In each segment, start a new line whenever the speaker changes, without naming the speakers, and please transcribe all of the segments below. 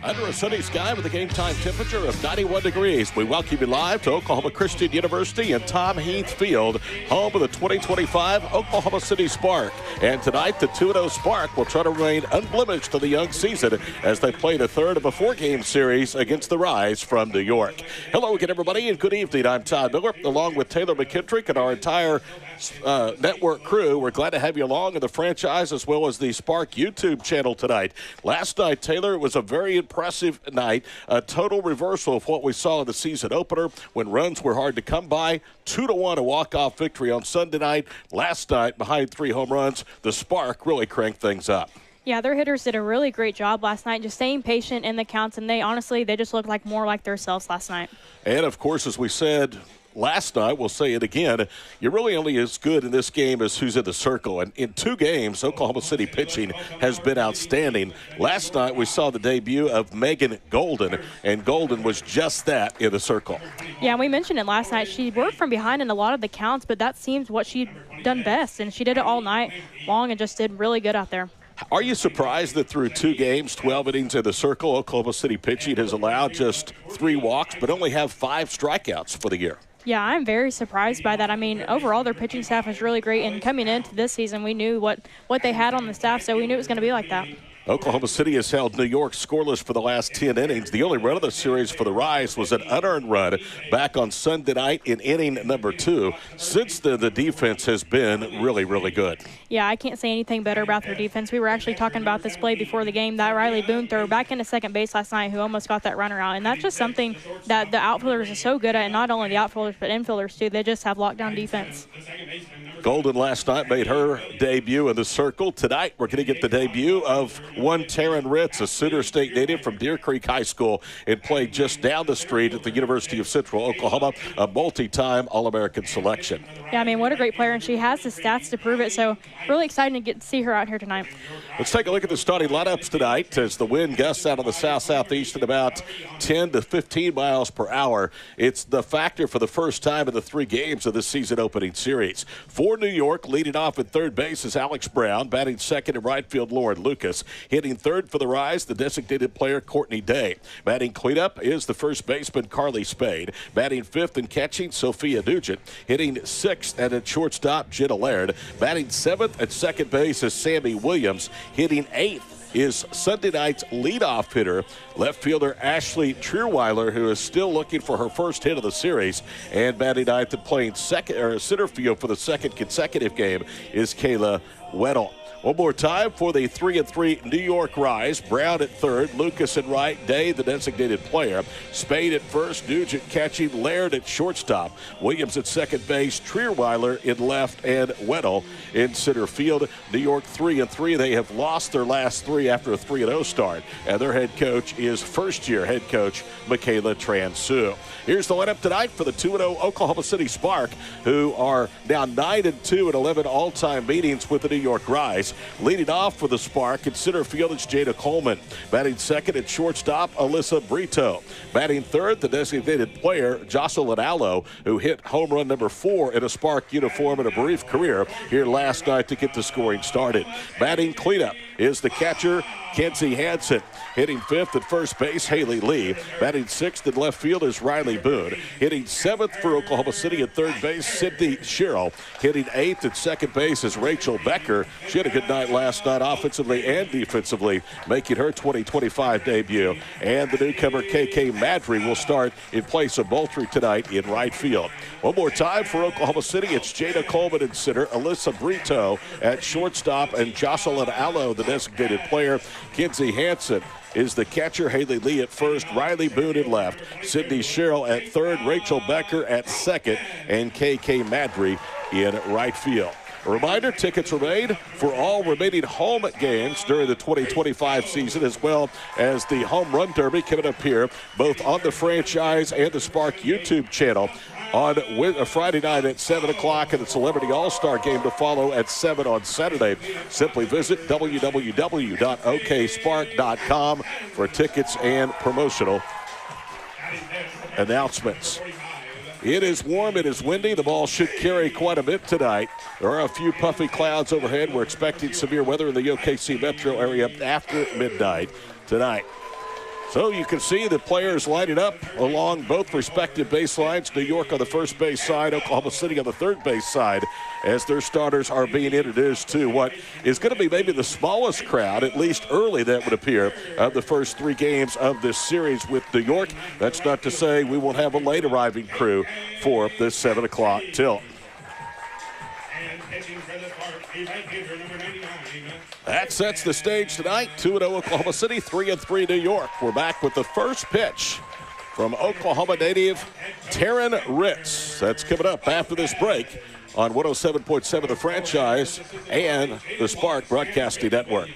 Under a sunny sky with a game time temperature of 91 degrees. We welcome you live to Oklahoma Christian University and Tom Heath Field, home of the 2025 Oklahoma City Spark. And tonight, the 2-0 Spark will try to remain unblemished to the young season as they play the third of a four-game series against the Rise from New York. Hello again, everybody, and good evening. I'm Todd Miller, along with Taylor McKittrick and our entire network crew. We're glad to have you along in the franchise as well as the Spark YouTube channel tonight. Last night, Taylor, it was a very impressive night, a total reversal of what we saw in the season opener when runs were hard to come by. 2-1 a walk-off victory on Sunday night. Last night, behind 3 home runs, the Spark really cranked things up.
Yeah, their hitters did a really great job last night, just staying patient in the counts, and they just looked like more like themselves last night. And,
of course, as we said last night, we'll say it again, you're really only as good in this game as who's in the circle. And in 2 games, Oklahoma City pitching has been outstanding. Last night, we saw the debut of Megan Golden, and Golden was just that in the circle.
Yeah, we mentioned it last night. She worked from behind in a lot of the counts, but that seems what she'd done best, and she did it all night long and just did really good out there.
Are you surprised that through 2 games, 12 innings in the circle, Oklahoma City pitching has allowed just 3 walks but only have 5 strikeouts for the year?
Yeah, I'm very surprised by that. I mean, overall, their pitching staff is really great, and coming into this season, we knew what they had on the staff, so we knew it was going to be like that.
Oklahoma City has held New York scoreless for the last 10 innings. The only run of the series for the Rise was an unearned run back on Sunday night in inning number 2. Since then, the defense has been really, really good.
Yeah, I can't say anything better about their defense. We were actually talking about this play before the game, that Riley Boone throw back into second base last night who almost got that runner out. And that's just something that the outfielders are so good at, and not only the outfielders but infielders too. They just have lockdown defense.
Golden last night made her debut in the circle. Tonight, we're going to get the debut of one Taryn Ritz, a Center State native from Deer Creek High School, and played just down the street at the University of Central Oklahoma, a multi-time All-American selection.
Yeah, I mean, what a great player, and she has the stats to prove it, so really exciting to get to see her out here tonight.
Let's take a look at the starting lineups tonight as the wind gusts out of the south-southeast at about 10 to 15 miles per hour. It's the factor for the first time in the 3 games of this season opening series. For New York, leading off at third base is Alex Brown, batting second in right field, Lauren Lucas. Hitting third for the Rise, the designated player, Courtney Day. Batting cleanup is the first baseman, Carly Spade. Batting fifth and catching, Sophia Nugent. Hitting sixth and at shortstop, Jenna Laird. Batting seventh at second base is Sammy Williams. Hitting eighth is Sunday night's leadoff hitter, left fielder Ashley Trierweiler, who is still looking for her first hit of the series. And batting ninth and playing center field for the second consecutive game is Kayla Weddle. One more time for the 3-3 New York Rise. Brown at third, Lucas at right, Day the designated player. Spade at first, Nugent catching, Laird at shortstop. Williams at second base, Trierweiler in left, and Weddle in center field. New York 3-3. They have lost their last 3 after a 3-0 start. And their head coach is first-year head coach Michaela Transu. Here's the lineup tonight for the 2-0 Oklahoma City Spark, who are now 9-2 in 11 all-time meetings with the New York Rise. Leading off for the Spark in center field is Jada Coleman. Batting second at shortstop, Alyssa Brito. Batting third, the designated player, Jocelyn Allo, who hit home run number 4 in a Spark uniform in a brief career here last night to get the scoring started. Batting cleanup is the catcher, Kenzie Hansen. Hitting fifth at first base, Haley Lee. Batting sixth in left field is Riley Boone. Hitting seventh for Oklahoma City at third base, Sydney Sherrill. Hitting eighth at second base is Rachel Becker. She had a good night last night offensively and defensively, making her 2025 debut. And the newcomer KK Madry will start in place of Moultrie tonight in right field. One more time for Oklahoma City, it's Jada Coleman in center, Alyssa Brito at shortstop, and Jocelyn Allo, the designated player. Kenzie Hansen is the catcher, Haley Lee at first, Riley Boone at left, Sydney Sherrill at third, Rachel Becker at second, and KK Madry in right field. A reminder, tickets remain for all remaining home games during the 2025 season, as well as the Home Run Derby coming up here, both on the franchise and the Spark YouTube channel on Friday night at 7 o'clock, and the Celebrity All-Star Game to follow at 7 on Saturday. Simply visit www.okspark.com for tickets and promotional announcements. It is warm, it is windy. The ball should carry quite a bit tonight. There are a few puffy clouds overhead. We're expecting severe weather in the OKC metro area after midnight tonight. So you can see the players lining up along both respective baselines. New York on the first base side, Oklahoma City on the third base side, as their starters are being introduced to what is going to be maybe the smallest crowd, at least early that would appear, of the first 3 games of this series with New York. That's not to say we won't have a late arriving crew for this 7 o'clock tilt. That sets the stage tonight. 2-0 Oklahoma City, 3-3 New York. We're back with the first pitch from Oklahoma native Taryn Ritz. That's coming up after this break on 107.7 The Franchise and the Spark Broadcasting Network.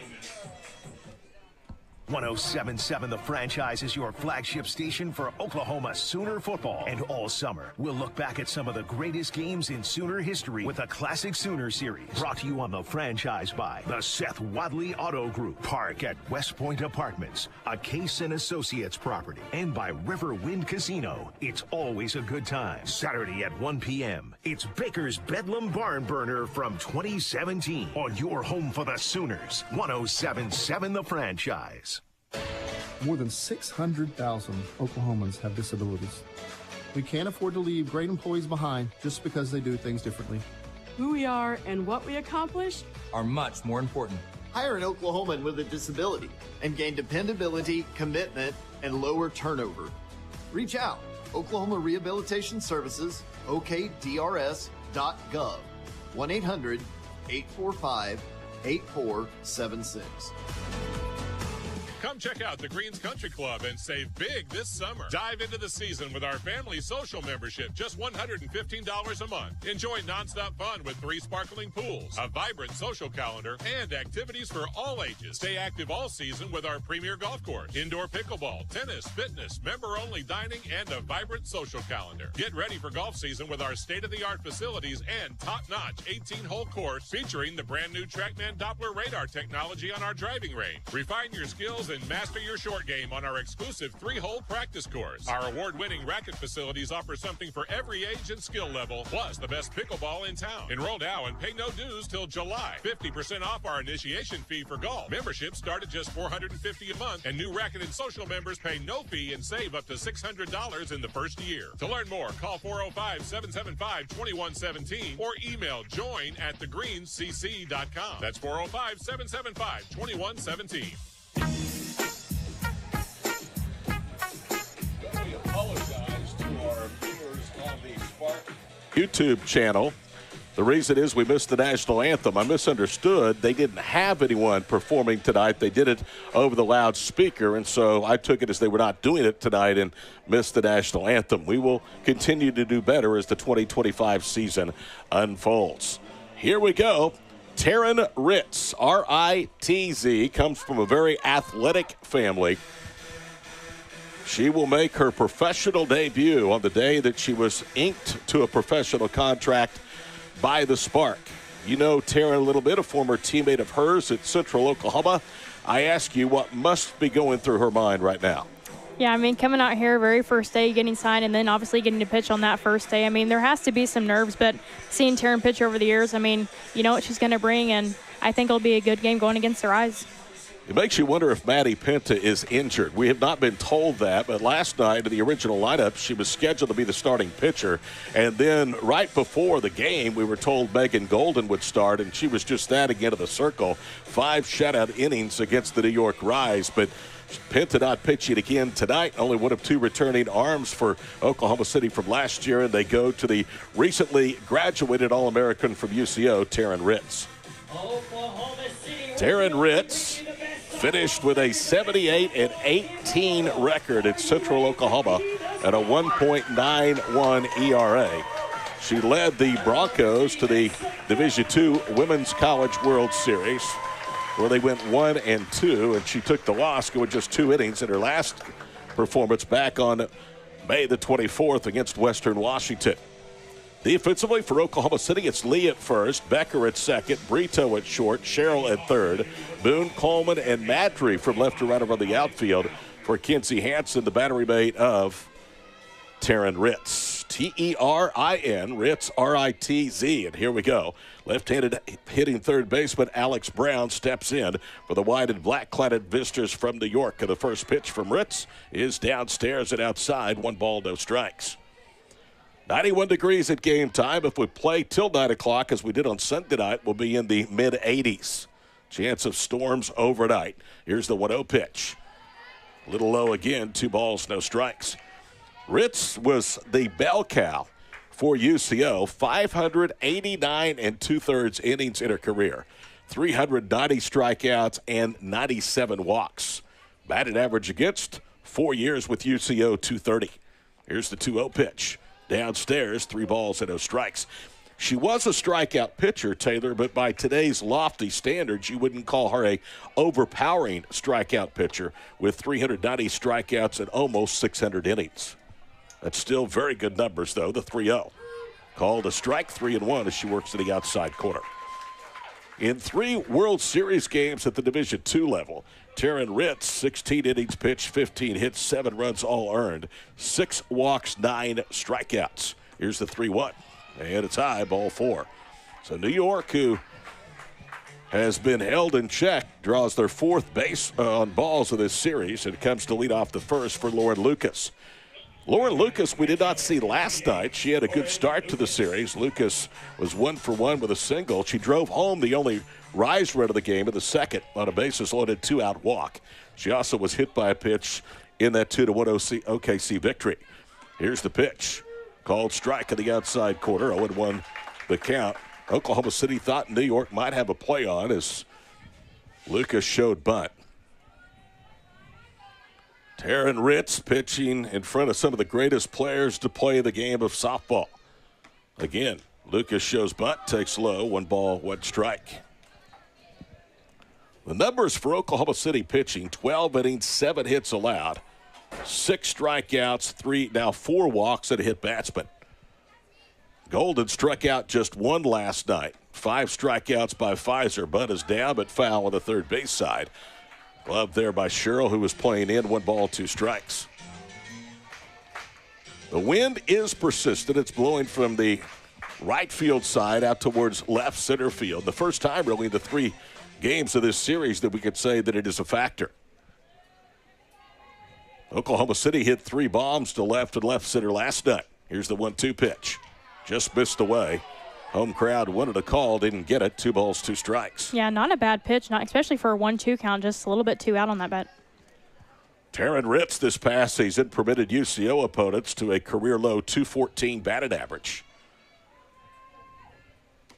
107.7 The Franchise is your flagship station for Oklahoma Sooner football. And all summer, we'll look back at some of the greatest games in Sooner history with a Classic Sooner series. Brought to you on The Franchise by the Seth Wadley Auto Group. Park at West Point Apartments, a Case & Associates property. And by Riverwind Casino. It's always a good time. Saturday at 1 p.m. It's Baker's Bedlam Barn Burner from 2017 on your home for the Sooners. 107.7 The Franchise.
More than 600,000 Oklahomans have disabilities. We can't afford to leave great employees behind just because they do things differently.
Who we are and what we accomplish
are much more important.
Hire an Oklahoman with a disability and gain dependability, commitment, and lower turnover. Reach out. Oklahoma Rehabilitation Services, okdrs.gov. 1-800-845-8476.
Come check out the Greens Country Club and save big this summer. Dive into the season with our family social membership, just $115 a month. Enjoy nonstop fun with 3 sparkling pools, a vibrant social calendar, and activities for all ages. Stay active all season with our premier golf course, indoor pickleball, tennis, fitness, member-only dining, and a vibrant social calendar. Get ready for golf season with our state-of-the-art facilities and top-notch 18-hole course featuring the brand-new TrackMan Doppler radar technology on our driving range. Refine your skills and master your short game on our exclusive 3-hole practice course. Our award-winning racket facilities offer something for every age and skill level, plus the best pickleball in town. Enroll now and pay no dues till July. 50% off our initiation fee for golf. Memberships start at just $450 a month, and new racket and social members pay no fee and save up to $600 in the first year. To learn more, call 405-775-2117 or email join@thegreenscc.com. That's 405-775-2117.
We apologize to our viewers on the Spark YouTube channel. The reason is we missed the national anthem. I misunderstood. They didn't have anyone performing tonight. They did it over the loudspeaker, and so I took it as they were not doing it tonight and missed the national anthem. We will continue to do better as the 2025 season unfolds. Here we go. Taryn Ritz, R-I-T-Z, comes from a very athletic family. She will make her professional debut on the day that she was inked to a professional contract by the Spark. You know Taryn a little bit, a former teammate of hers at Central Oklahoma. I ask you what must be going through her mind right now.
Yeah, I mean, coming out here, very first day, getting signed, and then obviously getting to pitch on that first day. I mean, there has to be some nerves, but seeing Taryn pitch over the years, I mean, you know what she's going to bring, and I think it'll be a good game going against the Rise.
It makes you wonder if Maddie Penta is injured. We have not been told that, but last night in the original lineup, she was scheduled to be the starting pitcher. And then right before the game, we were told Megan Golden would start, and she was just that again of the circle. 5 shutout innings against the New York Rise, but Penta not pitching again tonight. Only one of 2 returning arms for Oklahoma City from last year, and they go to the recently graduated All-American from UCO, Taryn Ritz. Taryn Ritz finished with a 78-18 record at Central Oklahoma at a 1.91 ERA. She led the Broncos to the Division II Women's College World Series, where they went 1-2, and she took the loss, going just 2 innings in her last performance back on May the 24th against Western Washington. Defensively for Oklahoma City, it's Lee at first, Becker at second, Brito at short, Sherrill at third, Boone, Coleman, and Madry from left to right around the outfield for Kinsey Hansen, the battery mate of Taryn Ritz. Terin, Ritz, R-I-T-Z. And here we go. Left-handed hitting third baseman Alex Brown steps in for the white and black-cladded visitors from New York. And the first pitch from Ritz is downstairs and outside. 1 ball, no strikes. 91 degrees at game time. If we play till 9 o'clock, as we did on Sunday night, we'll be in the mid-80s. Chance of storms overnight. Here's the 1-0 pitch. Little low again, 2 balls, no strikes. Ritz was the bell cow for UCO, 589 2/3 innings in her career, 390 strikeouts and 97 walks. Batted average against 4 years with UCO, 230. Here's the 2-0 pitch. Downstairs, 3 balls and no strikes. She was a strikeout pitcher, Taylor, but by today's lofty standards, you wouldn't call her a overpowering strikeout pitcher with 390 strikeouts and almost 600 innings. That's still very good numbers, though, the 3-0. Called a strike, 3-1 as she works to the outside corner. In 3 World Series games at the Division II level, Taryn Ritz, 16 innings pitched, 15 hits, 7 runs all earned, 6 walks, 9 strikeouts. Here's the 3-1. And it's high, ball 4. So New York, who has been held in check, draws their 4th base on balls of this series, and it comes to lead off the first for Lauren Lucas. Lauren Lucas, we did not see last night. She had a good start to the series. Lucas was 1 for 1 with a single. She drove home the only rise run of the game in the second on a bases loaded 2-out walk. She also was hit by a pitch in that 2-1 OKC victory. Here's the pitch. Called strike in the outside corner, 0-1 the count. Oklahoma City thought New York might have a play on as Lucas showed bunt. Taryn Ritz pitching in front of some of the greatest players to play the game of softball. Again, Lucas shows bunt, takes low, 1 ball, 1 strike. The numbers for Oklahoma City pitching, 12 innings, 7 hits allowed. 6 strikeouts, 4 walks and a hit batsman. Golden struck out just 1 last night. 5 strikeouts by Pfizer. Bunt is down but foul on the third base side. Glove there by Sherrill, who was playing in. 1 ball, 2 strikes. The wind is persistent. It's blowing from the right field side out towards left center field. The first time really in the 3 games of this series that we could say that it is a factor. Oklahoma City hit 3 bombs to left and left center last night. Here's the 1-2 pitch. Just missed away. Home crowd wanted a call, didn't get it. 2 balls, 2 strikes.
Yeah, not a bad pitch, not especially for a 1-2 count, just a little bit too out on that bat.
Taryn Ritz this past season permitted UCO opponents to a career-low 214 batted average.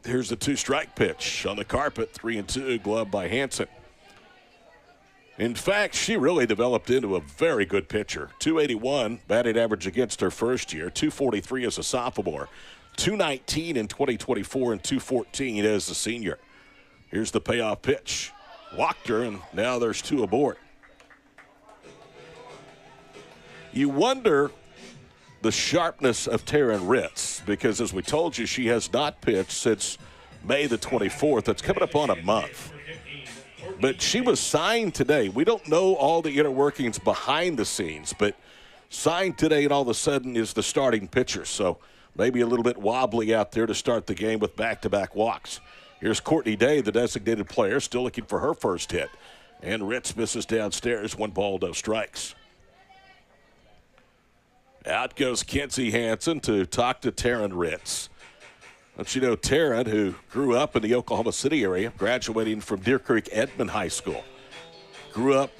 Here's the 2-strike pitch on the carpet, 3-2, gloved by Hansen. In fact, she really developed into a very good pitcher. 281 batted average against her first year, 243 as a sophomore, 219 in 2024, and 214 as a senior. Here's the payoff pitch. Walked her, and now there's 2 aboard. You wonder the sharpness of Taryn Ritz, because as we told you, she has not pitched since May the 24th. That's coming up on a month. But she was signed today. We don't know all the inner workings behind the scenes, but signed today and all of a sudden is the starting pitcher. So maybe a little bit wobbly out there to start the game with back-to-back walks. Here's Courtney Day, the designated player, still looking for her first hit. And Ritz misses downstairs, 1 ball, no strikes. Out goes Kenzie Hansen to talk to Taryn Ritz. Don't you know Taryn, who grew up in the Oklahoma City area, graduating from Deer Creek Edmond High School. Grew up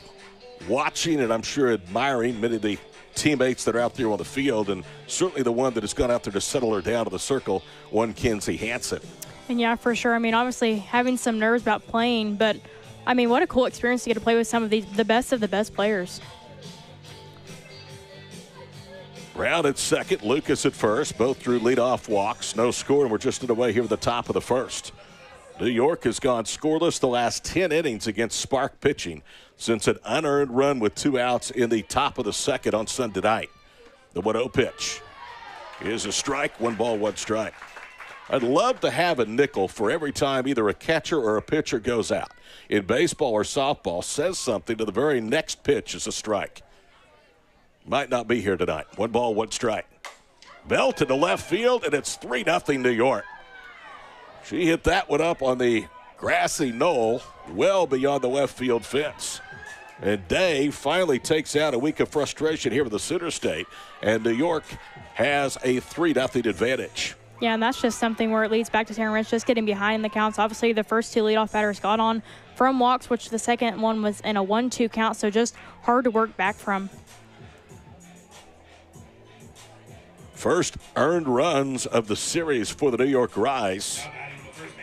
watching and I'm sure admiring many of the teammates that are out there on the field, and certainly the one that has gone out there to settle her down to the circle, one Kenzie Hansen.
And yeah, for sure. I mean, obviously having some nerves about playing, but I mean, what a cool experience to get to play with some of the best of the best players.
Brown at second, Lucas at first. Both drew leadoff walks. No score, and we're just away here at the top of the first. New York has gone scoreless the last 10 innings against Spark pitching since an unearned run with 2 outs in the top of the second on Sunday night. The 1-0 pitch is a strike, 1 ball, 1 strike. I'd love to have a nickel for every time either a catcher or a pitcher goes out. In baseball or softball, says something to the very next pitch is a strike. Might not be here tonight. 1 ball, 1 strike. Bell to the left field, and it's 3-0 New York. She hit that one up on the grassy knoll, well beyond the left field fence. And Day finally takes out a week of frustration here with the Sooner State, and New York has a 3-0 advantage.
Yeah, and that's just something where it leads back to Taryn Rich just getting behind the counts. Obviously, the first two leadoff batters got on from walks, which the second one was in a 1-2 count, so just hard to work back from.
First earned runs of the series for the New York Rise.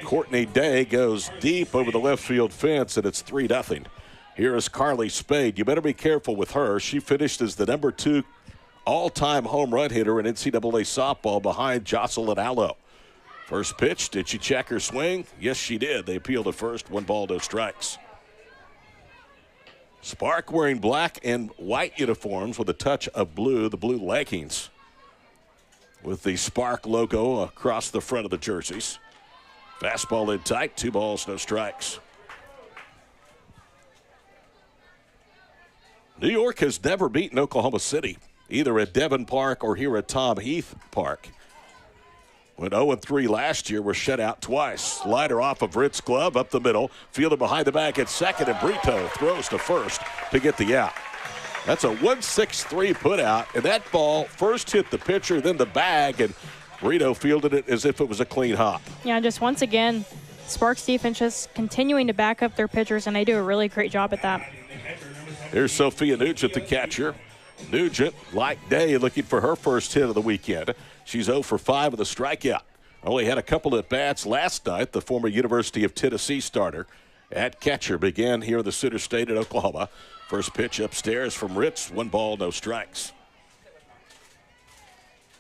Courtney Day goes deep over the left field fence, and it's 3-0. Here is Carly Spade. You better be careful with her. She finished as the number 2 all-time home run hitter in NCAA softball behind Jocelyn Allo. First pitch, did she check her swing? Yes, she did. They appealed at first, 1 ball, no strikes. Spark wearing black and white uniforms with a touch of blue, the blue leggings, with the Spark logo across the front of the jerseys. Fastball in tight, 2 balls, no strikes. New York has never beaten Oklahoma City, either at Devon Park or here at Tom Heath Park. Went 0-3 last year, were shut out twice. Slider off of Ritt's glove, up the middle, fielded behind the back at second, and Brito throws to first to get the out. That's a 1-6-3 put out, and that ball first hit the pitcher, then the bag, and Brito fielded it as if it was a clean hop.
Yeah, just once again, Sparks defense just continuing to back up their pitchers, and they do a really great job at that.
Here's Sophia Nugent, the catcher. Nugent, like Day, looking for her first hit of the weekend. She's 0 for 5 with a strikeout. Only had a couple at bats last night. The former University of Tennessee starter at catcher began here in the Center State at Oklahoma. First pitch upstairs from Ritz, 1 ball, no strikes.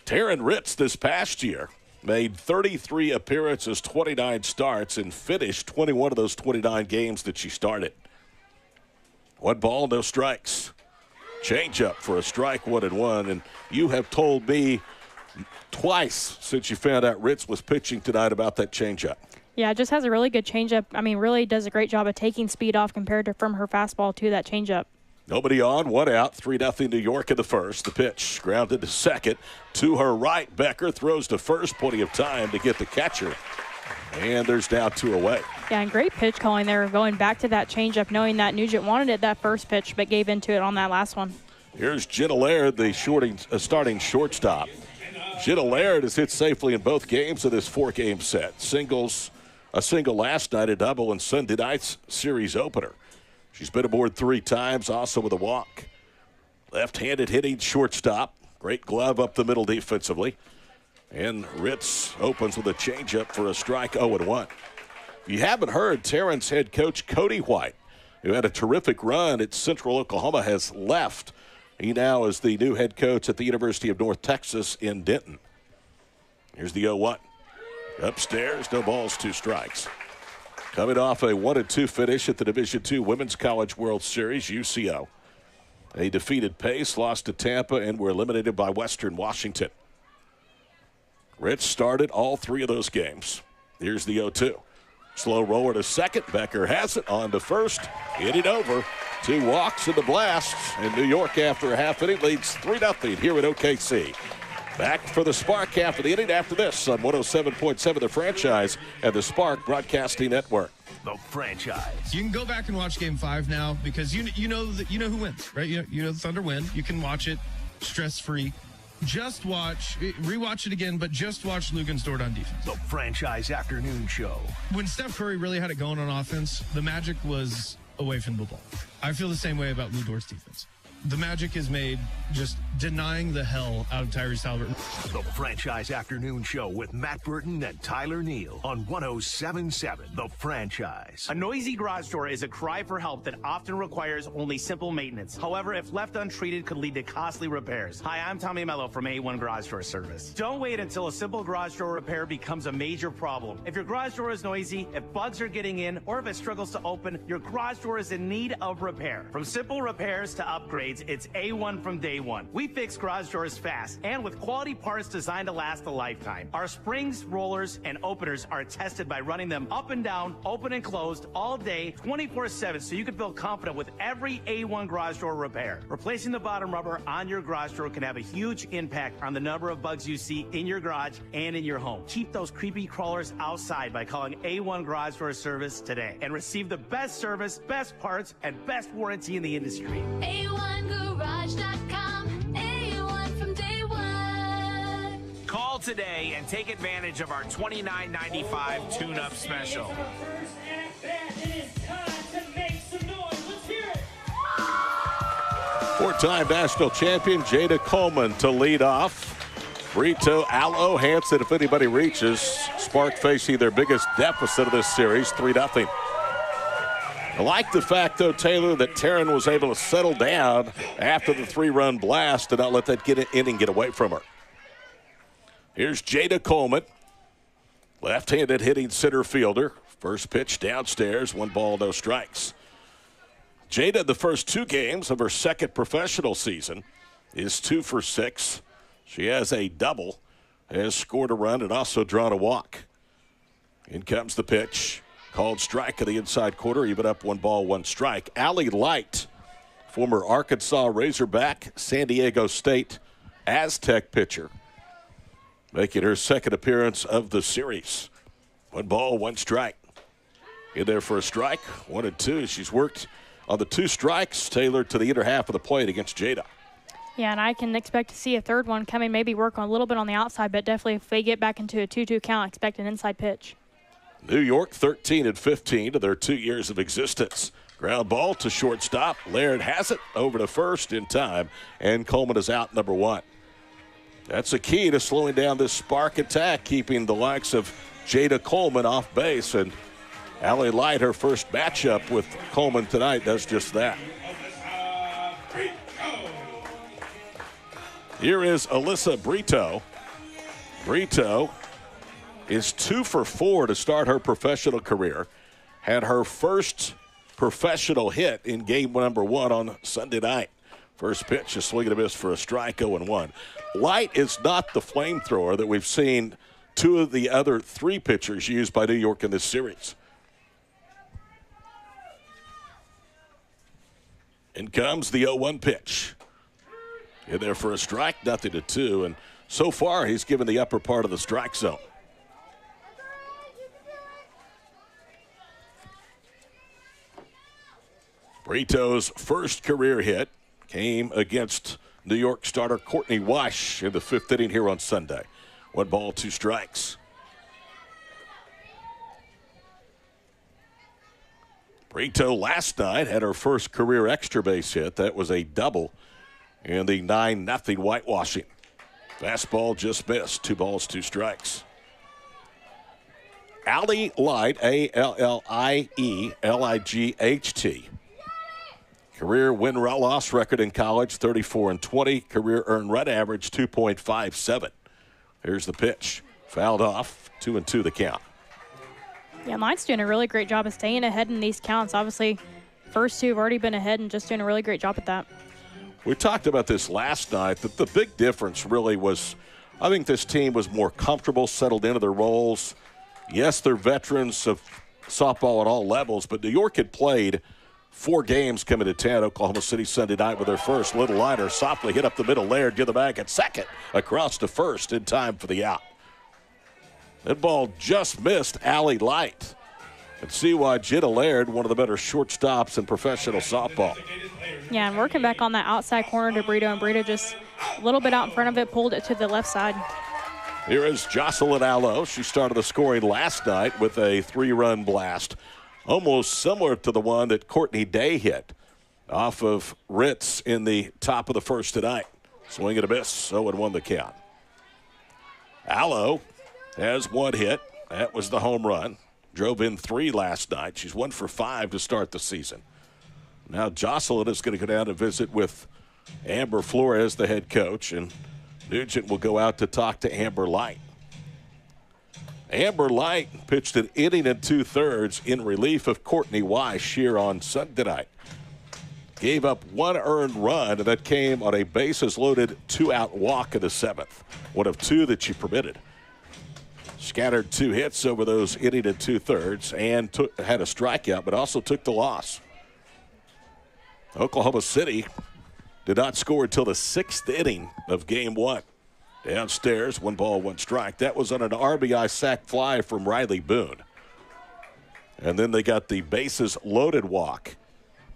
Taryn Ritz this past year made 33 appearances, 29 starts, and finished 21 of those 29 games that she started. 1 ball, no strikes. Changeup for a strike, 1-1. And you have told me twice since you found out Ritz was pitching tonight about that changeup.
Yeah, just has a really good changeup. I mean, really does a great job of taking speed off compared to from her fastball to that changeup.
Nobody on, 1 out, 3-0 New York in the first. The pitch grounded to second. To her right, Becker throws to first. Plenty of time to get the catcher. And there's now 2 away.
Yeah, and great pitch calling there, going back to that changeup, knowing that Nugent wanted it that first pitch, but gave into it on that last one.
Here's Jenna Laird, the starting shortstop. Jenna Laird has hit safely in both games of this 4-game set. A single last night, a double in Sunday night's series opener. She's been aboard 3 times, also with a walk. Left-handed hitting shortstop. Great glove up the middle defensively. And Ritz opens with a changeup for a strike, 0-1. If you haven't heard, Tarrant's head coach Cody White, who had a terrific run at Central Oklahoma, has left. He now is the new head coach at the University of North Texas in Denton. Here's the 0-1. Upstairs, no balls, 2 strikes. Coming off a 1-2 finish at the Division II Women's College World Series, UCO. They defeated Pace, lost to Tampa, and were eliminated by Western Washington. Ritz started all 3 of those games. Here's the 0-2. Slow roller to second. Becker has it on to first. Hitting over. 2 walks and the blasts. And New York, after a half inning, leads 3-0 here at OKC. Back for the Spark half of the inning after this on 107.7 The Franchise and the Spark Broadcasting Network.
The Franchise.
You can go back and watch Game 5 now because you know who wins, right? You know the Thunder win. You can watch it stress-free. Just rewatch it again, but just watch Lugansdort on defense.
The Franchise Afternoon Show.
When Steph Curry really had it going on offense, the Magic was away from the ball. I feel the same way about Lou Dort's defense. The Magic is made just denying the hell out of Tyrese Halliburton.
The Franchise Afternoon Show with Matt Burton and Tyler Neal on 107.7 The Franchise.
A noisy garage door is a cry for help that often requires only simple maintenance. However, if left untreated, could lead to costly repairs. Hi, I'm Tommy Mello from A1 Garage Door Service. Don't wait until a simple garage door repair becomes a major problem. If your garage door is noisy, if bugs are getting in, or if it struggles to open, your garage door is in need of repair. From simple repairs to upgrades, trades, it's A1 from day one. We fix garage doors fast and with quality parts designed to last a lifetime. Our springs, rollers, and openers are tested by running them up and down, open and closed all day, 24/7, so you can feel confident with every A1 garage door repair. Replacing the bottom rubber on your garage door can have a huge impact on the number of bugs you see in your garage and in your home. Keep those creepy crawlers outside by calling A1 Garage Door Service today and receive the best service, best parts, and best warranty in the industry.
A1Garage.com. A1 from day one.
Call today and take advantage of our $29.95 tune-up special.
Four-time national champion Jada Coleman to lead off. Brito, Allo, Hansen, if anybody reaches. Spark facing their biggest deficit of this series, 3-0. I like the fact, though, Taylor, that Taryn was able to settle down after the 3-run blast and not let that inning get away from her. Here's Jada Coleman, left-handed hitting center fielder. First pitch downstairs, 1 ball, no strikes. Jada, the first 2 games of her second professional season, is 2 for 6. She has a double, has scored a run, and also drawn a walk. In comes the pitch. Called strike in the inside quarter, even up 1 ball, 1 strike. Allie Light, former Arkansas Razorback, San Diego State Aztec pitcher, making her second appearance of the series. 1 ball, 1 strike. In there for a strike, 1 and 2. She's worked on the 2 strikes, tailored to the inner half of the plate against Jada.
Yeah, and I can expect to see a third one coming, maybe work on a little bit on the outside, but definitely if they get back into a 2-2 count, expect an inside pitch.
New York 13-15 to their 2 years of existence. Ground ball to shortstop. Laird has it over to first in time, and Coleman is out, number 1. That's a key to slowing down this spark attack, keeping the likes of Jada Coleman off base. And Allie Light, her first matchup with Coleman tonight, does just that. Here is Alyssa Brito. Brito is 2 for 4 to start her professional career. Had her first professional hit in game number 1 on Sunday night. First pitch, a swing and a miss for a strike, 0-1. Light is not the flamethrower that we've seen 2 of the other 3 pitchers used by New York in this series. In comes the 0-1 pitch. In there for a strike, 0-2, and so far he's given the upper part of the strike zone. Brito's first career hit came against New York starter Courtney Weish in the 5th inning here on Sunday. 1 ball, 2 strikes. Brito last night had her first career extra base hit. That was a double in the 9-0 whitewashing. Fastball just missed. 2 balls, 2 strikes. Allie Light, A-L-L-I-E-L-I-G-H-T. Career win-loss record in college, 34-20. Career earned run average, 2.57. Here's the pitch. Fouled off, 2-2 the count.
Yeah, Light's doing a really great job of staying ahead in these counts. Obviously, first 2 have already been ahead and just doing a really great job at that.
We talked about this last night, that the big difference really was, I think this team was more comfortable, settled into their roles. Yes, they're veterans of softball at all levels, but New York had played 4 games coming to town. Oklahoma City Sunday night with their first. Little Liner softly hit up the middle. Laird to the back at second. Across to first in time for the out. That ball just missed Allie Light. And see why Jada Laird, one of the better shortstops in professional softball.
Yeah, and working back on that outside corner to Brito, and Brito just a little bit out in front of it, pulled it to the left side.
Here is Jocelyn Allo. She started the scoring last night with a 3-run blast. Almost similar to the one that Courtney Day hit off of Ritz in the top of the first tonight. Swing and a miss, 0-1 the count. Allo has 1 hit. That was the home run. Drove in 3 last night. She's 1 for 5 to start the season. Now Jocelyn is going to go down and visit with Amber Flores, the head coach, and Nugent will go out to talk to Amber Light. Amber Light pitched an inning and 2/3 in relief of Courtney Weish here on Sunday night. gave up one earned run, and that came on a bases-loaded 2-out walk in the 7th, one of 2 that she permitted. Scattered 2 hits over those inning and 2/3 and had a strikeout, but also took the loss. Oklahoma City did not score until the 6th inning of Game 1. Downstairs, 1 ball, 1 strike. That was on an RBI sac fly from Riley Boone. And then they got the bases-loaded walk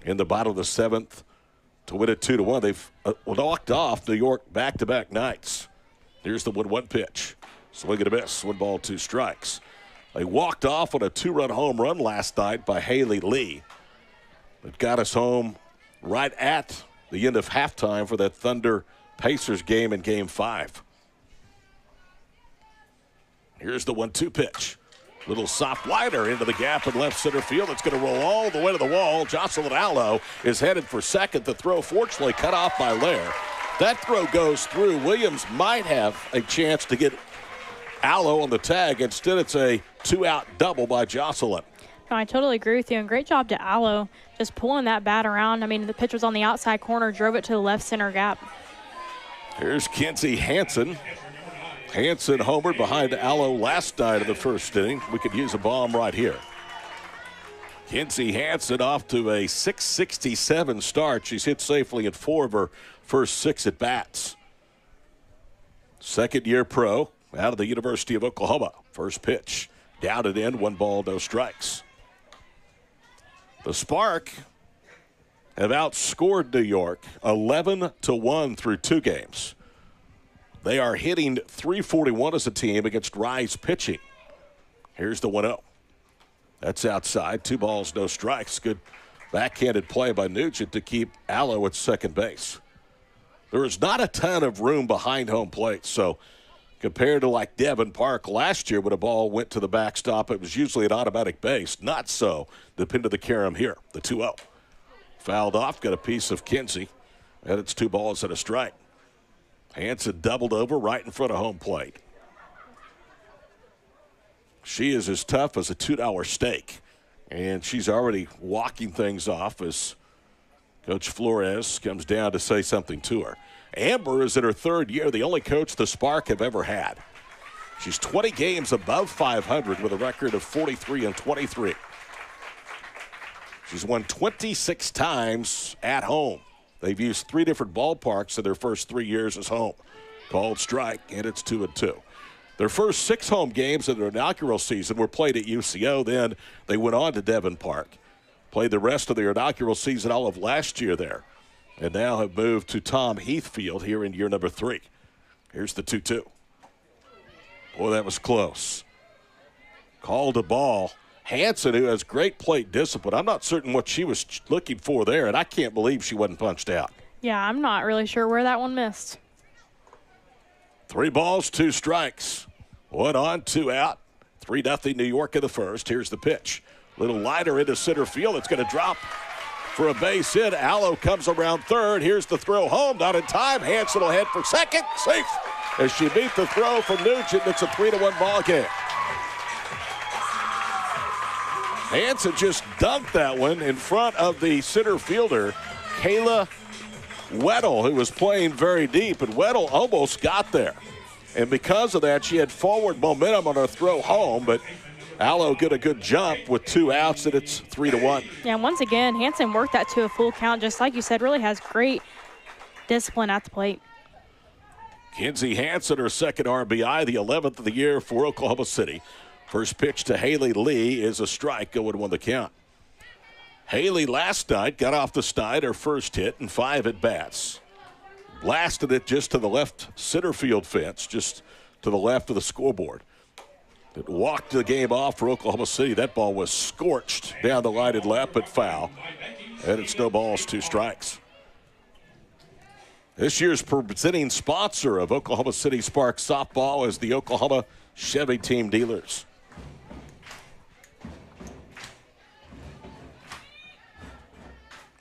in the bottom of the 7th to win it 2-1. They've knocked off New York back-to-back nights. Here's the 1-1 pitch. Swing and a miss. 1 ball, 2 strikes. They walked off on a 2-run home run last night by Haley Lee. It got us home right at the end of halftime for that Thunder Pacers game in Game 5. Here's the 1-2 pitch. Little soft liner into the gap in left center field. It's going to roll all the way to the wall. Jocelyn Allo is headed for second. The throw fortunately cut off by Lair. That throw goes through. Williams might have a chance to get Allo on the tag. Instead, it's a 2-out double by Jocelyn.
No, I totally agree with you, and great job to Allo just pulling that bat around. I mean, the pitch was on the outside corner, drove it to the left center gap.
Here's Kinsey Hansen. Hansen homered behind Allo last night of the first inning. We could use a bomb right here. Kinsey Hansen off to a .667 start. She's hit safely in 4 of her first 6 at-bats. Second-year pro out of the University of Oklahoma. First pitch, down and in, 1 ball, no strikes. The Spark have outscored New York 11-1 through 2 games. They are hitting .341 as a team against Rise pitching. Here's the 1-0. That's outside. 2 balls, no strikes. Good backhanded play by Nugent to keep Allo at second base. There is not a ton of room behind home plate, so compared to like Devon Park last year when a ball went to the backstop, it was usually an automatic base. Not so the pin to the carom here, the 2-0. Fouled off, got a piece of Kinsey, and it's 2 balls and a strike. Hansen doubled over right in front of home plate. She is as tough as a $2 steak, and she's already walking things off as Coach Flores comes down to say something to her. Amber is in her 3rd year, the only coach the Spark have ever had. She's 20 games above 500 with a record of 43-23. She's won 26 times at home. They've used 3 different ballparks in their first 3 years as home. Called strike, and it's 2-2. Their first 6 home games in their inaugural season were played at UCO. Then they went on to Devon Park. Played the rest of their inaugural season all of last year there. And now have moved to Tom Heath Field here in year number 3. Here's the 2-2. Boy, that was close. Called a ball. Hansen, who has great plate discipline, I'm not certain what she was looking for there, and I can't believe she wasn't punched out.
Yeah, I'm not really sure where that one missed.
3 balls, 2 strikes. 1 on, 2 out. 3-0 New York in the first. Here's the pitch. Little liner into center field. It's going to drop for a base hit. Allo comes around third. Here's the throw home. Not in time. Hansen will head for second. Safe as she beat the throw from Nugent. It's a 3-1 ball game. Hansen just dunked that one in front of the center fielder, Kayla Weddle, who was playing very deep, and Weddle almost got there. And because of that, she had forward momentum on her throw home, but Allo get a good jump with 2 outs, and it's 3-1.
Yeah, and once again, Hansen worked that to a full count, just like you said, really has great discipline at the plate.
Kinsey Hansen, her second RBI, the 11th of the year for Oklahoma City. First pitch to Haley Lee is a strike, 0-1 the count. Haley last night got off the snide, her first hit in 5 at-bats. Blasted it just to the left center field fence, just to the left of the scoreboard. It walked the game off for Oklahoma City. That ball was scorched down the line and left, but foul. And it's no balls, 2 strikes. This year's presenting sponsor of Oklahoma City Spark softball is the Oklahoma Chevy Team Dealers.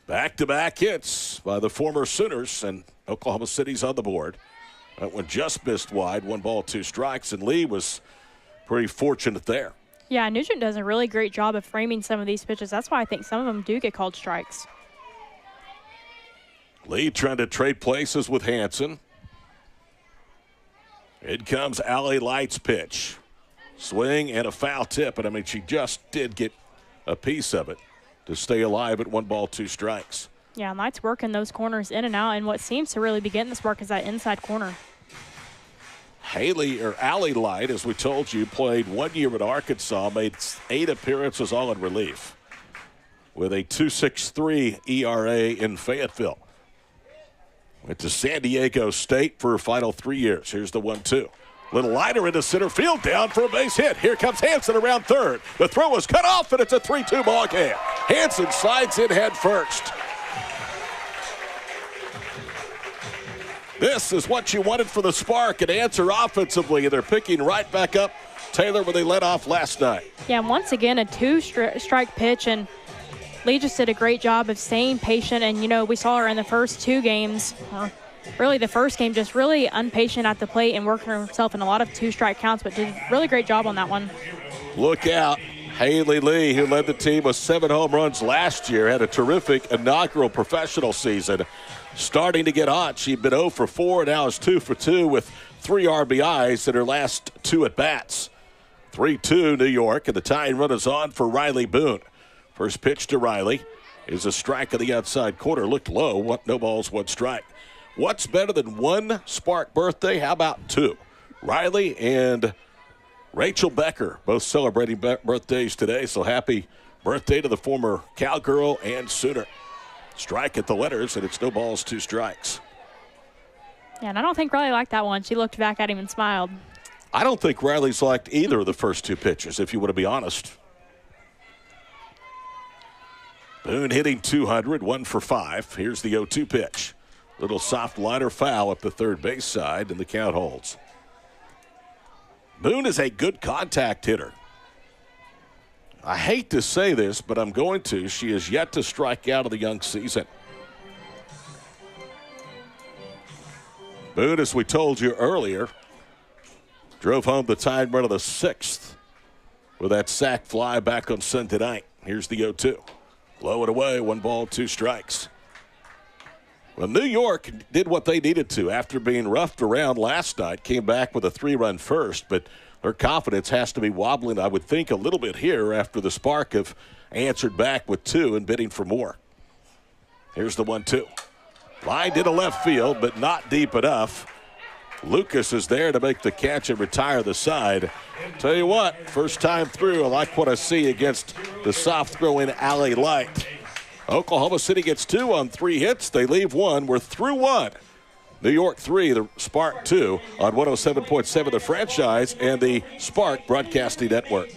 Back-to-back hits by the former Sooners, and Oklahoma City's on the board. That one just missed wide, 1 ball, 2 strikes, and Lee was pretty fortunate there.
Yeah, Nugent does a really great job of framing some of these pitches. That's why I think some of them do get called strikes.
Lee trying to trade places with Hanson. In comes Allie Light's pitch. Swing and a foul tip, and I mean, she just did get a piece of it to stay alive at 1 ball, 2 strikes.
Yeah, Light's working those corners in and out, and what seems to really be getting this work is that inside corner.
Allie Light, as we told you, played 1 year at Arkansas, made 8 appearances, all in relief, with a 2.63 ERA in Fayetteville. Went to San Diego State for her final 3 years. Here's the 1-2. Little liner into center field, down for a base hit. Here comes Hanson around third. The throw was cut off, and it's a 3-2 ball game. Hanson slides in head first. This is what you wanted for the Spark, an answer offensively. They're picking right back up Taylor where they let off last night.
Yeah, once again, a 2-strike pitch, and Lee just did a great job of staying patient. And, you know, we saw her in the first 2 games, really the first game, just really impatient at the plate and working herself in a lot of 2-strike counts, but did a really great job on that one.
Look out. Haley Lee, who led the team with 7 home runs last year, had a terrific inaugural professional season. Starting to get hot. She'd been 0 for 4, now is 2 for 2 with 3 RBIs in her last 2 at-bats. 3-2 New York, and the tying run is on for Riley Boone. First pitch to Riley is a strike on the outside corner. Looked low, no balls, 1 strike. What's better than 1 Spark birthday? How about 2? Riley and Rachel Becker both celebrating birthdays today, so happy birthday to the former Cowgirl and Sooner. Strike at the letters, and it's no balls, 2 strikes.
Yeah, and I don't think Riley liked that one. She looked back at him and smiled.
I don't think Riley's liked either of the first 2 pitches, if you want to be honest. Boone hitting 200, 1 for 5. Here's the 0-2 pitch. Little soft liner foul up the third base side, and the count holds. Boone is a good contact hitter. I hate to say this, but I'm going to. She is yet to strike out of the young season. Boone, as we told you earlier, drove home the tying run of the 6th with that sac fly back on Sunday night. Here's the 0-2. Low and away, 1 ball, 2 strikes. Well, New York did what they needed to after being roughed around last night, came back with a 3-run first, but her confidence has to be wobbling, I would think, a little bit here after the Spark have answered back with 2 and bidding for more. Here's the 1-2. Line into left field, but not deep enough. Lucas is there to make the catch and retire the side. Tell you what, first time through, I like what I see against the soft-throwing Allie Light. Oklahoma City gets 2 on 3 hits. They leave 1. We're through 1. New York 3, the Spark 2 on 107.7 The Franchise and the Spark Broadcasting Network.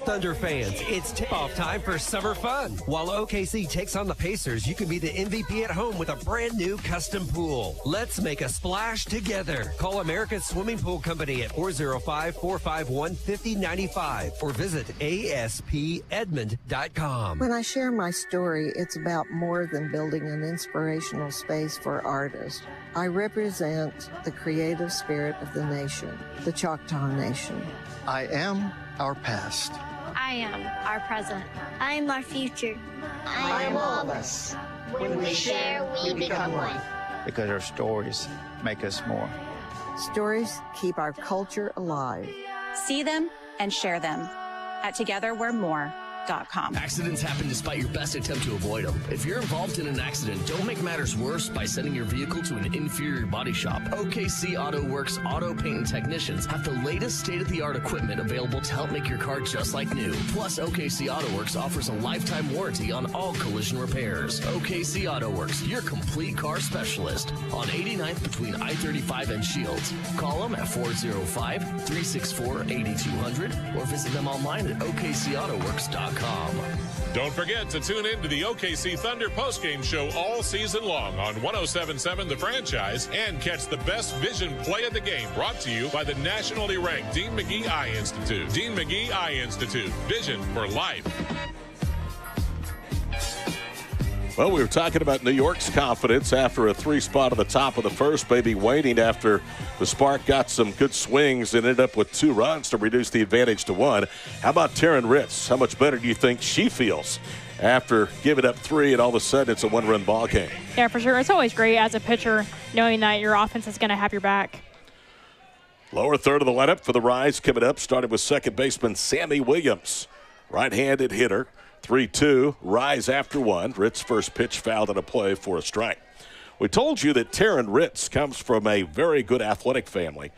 Thunder fans, it's tip-off time for summer fun. While OKC takes on the Pacers, you can be the MVP at home with a brand new custom pool. Let's make a splash together. Call America's Swimming Pool Company at 405-451-5095 or visit aspedmond.com.
When I share my story, it's about more than building an inspirational space for artists. I represent the creative spirit of the nation, the Choctaw Nation.
I am our past.
I am our present. I am our future. I am all of us. When we share, we become one.
Because our stories make us more.
Stories keep our culture alive.
See them and share them at togetherwe'remore.com.
Accidents happen despite your best attempt to avoid them. If you're involved in an accident, don't make matters worse by sending your vehicle to an inferior body shop. OKC Auto Works Auto Paint and Technicians have the latest state-of-the-art equipment available to help make your car just like new. Plus, OKC Auto Works offers a lifetime warranty on all collision repairs. OKC Auto Works, your complete car specialist on 89th between I-35 and Shields. Call them at 405-364-8200 or visit them online at okcautoworks.com.
Don't forget to tune in to the OKC Thunder postgame show all season long on 107.7 The Franchise and catch the best vision play of the game brought to you by the nationally ranked Dean McGee Eye Institute. Dean McGee Eye Institute. Vision for life.
Well, we were talking about New York's confidence after a 3 spot at the top of the first, maybe waning after the Spark got some good swings and ended up with 2 runs to reduce the advantage to 1. How about Taryn Ritz? How much better do you think she feels after giving up 3, and all of a sudden it's a 1-run ball game.
Yeah, for sure. It's always great as a pitcher knowing that your offense is going to have your back.
Lower third of the lineup for the Rise coming up, starting with second baseman Sammy Williams. Right-handed hitter, 3-2, Rise after 1. Ritt's first pitch fouled on a play for a strike. We told you that Taryn Ritz comes from a very good athletic family.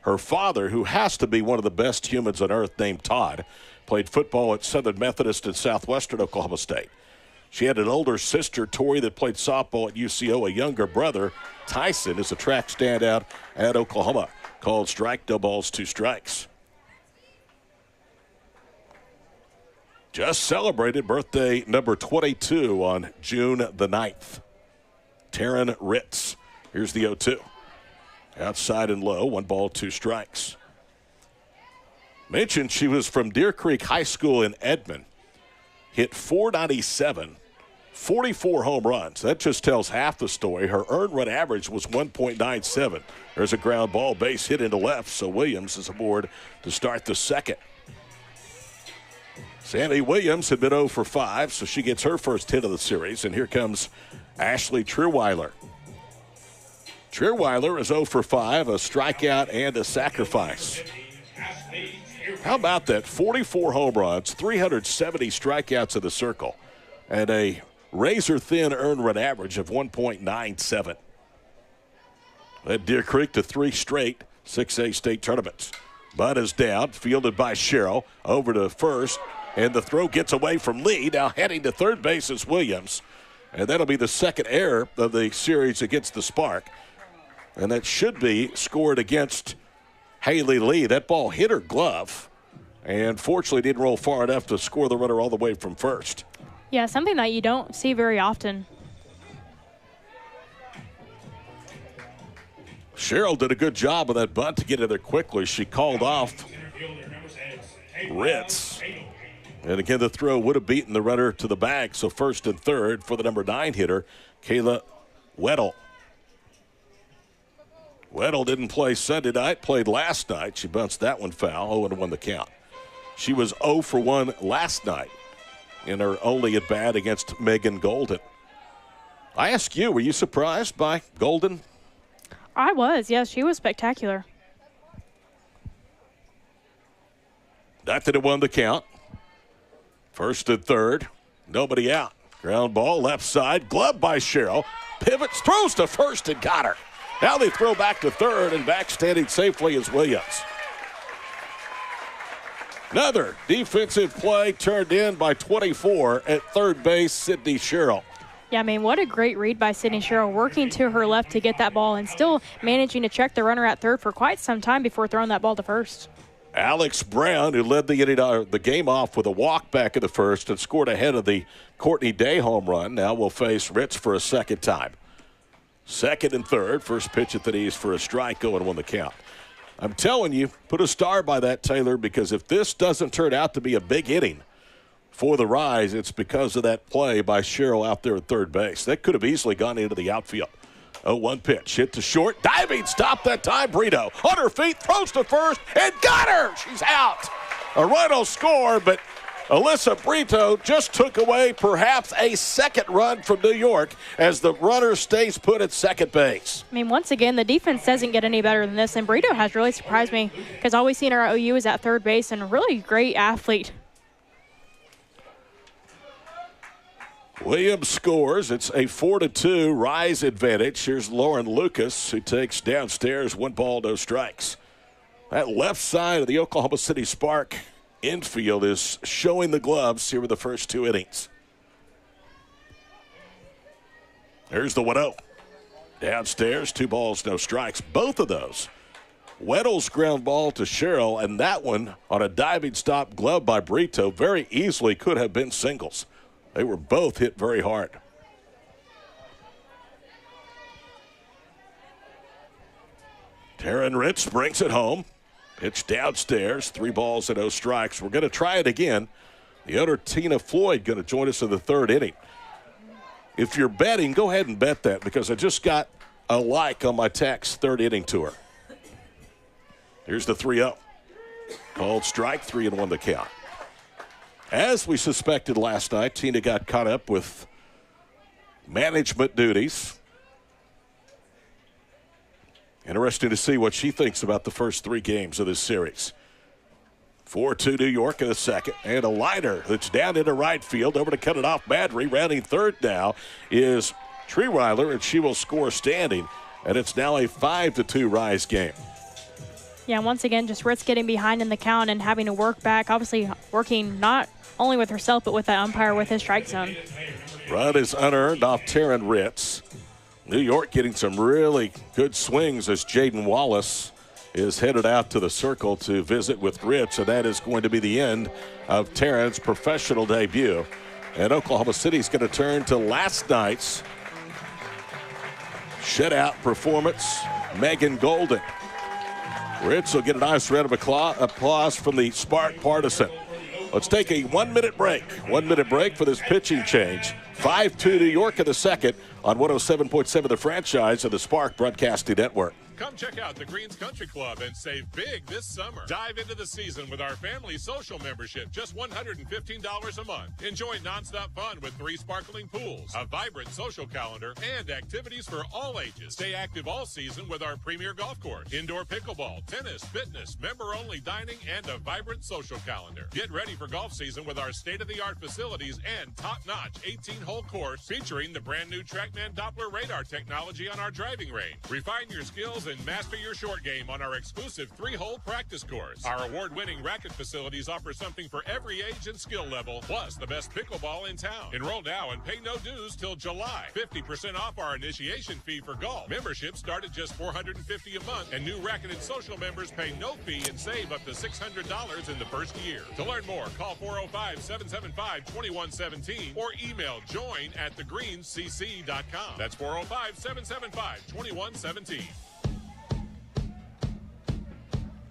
Her father, who has to be one of the best humans on earth, named Todd, played football at Southern Methodist in southwestern Oklahoma State. She had an older sister, Tori, that played softball at UCO. A younger brother, Tyson, is a track standout at Oklahoma. Called strike, no balls, 2 strikes. Just celebrated birthday number 22 on June the 9th. Taryn Ritz. Here's the 0-2. Outside and low, 1 ball, 2 strikes. Mentioned she was from Deer Creek High School in Edmond. Hit .497, 44 home runs. That just tells half the story. Her earned run average was 1.97. There's a ground ball, base hit into left, so Williams is aboard to start the second. Sammy Williams had been 0 for 5, so she gets her first hit of the series, and here comes Ashley Trierweiler. Trierweiler is 0 for 5, a strikeout and a sacrifice. How about that? 44 home runs, 370 strikeouts in the circle, and a razor-thin earned run average of 1.97. Led Deer Creek to 3 straight 6A state tournaments. Bud is down, fielded by Sherrill, over to first, and the throw gets away from Lee. Now heading to third base is Williams, and that'll be the second error of the series against the Spark, and that should be scored against Haley Lee. That ball hit her glove, and fortunately didn't roll far enough to score the runner all the way from first.
Yeah, something that you don't see very often.
Sherrill did a good job of that bunt to get in there quickly. She called off Ritz. And again, the throw would have beaten the runner to the bag. So first and third for the number 9 hitter, Kayla Weddle. Weddle didn't play Sunday night, played last night. She bounced that one foul, 0-1 the count. She was 0 for 1 last night in her only at bat against Megan Golden. I ask you, were you surprised by Golden?
I was, yes. She was spectacular.
Nothing to 1 the count. First and third, nobody out. Ground ball, left side, gloved by Sherrill. Pivots, throws to first and got her. Now they throw back to third, and back standing safely is Williams. Another defensive play turned in by 24 at third base, Sydney Sherrill.
Yeah, I mean, what a great read by Sydney Sherrill, working to her left to get that ball and still managing to check the runner at third for quite some time before throwing that ball to first.
Alex Brown, who led the game off with a walk back in the first and scored ahead of the Courtney Day home run, now will face Ritz for a second time. Second and third, first pitch at the knees for a strike, 0-1 the count. I'm telling you, put a star by that, Taylor, because if this doesn't turn out to be a big inning for the Rise, it's because of that play by Sherrill out there at third base. That could have easily gone into the outfield. 0-1 pitch, hit to short, diving stop that time. Brito on her feet, throws to first, and got her. She's out. A run will score, but Alyssa Brito just took away perhaps a second run from New York as the runner stays put at second base.
I mean, once again, the defense doesn't get any better than this, and Brito has really surprised me because all we've seen her at OU is at third base and a really great athlete.
Williams scores. It's a 4-2 Rise advantage. Here's Lauren Lucas, who takes downstairs, 1 ball, no strikes. That left side of the Oklahoma City Spark infield is showing the gloves here with the first 2 innings. There's the 1-0. Downstairs, 2 balls, no strikes. Both of those. Weddle's ground ball to Sherrill, and that one on a diving stop glove by Brito very easily could have been singles. They were both hit very hard. Taryn Ritz brings it home. Pitch downstairs, 3 balls and no strikes. We're going to try it again. The owner, Tina Floyd, going to join us in the third inning. If you're betting, go ahead and bet that because I just got a like on my text third inning to her. Here's the 3-0. Called strike, 3-1 the count. As we suspected last night, Tina got caught up with management duties. Interesting to see what she thinks about the first 3 games of this series. 4-2 New York in the second. And a liner that's down into right field. Over to cut it off, Madry. Rounding third now is Treeweiler, and she will score standing. And it's now a 5-2 Rise game.
Yeah, once again, just Ritz getting behind in the count and having to work back. Obviously working not only with herself, but with the umpire with his strike zone.
Run is unearned off Taryn Ritz. New York getting some really good swings as Jaden Wallace is headed out to the circle to visit with Ritz, and that is going to be the end of Taryn's professional debut. And Oklahoma City's going to turn to last night's shutout performance, Megan Golden. Ritz will get a nice round of applause from the Spark Partisan. Let's take a 1-minute break. 1-minute break for this pitching change. 5-2 New York in the second on 107.7 The Franchise of the Spark Broadcasting Network.
Come check out the Greens Country Club and save big this summer. Dive into the season with our family social membership, just $115 a month. Enjoy nonstop fun with 3 sparkling pools, a vibrant social calendar, and activities for all ages. Stay active all season with our premier golf course, indoor pickleball, tennis, fitness, member-only dining, and a vibrant social calendar. Get ready for golf season with our state-of-the-art facilities and top-notch 18-hole course featuring the brand-new TrackMan Doppler radar technology on our driving range. Refine your skills and master your short game on our exclusive 3-hole practice course. Our award-winning racket facilities offer something for every age and skill level, plus the best pickleball in town. Enroll now and pay no dues till July. 50% off our initiation fee for golf. Memberships start at just $450 a month, and new racket and social members pay no fee and save up to $600 in the first year. To learn more, call 405-775-2117 or email join@thegreenscc.com. That's 405-775-2117.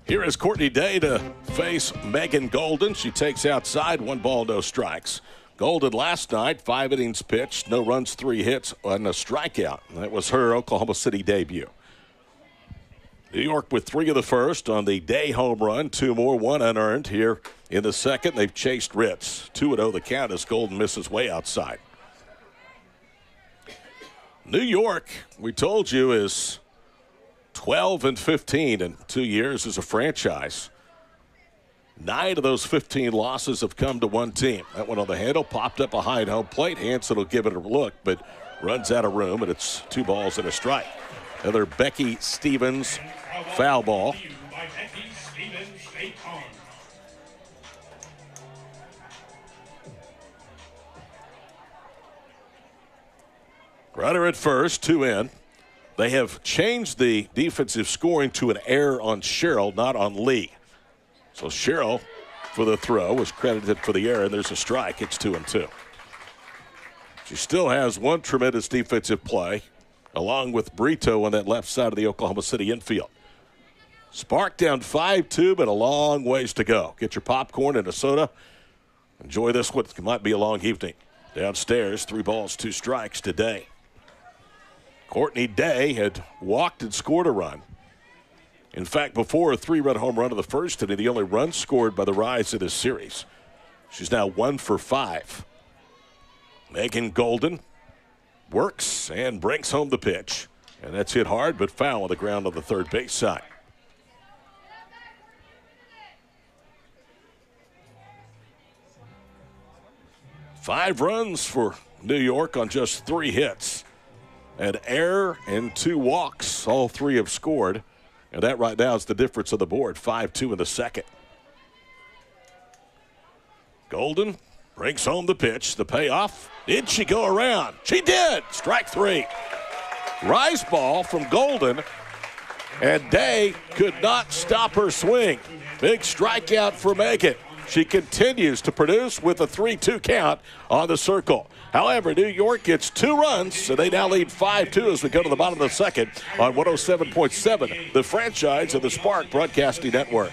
Here is Courtney Day to face Megan Golden. She takes outside, 1 ball, no strikes. Golden last night, 5 innings pitched, no runs, 3 hits, and a strikeout. That was her Oklahoma City debut. New York with 3 of the first on the Day home run, 2 more, 1 unearned here in the second. They've chased Ritz. 2-0 the count as Golden misses way outside. New York, we told you, is 12-15 in 2 years as a franchise. 9 of those 15 losses have come to one team. That one on the handle, popped up behind home plate. Hanson will give it a look, but runs out of room, and it's 2 balls and a strike. Another Becky Stevens foul ball. Runner at first, 2 in. They have changed the defensive scoring to an error on Sherrill, not on Lee. So Sherrill, for the throw, was credited for the error, and there's a strike. It's 2-2. She still has 1 tremendous defensive play, along with Brito on that left side of the Oklahoma City infield. Spark down 5-2, but a long ways to go. Get your popcorn and a soda. Enjoy this one. It might be a long evening. Downstairs, 3 balls, 2 strikes today. Courtney Day had walked and scored a run. In fact, before a 3-run home run in the first inning, the only run scored by the Rise in this series. She's now 1 for 5. Megan Golden works and brings home the pitch. And that's hit hard, but foul on the ground on the third base side. Five runs for New York on just 3 hits. An error and 2 walks. All 3 have scored. And that right now is the difference on the board. 5-2 in the second. Golden brings home the pitch. The payoff. Did she go around? She did. Strike 3. Rise ball from Golden. And Day could not stop her swing. Big strikeout for Megan. She continues to produce with a 3-2 count on the circle. However, New York gets 2 runs, so they now lead 5-2 as we go to the bottom of the second on 107.7, the Franchise of the Spark Broadcasting Network.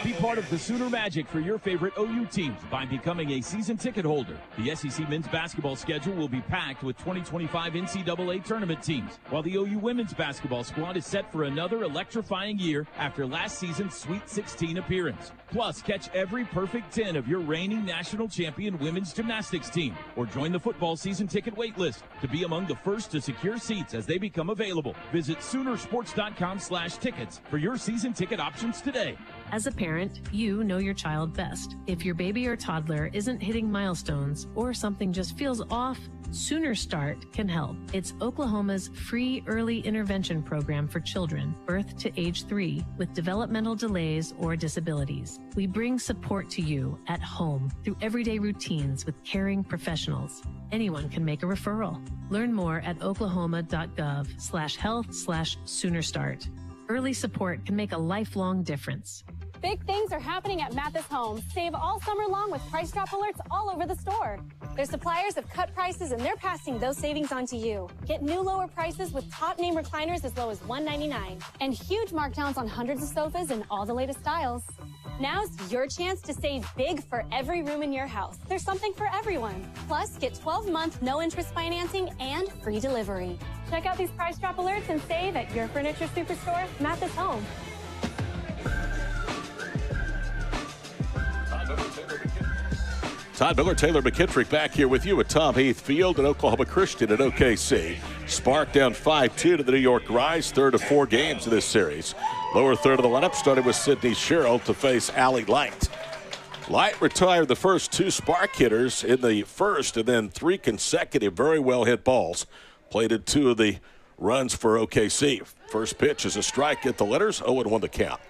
Be part of the Sooner Magic for your favorite OU teams by becoming a season ticket holder. The SEC men's basketball schedule will be packed with 2025 NCAA tournament teams, while the OU women's basketball squad is set for another electrifying year after last season's Sweet 16 appearance. Plus, catch every perfect 10 of your reigning national champion women's gymnastics team, or join the football season ticket wait list to be among the first to secure seats as they become available. Visit Soonersports.com/tickets for your season ticket options today.
As a parent, you know your child best. If your baby or toddler isn't hitting milestones or something just feels off, Sooner Start can help. It's Oklahoma's free early intervention program for children, birth to age 3, with developmental delays or disabilities. We bring support to you at home through everyday routines with caring professionals. Anyone can make a referral. Learn more at oklahoma.gov/health/SoonerStart. Early support can make a lifelong difference.
Big things are happening at Mathis Homes. Save all summer long with price drop alerts all over the store. Their suppliers have cut prices and they're passing those savings on to you. Get new lower prices with top name recliners as low as $199 and huge markdowns on hundreds of sofas in all the latest styles. Now's your chance to save big for every room in your house. There's something for everyone. Plus, get 12-month no-interest financing and free delivery. Check out these price drop alerts and save at your furniture superstore, Mathis Home.
Todd Miller, Taylor McKittrick back here with you at Tom Heath Field at Oklahoma Christian at OKC. Spark down 5-2 to the New York Rise, third of 4 games in this series. Lower third of the lineup started with Sydney Sherrill to face Allie Light. Light retired the first 2 Spark hitters in the first, and then 3 consecutive very well hit balls. Plated 2 of the runs for OKC. First pitch is a strike at the letters, 0-1 the count.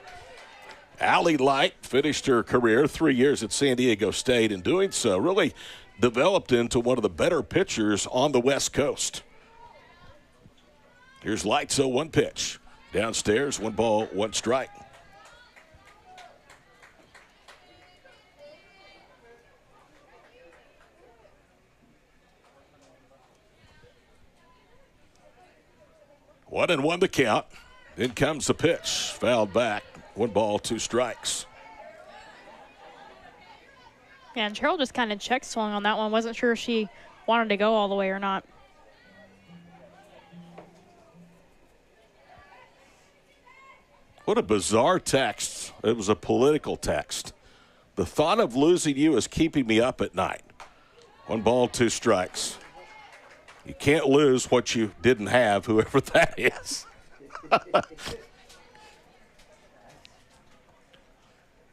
Allie Light finished her career 3 years at San Diego State, and doing so really developed into one of the better pitchers on the West Coast. Here's Light's 0-1 pitch. Downstairs, 1 ball, 1 strike. One and 1 the count. Then comes the pitch. Fouled back. 1 ball, 2 strikes.
Yeah, and Cheryl just kind of check swung on that one. Wasn't sure if she wanted to go all the way or not.
What a bizarre text. It was a political text. The thought of losing you is keeping me up at night. 1 ball, 2 strikes. You can't lose what you didn't have, whoever that is.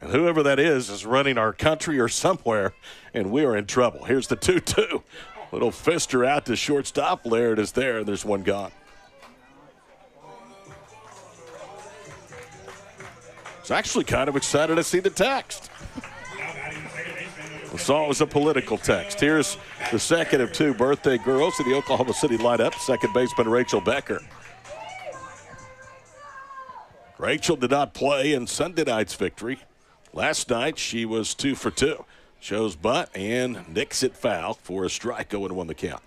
And whoever that is running our country or somewhere, and we are in trouble. Here's the 2-2. Little fister out to shortstop. Laird is there. There's 1 gone. I was actually kind of excited to see the text. I saw it was a political text. Here's the second of 2 birthday girls in the Oklahoma City lineup. Second baseman Rachel Becker. Rachel did not play in Sunday night's victory. Last night she was 2 for 2. Shows butt and nicks it foul for a strike. 0-1 the count.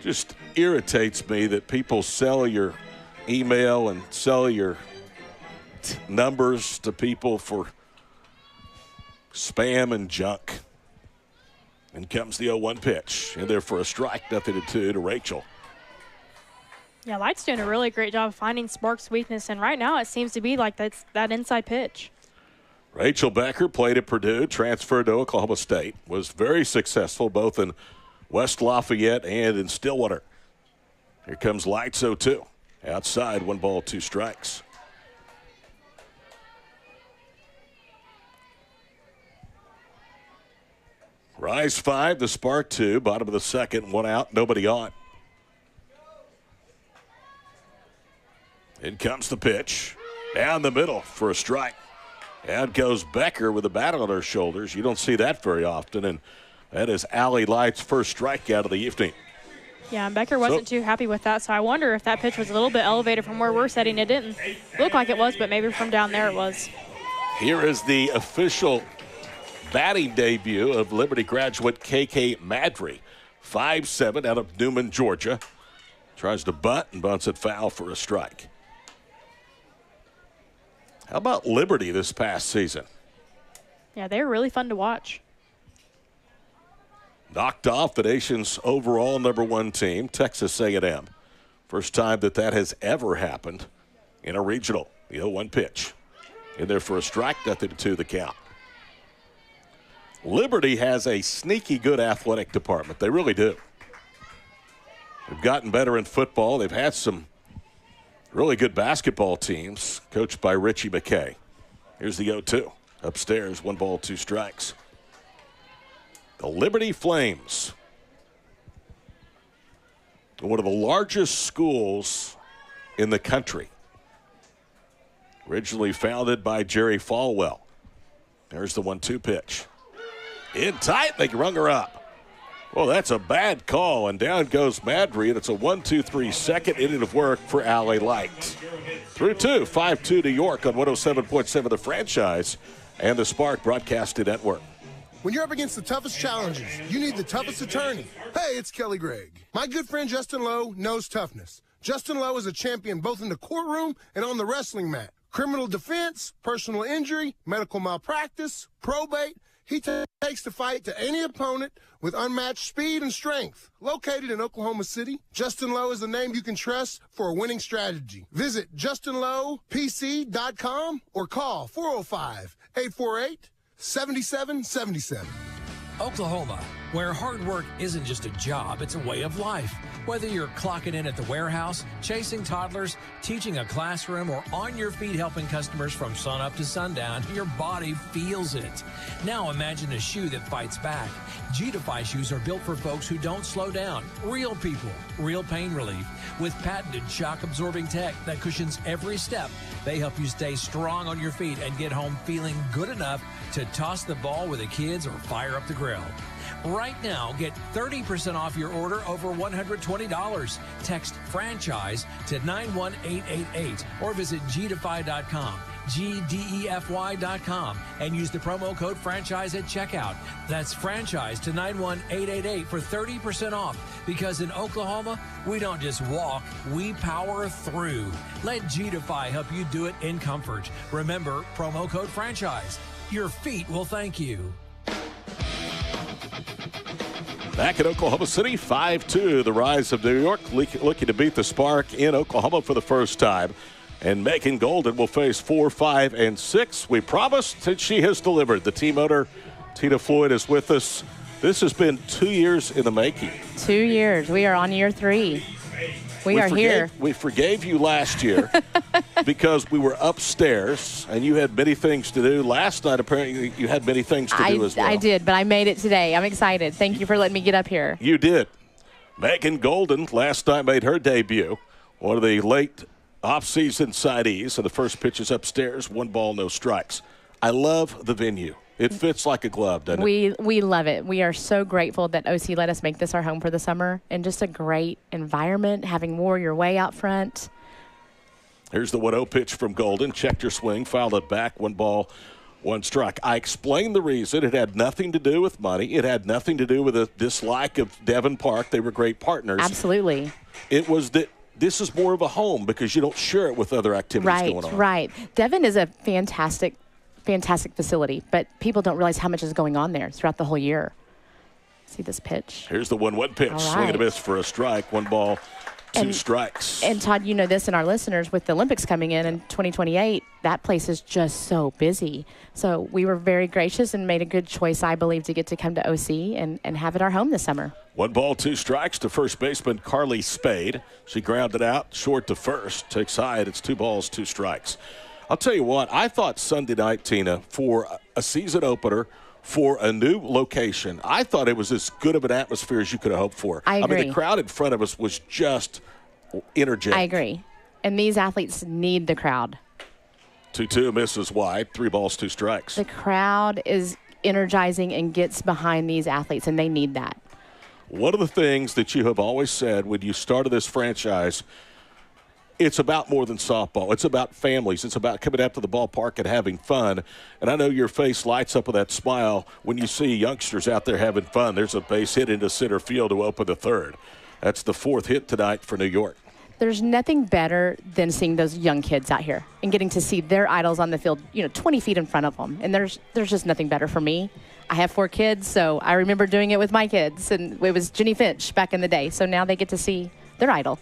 Just irritates me that people sell your email and sell your numbers to people for spam and junk. And comes the 0-1 pitch. In there for a strike, 0-2 to Rachel.
Yeah, Light's doing a really great job of finding Spark's weakness, and right now it seems to be like that's that inside pitch.
Rachel Becker played at Purdue, transferred to Oklahoma State, was very successful both in West Lafayette and in Stillwater. Here comes Light's 0-2. Outside, 1 ball, 2 strikes. Rise 5, the Spark 2, bottom of the second, 1 out, nobody on. In comes the pitch. Down the middle for a strike. Out goes Becker with a bat on her shoulders. You don't see that very often, and that is Allie Light's first strikeout of the evening.
Yeah, and Becker wasn't too happy with that, so I wonder if that pitch was a little bit elevated from where we're setting. It didn't look like it was, but maybe from down there it was.
Here is the official batting debut of Liberty graduate KK Madry. 5'7" out of Newman, Georgia. Tries to bunt and bunts it foul for a strike. How about Liberty this past season?
Yeah, they were really fun to watch.
Knocked off the nation's overall #1 team, Texas A&M. First time that has ever happened in a regional. The 0-1 pitch. In there for a strike, 0-2 the count. Liberty has a sneaky good athletic department. They really do. They've gotten better in football. They've had some really good basketball teams coached by Richie McKay. Here's the 0-2. Upstairs, 1 ball, 2 strikes. The Liberty Flames, one of the largest schools in the country. Originally founded by Jerry Falwell. There's the 1-2 pitch. In tight, they rung her up. Well, that's a bad call, and down goes Madry, and it's a 1-2-3 second inning of work for LA Light. Through 2, 5-2 to York on 107.7 The Franchise and the Spark Broadcasting Network.
When you're up against the toughest challenges, you need the toughest attorney. Hey, it's Kelly Gregg. My good friend Justin Lowe knows toughness. Justin Lowe is a champion both in the courtroom and on the wrestling mat. Criminal defense, personal injury, medical malpractice, probate. He takes the fight to any opponent with unmatched speed and strength. Located in Oklahoma City, Justin Lowe is the name you can trust for a winning strategy. Visit JustinLowePC.com or call 405-848-7777.
Oklahoma, where hard work isn't just a job, it's a way of life. Whether you're clocking in at the warehouse, chasing toddlers, teaching a classroom, or on your feet helping customers from sunup to sundown, your body feels it. Now imagine a shoe that fights back. G-Defy shoes are built for folks who don't slow down. Real people, real pain relief. With patented shock-absorbing tech that cushions every step, they help you stay strong on your feet and get home feeling good enough to toss the ball with the kids or fire up the grill. Right now, get 30% off your order over $120. Text franchise to 91888 or visit gdefy.com, GDEFY.com, and use the promo code franchise at checkout. That's franchise to 91888 for 30% off, because in Oklahoma, we don't just walk, we power through. Let GDefy help you do it in comfort. Remember, promo code franchise. Your feet will thank you.
Back in Oklahoma City, 5-2, the Rise of New York looking to beat the Spark in Oklahoma for the first time. And Megan Golden will face 4, 5, and 6. We promised that she has delivered. The team owner, Tina Floyd, is with us. This has been 2 years in the making.
2 years. We are on year 3. We are here.
We forgave you last year because we were upstairs and you had many things to do. Last night, apparently, you had many things to do as well.
I did, but I made it today. I'm excited. Thank you for letting me get up here.
You did. Megan Golden last night made her debut. One of the late off-season signees, and the first pitch is upstairs. 1 ball, no strikes. I love the venue. It fits like a glove, doesn't it?
We love it. We are so grateful that OC let us make this our home for the summer, and just a great environment, having Warrior Way out front.
Here's the 1-0 pitch from Golden. Checked her swing, fouled it back. 1 ball, 1 strike. I explained the reason. It had nothing to do with money. It had nothing to do with a dislike of Devon Park. They were great partners.
Absolutely.
It was that this is more of a home because you don't share it with other activities going on.
Right. Devon is a fantastic facility, but people don't realize how much is going on there throughout the whole year. See this pitch?
Here's the 1-1 pitch.
All
Swing and a
right.
miss for a strike. 1 ball, 2 strikes.
And Todd, you know this, and our listeners, with the Olympics coming in 2028, that place is just so busy. So we were very gracious and made a good choice, I believe, to get to come to OC and have it our home this summer.
1 ball, 2 strikes to first baseman Carly Spade. She grounded out short to first. Takes high, and it's 2 balls, 2 strikes. I'll tell you what, I thought Sunday night, Tina, for a season opener, for a new location, I thought it was as good of an atmosphere as you could have hoped for.
I agree.
mean, the crowd in front of us was just energetic.
I agree. And these athletes need the crowd.
2-2, misses wide. 3 balls, 2 strikes.
The crowd is energizing and gets behind these athletes, and they need that.
One of the things that you have always said when you started this franchise, it's about more than softball. It's about families. It's about coming out to the ballpark and having fun. And I know your face lights up with that smile when you see youngsters out there having fun. There's a base hit into center field to open the third. That's the 4th hit tonight for New York.
There's nothing better than seeing those young kids out here and getting to see their idols on the field, 20 feet in front of them. And there's just nothing better for me. I have 4 kids, so I remember doing it with my kids. And it was Jenny Finch back in the day. So now they get to see their idol.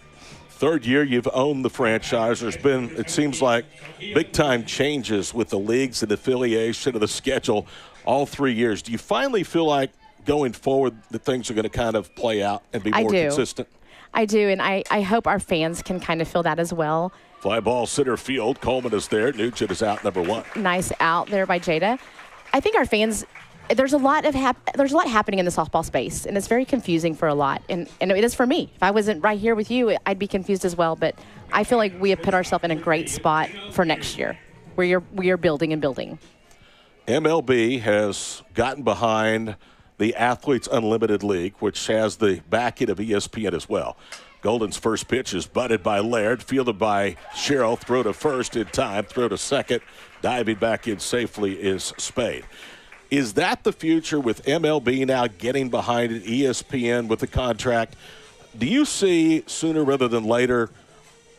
3rd year you've owned the franchise. There's been, it seems like, big-time changes with the leagues and affiliation of the schedule all 3 years. Do you finally feel like going forward that things are going to kind of play out and be more consistent?
I do, and I hope our fans can kind of feel that as well.
Fly ball center field. Coleman is there. Nugent is out, number 1.
Nice out there by Jada. I think our fans, there's a lot happening in the softball space, and it's very confusing for a lot, and it is for me. If I wasn't right here with you, I'd be confused as well, but I feel like we have put ourselves in a great spot for next year, where we are building and building.
MLB has gotten behind the Athletes Unlimited League, which has the backing of ESPN as well. Golden's first pitch is butted by Laird, fielded by Sherrill, throw to first in time, throw to second, diving back in safely is Spade. Is that the future with MLB now getting behind it, ESPN with the contract? Do you see sooner rather than later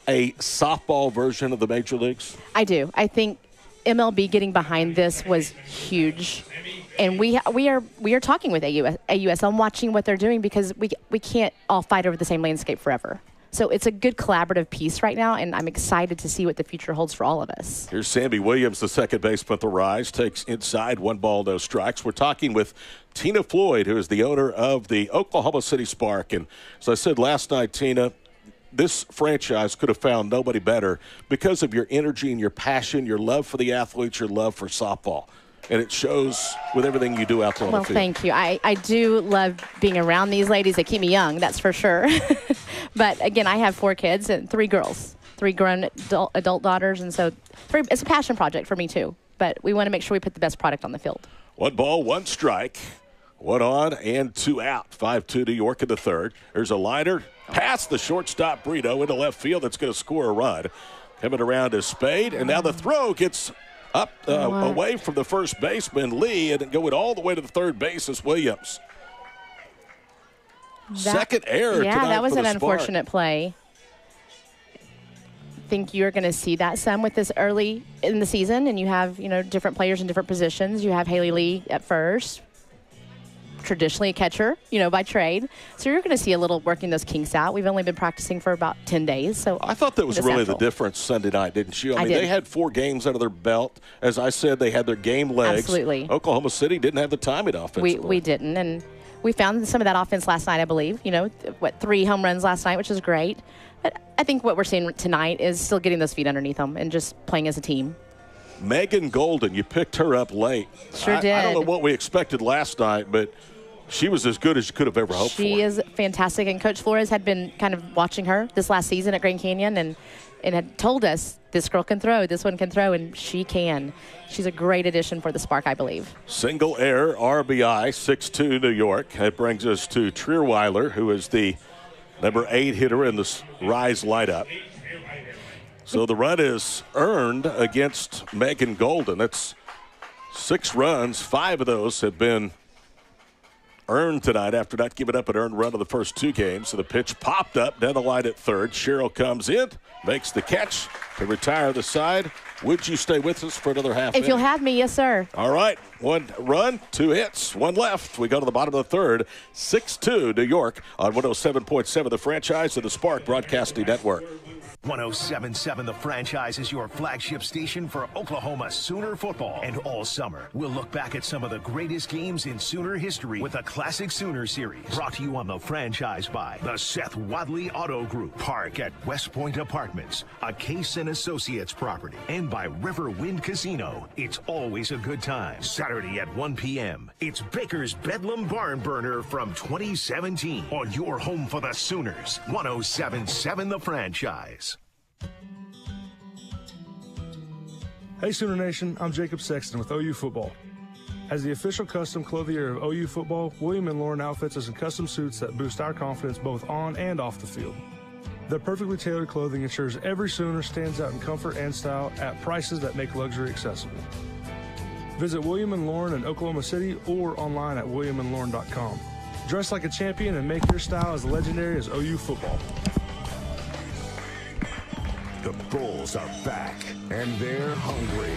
a softball version of the major leagues?
I do. I think MLB getting behind this was huge. And we are talking with AUS on watching what they're doing because we can't all fight over the same landscape forever. So it's a good collaborative piece right now, and I'm excited to see what the future holds for all of us.
Here's Sammy Williams, the second baseman at the Rise, takes inside, 1 ball, no strikes. We're talking with Tina Floyd, who is the owner of the Oklahoma City Spark. And as I said last night, Tina, this franchise could have found nobody better because of your energy and your passion, your love for the athletes, your love for softball. And it shows with everything you do out there on the field.
Well, thank you. I do love being around these ladies. They keep me young, that's for sure. But, again, I have 4 kids and 3 girls, 3 grown adult daughters. And so it's a passion project for me, too. But we want to make sure we put the best product on the field.
1 ball, 1 strike. 1 on and 2 out. 5-2 New York in the 3rd. There's a liner past the shortstop Brito into left field that's going to score a run. Coming around is Spade. And now the throw gets up away from the first baseman, Lee, and going all the way to the 3rd base is Williams. Second error tonight.
Yeah, that was
for
an
the
unfortunate play. I think you're going to see that some with this early in the season, and you have, different players in different positions. You have Haley Lee at first, traditionally a catcher, by trade. So you're going to see a little working those kinks out. We've only been practicing for about 10 days. So
I thought that was really the difference Sunday night, didn't you? I mean, they had 4 games under their belt. As I said, they had their game legs.
Absolutely.
Oklahoma City didn't have the timing offensively.
We didn't, and we found some of that offense last night, I believe. 3 home runs last night, which is great. But I think what we're seeing tonight is still getting those feet underneath them and just playing as a team.
Megan Golden, you picked her up late.
Sure did.
I don't know what we expected last night, but she was as good as you could have ever hoped for.
She is fantastic, and Coach Flores had been kind of watching her this last season at Grand Canyon and had told us, this girl can throw, this one can throw, and she can. She's a great addition for the Spark, I believe.
Single error, RBI, 6-2 New York. That brings us to Trierweiler, who is the number 8 hitter in the Rise lineup. So the run is earned against Megan Golden. That's 6 runs. 5 of those have been earned tonight after not giving up an earned run of the first 2 games. So the pitch popped up down the line at 3rd. Sherrill comes in, makes the catch to retire the side. Would you stay with us for another half
If you'll have me, yes, sir.
All right. 1 run, 2 hits, 1 left. We go to the bottom of the 3rd. 6-2 New York on 107.7 The Franchise of the Spark Broadcasting Network.
107.7 The Franchise is your flagship station for Oklahoma Sooner football. And all summer, we'll look back at some of the greatest games in Sooner history with a classic Sooner series. Brought to you on The Franchise by the Seth Wadley Auto Group. Park at West Point Apartments, a Case & Associates property. And by River Wind Casino. It's always a good time. Saturday at 1 p.m. It's Baker's Bedlam Barn Burner from 2017 on your home for the Sooners. 107.7 The Franchise.
Hey Sooner Nation, I'm Jacob Sexton with OU Football. As the official custom clothier of OU Football, William & Lauren outfits us in custom suits that boost our confidence both on and off the field. Their perfectly tailored clothing ensures every Sooner stands out in comfort and style at prices that make luxury accessible. Visit William & Lauren in Oklahoma City or online at williamandlauren.com. Dress like a champion and make your style as legendary as OU football.
The Bulls are back, and they're hungry.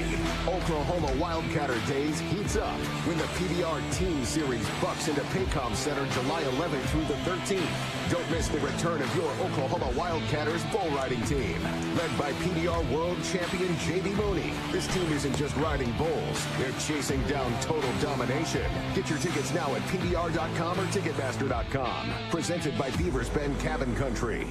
Oklahoma Wildcatter Days heats up when the PBR Team Series bucks into Paycom Center July 11th through the 13th. Don't miss the return of your Oklahoma Wildcatters bull riding team. Led by PBR World Champion J.D. Mooney. This team isn't just riding bulls. They're chasing down total domination. Get your tickets now at PBR.com or Ticketmaster.com. Presented by Beavers Bend Cabin Country.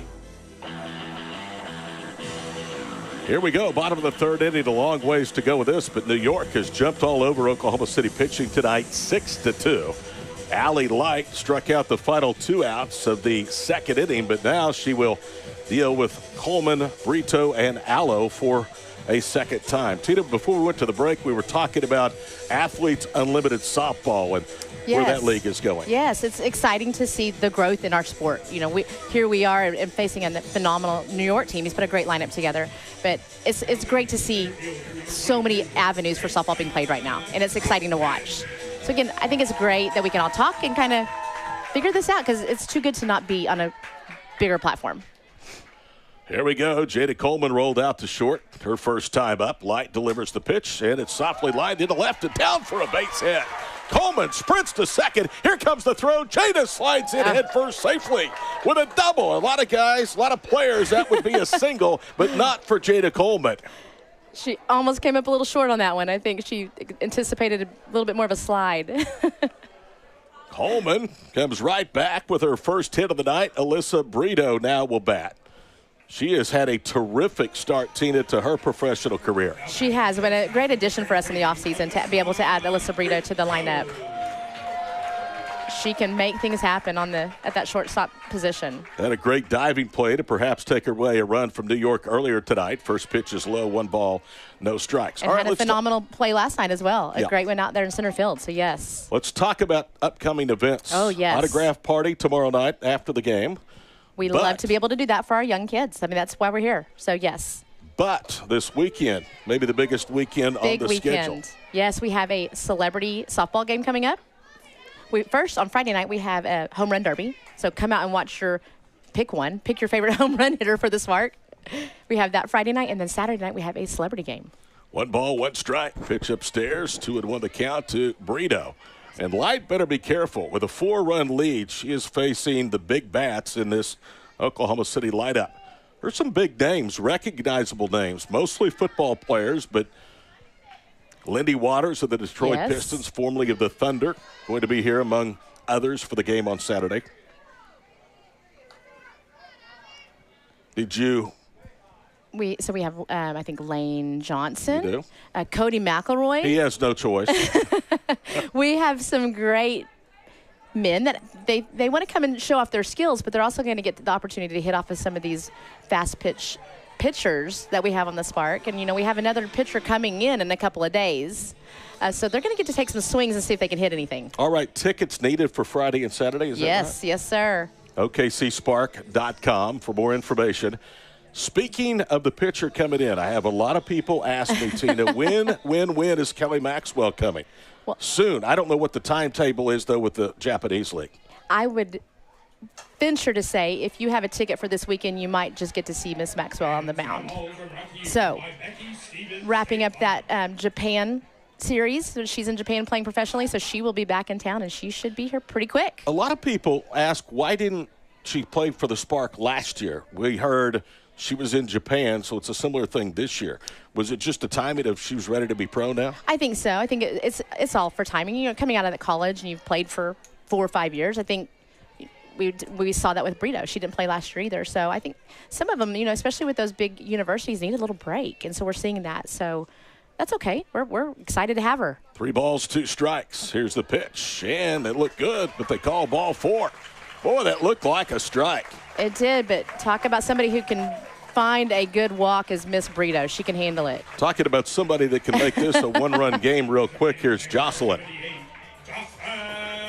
Here we go, bottom of the third inning, a long ways to go with this, but New York has jumped all over Oklahoma City pitching tonight, 6-2. Allie Light struck out the final 2 outs of the second inning, but now she will deal with Coleman, Brito, and Allo for a second time. Tina, before we went to the break, we were talking about Athletes Unlimited Softball and where that league is going.
Yes, it's exciting to see the growth in our sport. You know, here we are and facing a phenomenal New York team. He's put a great lineup together. But it's great to see so many avenues for softball being played right now, and it's exciting to watch. So, again, I think it's great that we can all talk and kind of figure this out because it's too good to not be on a bigger platform.
Here we go. Jada Coleman rolled out to short. Her first time up. Light delivers the pitch, and it's softly lined into left and down for a base hit. Coleman sprints to second. Here comes the throw. Jada slides in head first safely with a double. A lot of guys, a lot of players, that would be a single, but not for Jada Coleman.
She almost came up a little short on that one. I think she anticipated a little bit more of a slide.
Coleman comes right back with her first hit of the night. Alyssa Brito now will bat. She has had a terrific start, Tina, to her professional career.
She has been a great addition for us in the offseason to be able to add Alyssa Brito to the lineup. She can make things happen at that shortstop position.
Had a great diving play to perhaps take away a run from New York earlier tonight. First pitch is low, 1 ball, no strikes.
And had a phenomenal play last night as well. A great one out there in center field, so yes.
Let's talk about upcoming events.
Oh, yes.
Autograph party tomorrow night after the game.
We love to be able to do that for our young kids. I mean, that's why we're here. So, yes.
But this weekend, maybe the biggest weekend on the schedule.
Yes, we have a celebrity softball game coming up. First, on Friday night, we have a home run derby. So come out and pick your favorite home run hitter for the Spark. We have that Friday night, and then Saturday night we have a celebrity game.
1 ball, 1 strike. Pitch upstairs, 2-1 the count to Brito. And Light better be careful. With a 4-run lead, she is facing the big bats in this Oklahoma City lineup. There's some big names, recognizable names, mostly football players, but Lindy Waters of the Detroit Pistons, formerly of the Thunder, going to be here among others for the game on Saturday.
We have, I think, Lane Johnson.
You do?
Cody McElroy.
He has no choice.
We have some great men that they want to come and show off their skills, but they're also going to get the opportunity to hit off of some of these fast pitchers that we have on the Spark. And, we have another pitcher coming in a couple of days. So they're going to get to take some swings and see if they can hit anything.
All right, tickets needed for Friday and Saturday, is that right?
Yes, sir.
OKCSpark.com for more information. Speaking of the pitcher coming in, I have a lot of people ask me, Tina, when is Kelly Maxwell coming? Well, soon. I don't know what the timetable is, though, with the Japanese League.
I would venture to say if you have a ticket for this weekend, you might just get to see Miss Maxwell on the mound. So, wrapping up that Japan series. She's in Japan playing professionally, so she will be back in town, and she should be here pretty quick.
A lot of people ask, why didn't she play for the Spark last year? We heard she was in Japan, so it's a similar thing this year. Was it just a timing of she was ready to be pro now?
I think so. I think it's all for timing. Coming out of the college and you've played for 4 or 5 years, I think we saw that with Brito. She didn't play last year either. So I think some of them, especially with those big universities, need a little break. And so we're seeing that. So that's okay. We're excited to have her.
3 balls, 2 strikes. Here's the pitch. And it looked good, but they call ball 4. Boy, that looked like a strike.
It did, but talk about somebody who can find a good walk as Miss Brito. She can handle it.
Talking about somebody that can make this a 1-run game real quick, here's Jocelyn.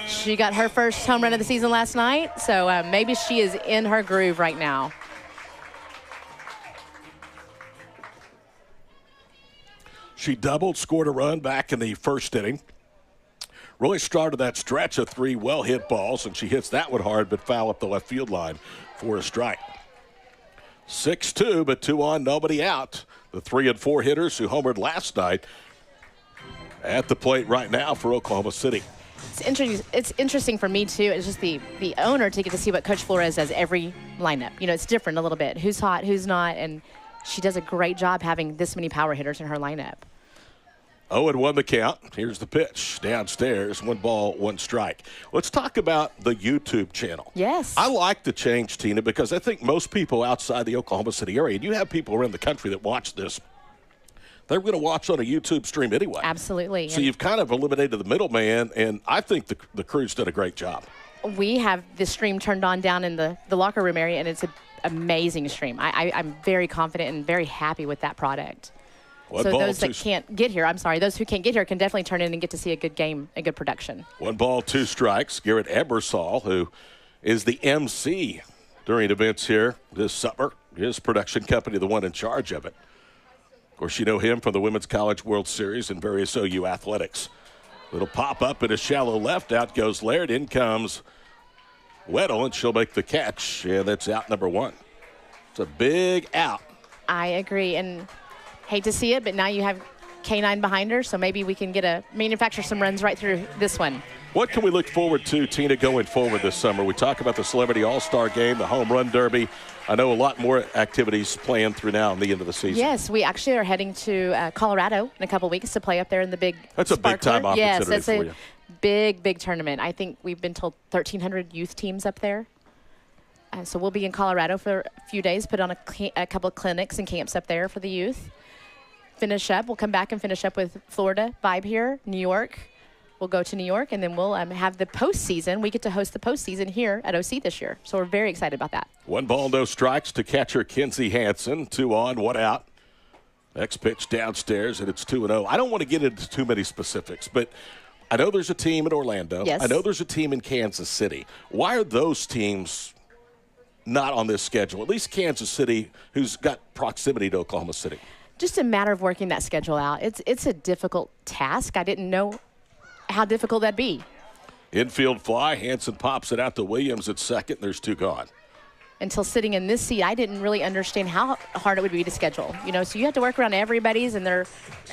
She got her first home run of the season last night, so maybe she is in her groove right now.
She doubled, scored a run back in the first inning. Really started that stretch of 3 well-hit balls, and she hits that one hard but foul up the left field line for a strike. 6-2, but 2 on, nobody out. The 3 and 4 hitters who homered last night at the plate right now for Oklahoma City.
It's interesting for me, too. It's just the owner to get to see what Coach Flores does every lineup. You know, it's different a little bit. Who's hot, who's not, and she does a great job having this many power hitters in her lineup.
0-1 the count. Here's the pitch. Downstairs, 1 ball, 1 strike. Let's talk about the YouTube channel.
Yes.
I like the change, Tina, because I think most people outside the Oklahoma City area, and you have people around the country that watch this, they're going to watch on a YouTube stream anyway.
Absolutely.
So you've kind of eliminated the middleman, and I think the crew's done a great job.
We have the stream turned on down in the locker room area, and it's an amazing stream. I'm very confident and very happy with that product. So those that can't get here, those who can't get here can definitely turn in and get to see a good game, a good production.
1 ball, 2 strikes. Garrett Ebersol, who is the MC during events here this summer, his production company, the one in charge of it. Of course, you know him from the Women's College World Series and various OU athletics. Little pop up in a shallow left. Out goes Laird. In comes Weddle, and she'll make the catch. And that's out number 1. It's a big out.
I agree. And hate to see it, but now you have K9 behind her, so maybe we can manufacture some runs right through this one.
What can we look forward to, Tina, going forward this summer? We talk about the Celebrity All-Star Game, the Home Run Derby. I know a lot more activities planned through now and the end of the season.
Yes, we actually are heading to Colorado in a couple weeks to play up there in the big
That's Sparkler. A big-time opportunity
yes,
for you.
Yes, that's a big tournament. I think we've been told 1,300 youth teams up there. So we'll be in Colorado for a few days, put on a couple of clinics and camps up there for the youth. We'll come back and finish up with Florida vibe here, New York. We'll go to New York, and then we'll have the postseason. We get to host the postseason here at OC this year, so we're very excited about that.
1 ball, no strikes to catcher Kinsey Hansen. 2 on, 1 out. Next pitch downstairs, and it's 2-0. I don't want to get into too many specifics, but I know there's a team in Orlando.
Yes.
I know there's a team in Kansas City. Why are those teams not on this schedule? At least Kansas City, who's got proximity to Oklahoma City.
Just a matter of working that schedule out. It's a difficult task. I didn't know how difficult that'd be.
Infield fly. Hansen pops it out to Williams at second. There's 2 gone.
Until sitting in this seat, I didn't really understand how hard it would be to schedule. You know, so you have to work around everybody's, and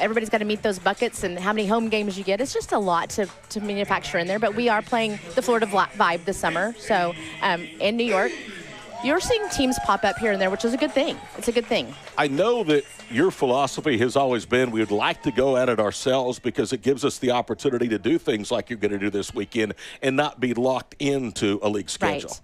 everybody's got to meet those buckets and how many home games you get. It's just a lot to manufacture in there. But we are playing the Florida vibe this summer. So in New York, you're seeing teams pop up here and there, which is a good thing. It's a good thing.
I know that your philosophy has always been we would like to go at it ourselves because it gives us the opportunity to do things like you're going to do this weekend and not be locked into a league schedule.
Right.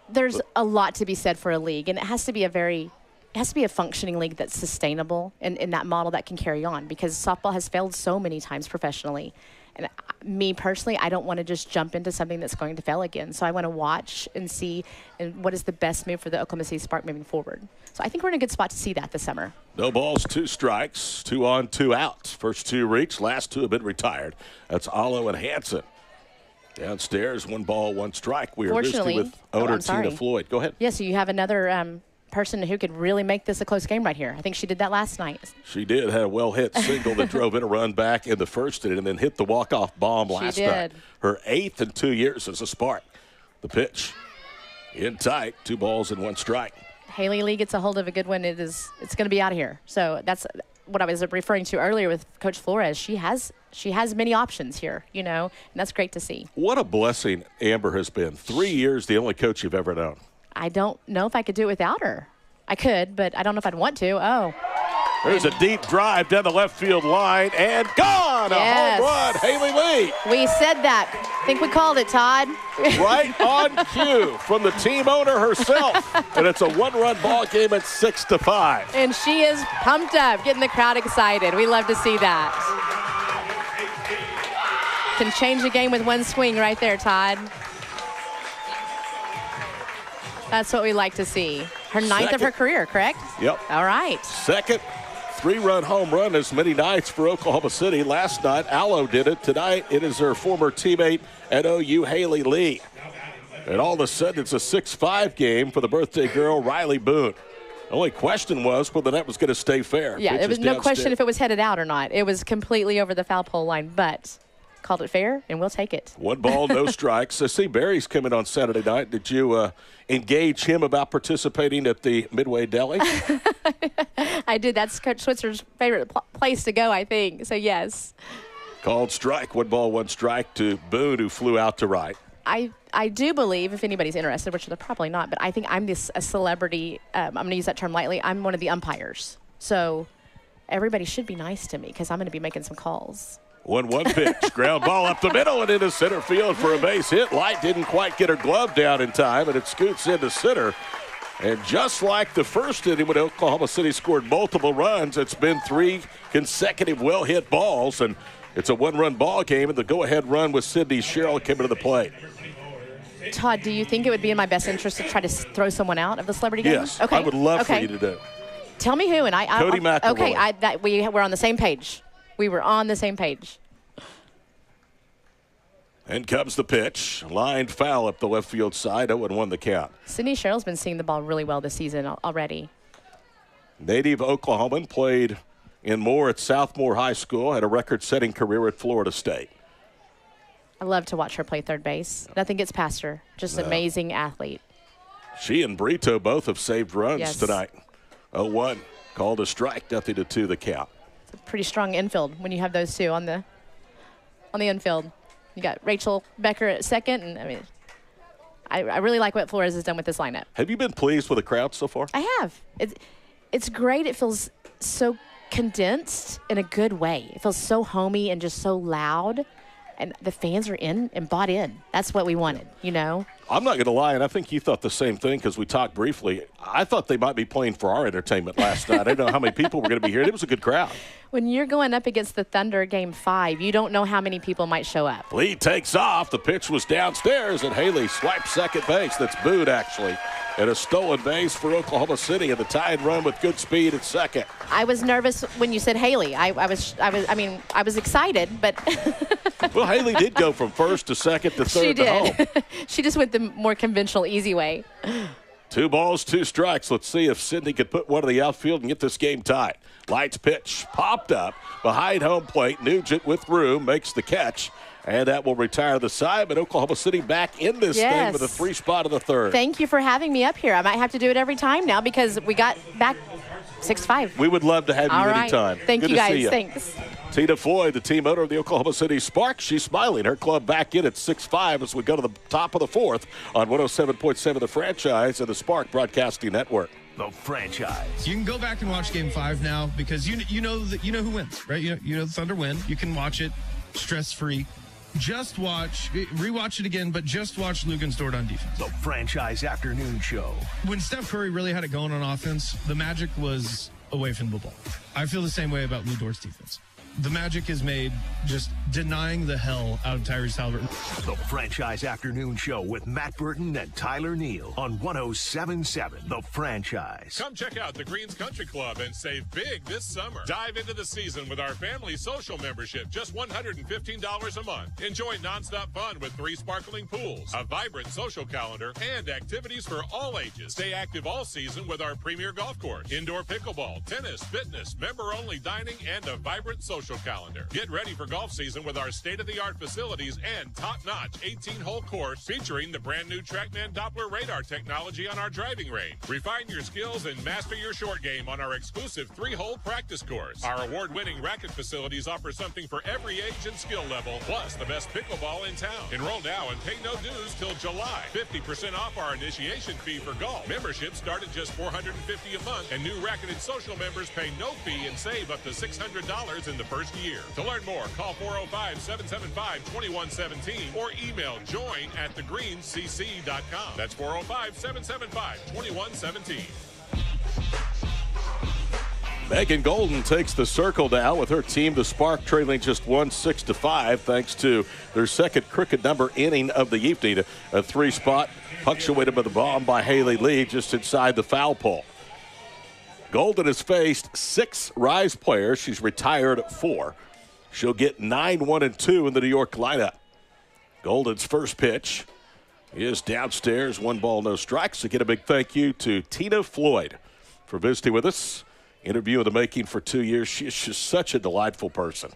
There's a lot to be said for a league, and it has to be a functioning league that's sustainable and in that model that can carry on, because softball has failed so many times professionally. And me personally, I don't want to just jump into something that's going to fail again. So I want to watch and see what is the best move for the Oklahoma City Spark moving forward. So I think we're in a good spot to see that this summer.
No balls, 2 strikes, 2 on, 2 out. First 2 reached, last 2 have been retired. That's Alo and Hansen. Downstairs, 1 ball, 1 strike. We are visiting with owner Tina Floyd. Go ahead.
Yeah, so you have another person who could really make this a close game right here. I think she did that last night.
She did. Had a well-hit single that drove in a run back in the first inning and then hit the walk-off bomb last night. Her 8th in 2 years as a Spark. The pitch in tight, 2 balls and 1 strike.
Haley Lee gets a hold of a good one. It's going to be out of here. So that's what I was referring to earlier with Coach Flores. She has many options here, you know, and that's great to see.
What a blessing Amber has been. 3 years, the only coach you've ever known.
I don't know if I could do it without her. I could, but I don't know if I'd want to. Oh.
There's a deep drive down the left field line, and gone!
Yes.
A home run, Haley Lee.
We said that. I think we called it, Todd.
Right on cue from the team owner herself. And it's a 1-run ball game at 6-5.
And she is pumped up, getting the crowd excited. We love to see that. Can change the game with 1 swing right there, Todd. That's what we like to see. Her 9th of her career, correct?
Yep.
All right.
Second 3-run home run as many nights for Oklahoma City. Last night, Alo did it. Tonight, it is her former teammate at OU, Haley Lee. And all of a sudden, it's a 6-5 game for the birthday girl, Riley Boone. The only question was whether that was going to stay fair.
Yeah, there was no question if it was headed out or not. It was completely over the foul pole line, but called it fair, and we'll take it.
1 ball, no strikes. I see Barry's coming on Saturday night. Did you engage him about participating at the Midway Deli?
I did. That's Coach Switzer's favorite place to go, I think. So, yes.
Called strike. 1 ball, 1 strike to Boone, who flew out to right.
I do believe, if anybody's interested, which they're probably not, but I think I'm a celebrity. I'm going to use that term lightly. I'm one of the umpires. So everybody should be nice to me because I'm going to be making some calls.
1-1 pitch. Ground ball up the middle and into center field for a base hit. Light didn't quite get her glove down in time, and it scoots into center. And just like the first inning when Oklahoma City scored multiple runs, it's been 3 consecutive well-hit balls, and it's a 1-run ball game, and the go-ahead run with Sydney Sherrill coming to the plate.
Todd, do you think it would be in my best interest to try to throw someone out of the celebrity game?
Yes,
okay.
I would love for you to do.
Tell me who, and
Cody McElroy.
Okay, we're on the same page. We were on the same page.
And comes the pitch. Lined foul up the left field side. 0-1 the count.
Sydney Sherrill's been seeing the ball really well this season already.
Native Oklahoman, played in Moore at Southmore High School, had a record-setting career at Florida State.
I love to watch her play third base. Nothing gets past her. Just an amazing athlete.
She and Brito both have saved runs tonight. 0-1. Called a strike. 0-2 the count.
It's a pretty strong infield when you have those two on the infield. You got Rachel Becker at second, and I mean, I really like what Flores has done with this lineup.
Have you been pleased with the crowd so far?
I have. It's great. It feels so condensed in a good way. It feels so homey and just so loud. And the fans are in and bought in. That's what we wanted, you know?
I'm not going to lie, and I think you thought the same thing because we talked briefly. I thought they might be playing for our entertainment last night. I didn't know how many people were going to be here. It was a good crowd.
When you're going up against the Thunder Game 5, you don't know how many people might show up.
Lee takes off. The pitch was downstairs, and Haley swipes second base. That's Boone, actually. And a stolen base for Oklahoma City, and the tying run with good speed at second.
I was nervous when you said Haley. I was excited, but
well, Haley did go from first to second to third to home.
She just went the more conventional, easy way.
2 balls, 2 strikes. Let's see if Sydney could put one in the outfield and get this game tied. Lights pitch popped up behind home plate. Nugent with room makes the catch. And that will retire the side, but Oklahoma City back in this thing with a 3 spot in the third.
Thank you for having me up here. I might have to do it every time now because we got back 6-5.
We would love to have you anytime.
Thank you, guys. Thanks.
Tina Floyd, the team owner of the Oklahoma City Sparks. She's smiling. Her club back in at 6-5 as we go to the top of the 4th on 107.7 The Franchise and the Spark Broadcasting Network.
The Franchise.
You can go back and watch Game 5 now because you know who wins, right? You know the Thunder win. You can watch it stress-free. Just rewatch it again, but just watch Lugansdort on defense.
The Franchise Afternoon Show.
When Steph Curry really had it going on offense, the magic was away from the ball. I feel the same way about Lou Dort's defense. The magic is made just denying the hell out of Tyrese Halliburton.
The Franchise Afternoon Show with Matt Burton and Tyler Neal on 107.7 The Franchise.
Come check out the Greens Country Club and save big this summer. Dive into the season with our family social membership, just $115 a month. Enjoy nonstop fun with 3 sparkling pools, a vibrant social calendar, and activities for all ages. Stay active all season with our premier golf course, indoor pickleball, tennis, fitness, member-only dining, and a vibrant social calendar. Get ready for golf season with our state-of-the-art facilities and top-notch 18-hole course featuring the brand-new TrackMan Doppler radar technology on our driving range. Refine your skills and master your short game on our exclusive 3-hole practice course. Our award-winning racket facilities offer something for every age and skill level, plus the best pickleball in town. Enroll now and pay no dues till July. 50% off our initiation fee for golf. Memberships start at just $450 a month, and new racketed social members pay no fee and save up to $600 in the first year. To learn more, call 405-775-2117 or email join@thegreenscc.com. That's 405-775-2117.
Megan Golden takes the circle now with her team, the Spark, trailing just 6-5 thanks to their second cricket number inning of the evening. A 3-spot punctuated by the bomb by Haley Lee just inside the foul pole. Golden has faced 6 Rise players. She's retired 4. She'll get 9-1-2 in the New York lineup. Golden's first pitch is downstairs. 1 ball, no strikes. Again, a big thank you to Tina Floyd for visiting with us. Interview in the making for 2 years. She is just such a delightful person.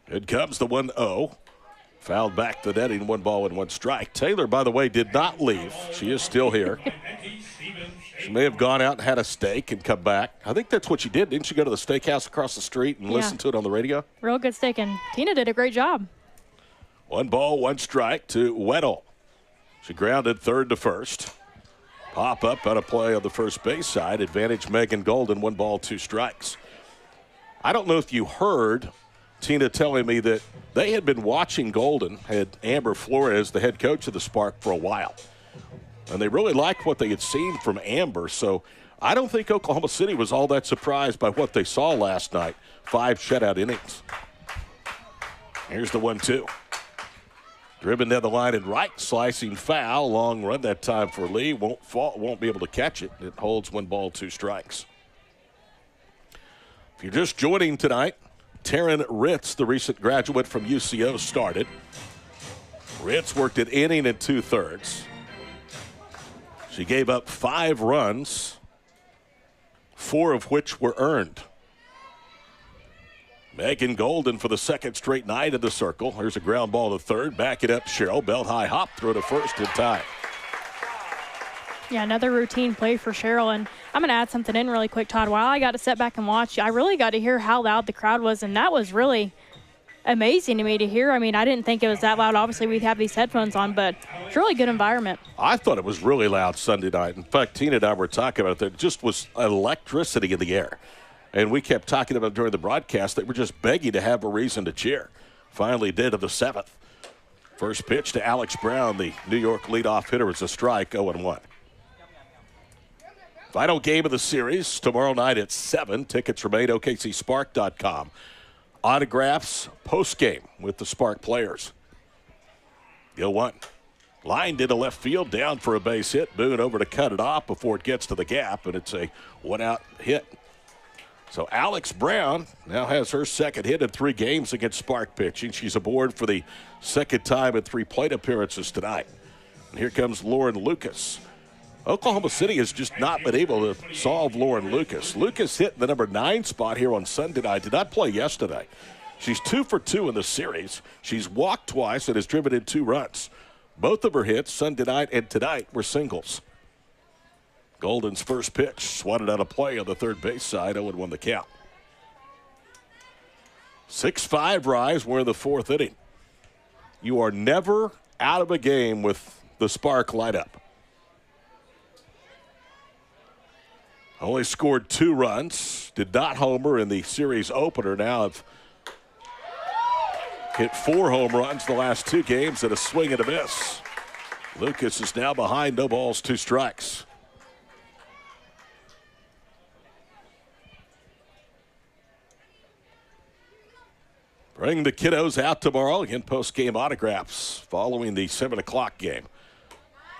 Here comes the 1-0. Fouled back the netting, 1 ball and 1 strike. Taylor, by the way, did not leave. She is still here. She may have gone out and had a steak and come back. I think that's what she did. Didn't she go to the steakhouse across the street and listen to it on the radio?
Real good steak, and Tina did a great job.
1 ball, 1 strike to Weddle. She grounded third to first. Pop up on a play on the first base side. Advantage Megan Golden, 1 ball, 2 strikes. I don't know if you heard Tina telling me that they had been watching Golden, had Amber Flores, the head coach of the Spark, for a while. And they really liked what they had seen from Amber. So I don't think Oklahoma City was all that surprised by what they saw last night. 5 shutout innings. Here's the 1-2. Driven down the line and right, slicing foul. Long run that time for Lee. Won't be able to catch it. It holds 1 ball, 2 strikes. If you're just joining tonight, Taryn Ritz, the recent graduate from UCO, started. Ritz worked an inning and 2/3. She gave up 5 runs, 4 of which were earned. Megan Golden for the second straight night in the circle. Here's a ground ball to third. Back it up, Cheryl. Belt high hop, throw to first in time.
Yeah, another routine play for Cheryl. And I'm going to add something in really quick, Todd. While I got to sit back and watch, I really got to hear how loud the crowd was, and that was really amazing to me to hear. I mean, I didn't think it was that loud. Obviously, we have these headphones on, but it's a really good environment.
I thought it was really loud Sunday night. In fact, Tina and I were talking about that. It just was electricity in the air. And we kept talking about during the broadcast that we're just begging to have a reason to cheer. Finally did of the 7th. First pitch to Alex Brown, the New York leadoff hitter, is a strike, 0-1. Final game of the series tomorrow night at 7. Tickets remain OKCSpark.com. Autographs post-game with the Spark players. 0-1. Line into left field, down for a base hit. Boone over to cut it off before it gets to the gap, and it's a 1-out hit. So Alex Brown now has her second hit in 3 games against Spark pitching. She's aboard for the second time in 3 plate appearances tonight. And here comes Lauren Lucas. Oklahoma City has just not been able to solve Lauren Lucas. Lucas hit the number 9 spot here on Sunday night. Did not play yesterday. She's 2 for 2 in the series. She's walked twice and has driven in 2 runs. Both of her hits Sunday night and tonight were singles. Golden's first pitch swatted out of play on the third base side, 0-1 the count. 6-5 rise. We're in the 4th inning. You are never out of a game with the Spark lineup. Only scored 2 runs. Did not homer in the series opener. Now have hit 4 home runs the last 2 games and a swing and a miss. Lucas is now behind, no balls, 2 strikes. Bring the kiddos out tomorrow. Again, post-game autographs following the 7 o'clock game.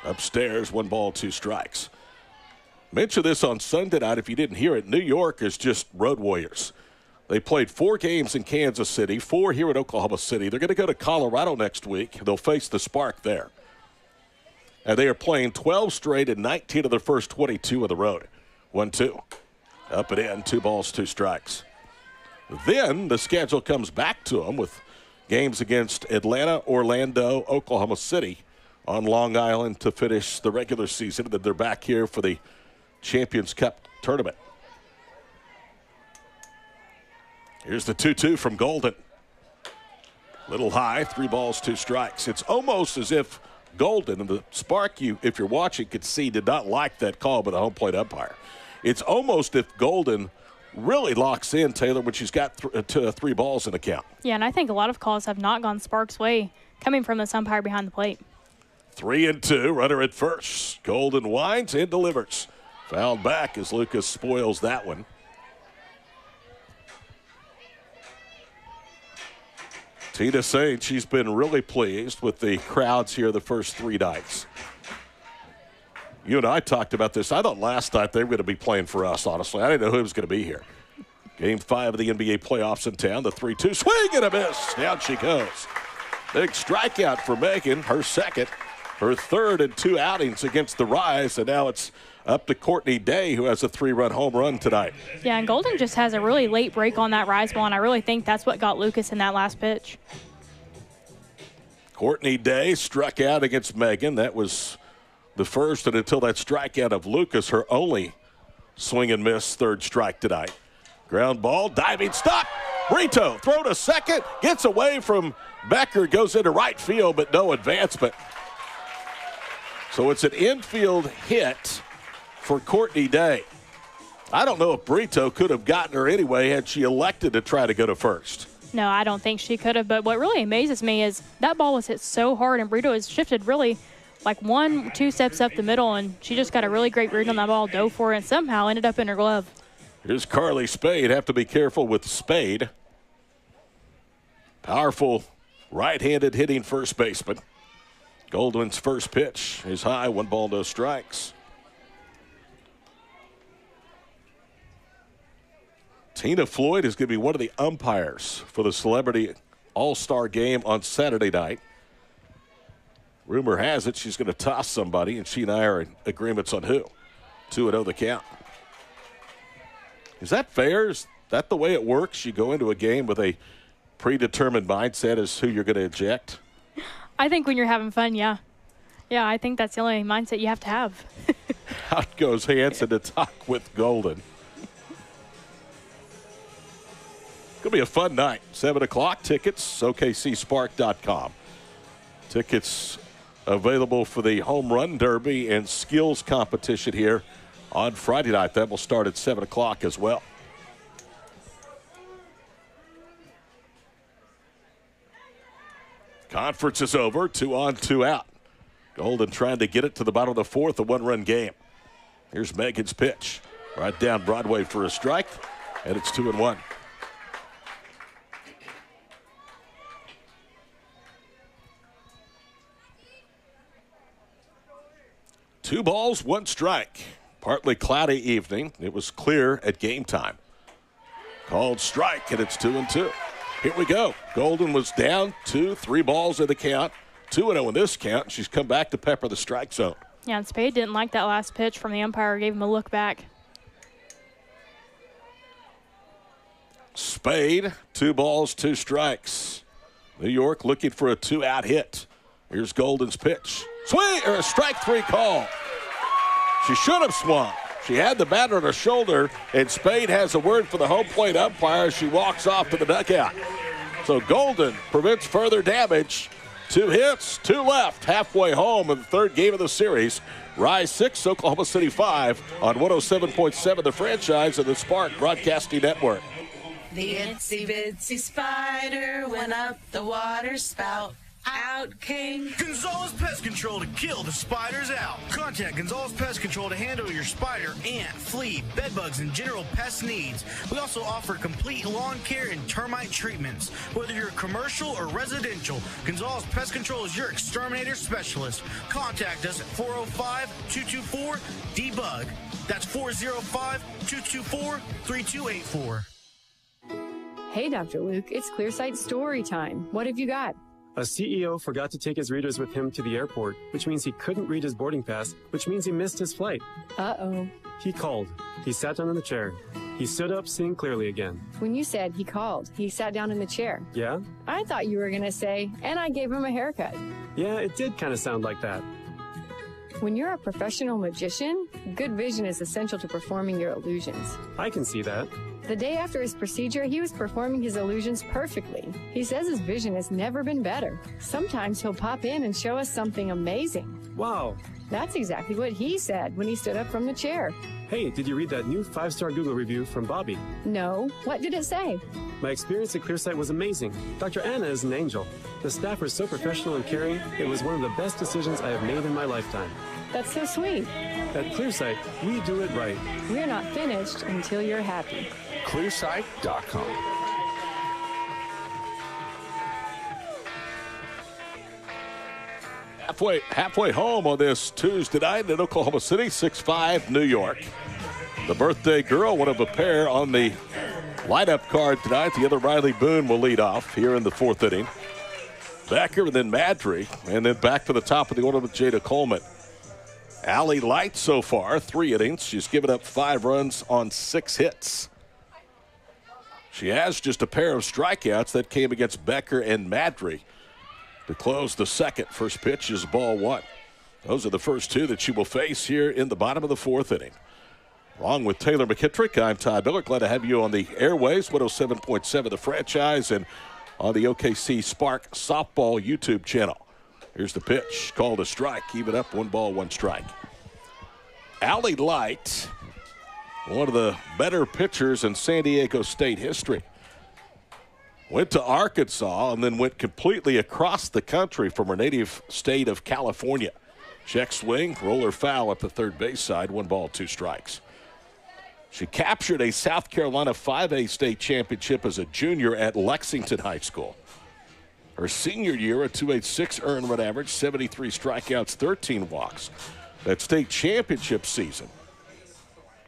Upstairs, 1 ball, 2 strikes. Mention this on Sunday night if you didn't hear it. New York is just road warriors. They played 4 games in Kansas City, 4 here in Oklahoma City. They're going to go to Colorado next week. They'll face the Spark there. And they are playing 12 straight and 19 of their first 22 on the road. 1-2. Up and in, 2 balls, 2 strikes. Then the schedule comes back to them with games against Atlanta, Orlando, Oklahoma City on Long Island to finish the regular season. And then they're back here for the Champions Cup tournament. Here's the 2-2 from Golden. Little high, 3 balls, 2 strikes. It's almost as if Golden and the Spark, if you're watching, could see did not like that call by the home plate umpire. It's almost if Golden really locks in, Taylor, when she's got 3 balls in the count.
Yeah, and I think a lot of calls have not gone Sparks' way coming from this umpire behind the plate.
3-2, runner at first. Golden winds and delivers. Fouled back as Lucas spoils that one. Tina saying she's been really pleased with the crowds here the first 3 nights. You and I talked about this. I thought last night they were going to be playing for us, honestly. I didn't know who was going to be here. Game 5 of the NBA playoffs in town. The 3-2 swing and a miss. Down she goes. Big strikeout for Megan, her second. her third in 2 outings against the Rise, and now it's up to Courtney Day, who has a 3-run home run tonight.
Yeah, and Golden just has a really late break on that Rise ball, and I really think that's what got Lucas in that last pitch.
Courtney Day struck out against Megan. That was the first, and until that strikeout of Lucas, her only swing and miss third strike tonight. Ground ball, diving stop. Brito, throw to second, gets away from Becker, goes into right field, but no advancement. So it's an infield hit for Courtney Day. I don't know if Brito could have gotten her anyway had she elected to try to go to first.
No, I don't think she could have, but what really amazes me is that ball was hit so hard, and Brito has shifted really like 1-2 steps up the middle, and she just got a really great read on that ball, dove for it, and somehow ended up in her glove.
Here's Carly Spade. Have to be careful with Spade. Powerful right-handed hitting first baseman. Goldwyn's first pitch is high, 1 ball, no strikes. Tina Floyd is going to be one of the umpires for the Celebrity All-Star game on Saturday night. Rumor has it she's going to toss somebody, and she and I are in agreements on who. 2-0 the count. Is that fair? Is that the way it works? You go into a game with a predetermined mindset as who you're going to eject?
I think when you're having fun, yeah. Yeah, I think that's the only mindset you have to have.
Out goes Hansen to talk with Golden. Going to be a fun night. 7 o'clock, tickets, OKCSpark.com. Tickets available for the Home Run Derby and Skills Competition here on Friday night. That will start at 7 o'clock as well. Conference is over. 2 on, 2 out. Golden trying to get it to the bottom of the fourth, a 1-run game. Here's Megan's pitch. Right down Broadway for a strike, and it's 2-1. Two balls, 1 strike. Partly cloudy evening. It was clear at game time. Called strike, and it's 2-2. Here we go. Golden was down 3 balls in the count. 2-0 in this count. She's come back to pepper the strike zone.
Yeah, and Spade didn't like that last pitch from the umpire. Gave him a look back.
Spade, 2 balls, 2 strikes. New York looking for a 2-out hit. Here's Golden's pitch. Swing, or a strike 3 call. She should have swung. She had the batter on her shoulder, and Spade has a word for the home plate umpire as she walks off to the dugout. So Golden prevents further damage. 2 hits, 2 left, halfway home in the third game of the series. Rise 6, Oklahoma City 5 on 107.7, the franchise of the Spark Broadcasting Network.
The itsy bitsy spider went up the water spout. Out came
Gonzalez Pest Control to kill the spiders out. Contact Gonzalez Pest Control to handle your spider, ant, flea, bedbugs, and general pest needs. We also offer complete lawn care and termite treatments. Whether you're commercial or residential, Gonzalez Pest Control is your exterminator specialist. Contact us at 405-224-DBUG. That's 405-224-3284.
Hey, Dr. Luke, it's Clearsight story time. What have you got?
A CEO forgot to take his readers with him to the airport, which means he couldn't read his boarding pass, which means he missed his flight.
Uh-oh.
He called. He sat down in the chair. He stood up, seeing clearly again.
When you said he called, he sat down in the chair.
Yeah?
I thought you were going to say, and I gave him a haircut.
Yeah, it did kind of sound like that.
When you're a professional magician, good vision is essential to performing your illusions.
I can see that.
The day after his procedure, he was performing his illusions perfectly. He says his vision has never been better. Sometimes he'll pop in and show us something amazing.
Wow.
That's exactly what he said when he stood up from the chair.
Hey, did you read that new 5-star Google review from Bobby?
No. What did it say?
My experience at Clearsight was amazing. Dr. Anna is an angel. The staff are so professional and caring. It was one of the best decisions I have made in my lifetime.
That's so sweet.
At Clearsight, we do it right.
We're not finished until you're happy.
Clearsight.com.
Halfway home on this Tuesday night in Oklahoma City, 6-5 New York. The birthday girl, one of a pair on the lineup card tonight. The other, Riley Boone, will lead off here in the 4th inning. Becker and then Madry, and then back to the top of the order with Jada Coleman. Allie Light so far, 3 innings. She's given up 5 runs on 6 hits. She has just a pair of strikeouts that came against Becker and Madry to close the second. First pitch is ball 1. Those are the first 2 that she will face here in the bottom of the 4th inning. Along with Taylor McKittrick, I'm Todd Miller. Glad to have you on the airways, 107.7 The Franchise, and on the OKC Spark Softball YouTube channel. Here's the pitch, called a strike, even up, 1 ball, 1 strike. Allie Light, one of the better pitchers in San Diego State history. Went to Arkansas and then went completely across the country from her native state of California. Check swing, roller foul at the third base side, 1 ball, 2 strikes. She captured a South Carolina 5A state championship as a junior at Lexington High School. Her senior year, a 2.86 earned run average, 73 strikeouts, 13 walks. That state championship season,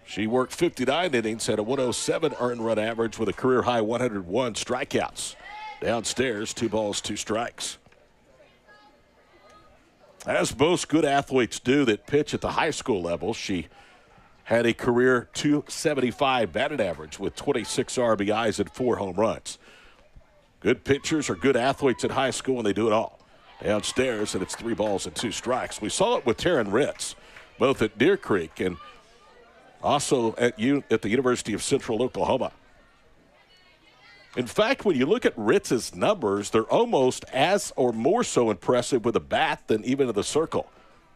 she worked 59 innings, had a 107 earned run average with a career-high 101 strikeouts. Downstairs, 2 balls, 2 strikes. As most good athletes do that pitch at the high school level, she had a career .275 batted average with 26 RBIs and 4 home runs. Good pitchers are good athletes at high school, and they do it all. Downstairs, and it's 3 balls and 2 strikes. We saw it with Taryn Ritz, both at Deer Creek and also at the University of Central Oklahoma. In fact, when you look at Ritz's numbers, they're almost as or more so impressive with a bat than even in the circle.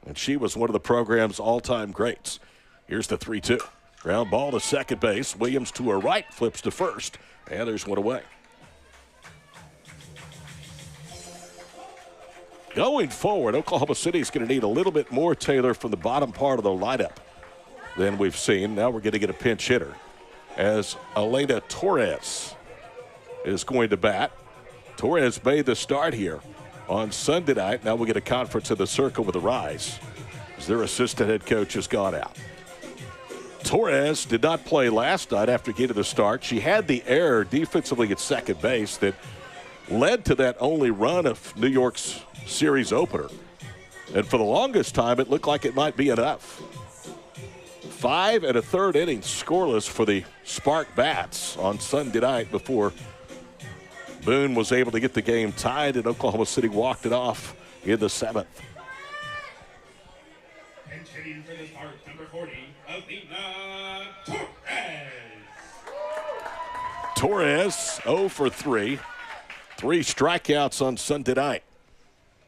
And she was one of the program's all-time greats. Here's the 3-2. Ground ball to second base. Williams to her right, flips to first, and there's 1 away. Going forward, Oklahoma City is going to need a little bit more, Taylor, from the bottom part of the lineup than we've seen. Now we're going to get a pinch hitter as Elena Torres is going to bat. Torres made the start here on Sunday night. Now we'll get a conference in the circle with the Rise as their assistant head coach has gone out. Torres did not play last night after getting the start. She had the error defensively at second base that led to that only run of New York's series opener. And for the longest time, it looked like it might be enough. 5 1/3 innings scoreless for the Spark Bats on Sunday night before Boone was able to get the game tied, and Oklahoma City walked it off in the 7th.
And hitting for the Spark, number 40, Elena Torres.
Torres 0 for 3. 3 strikeouts on Sunday night.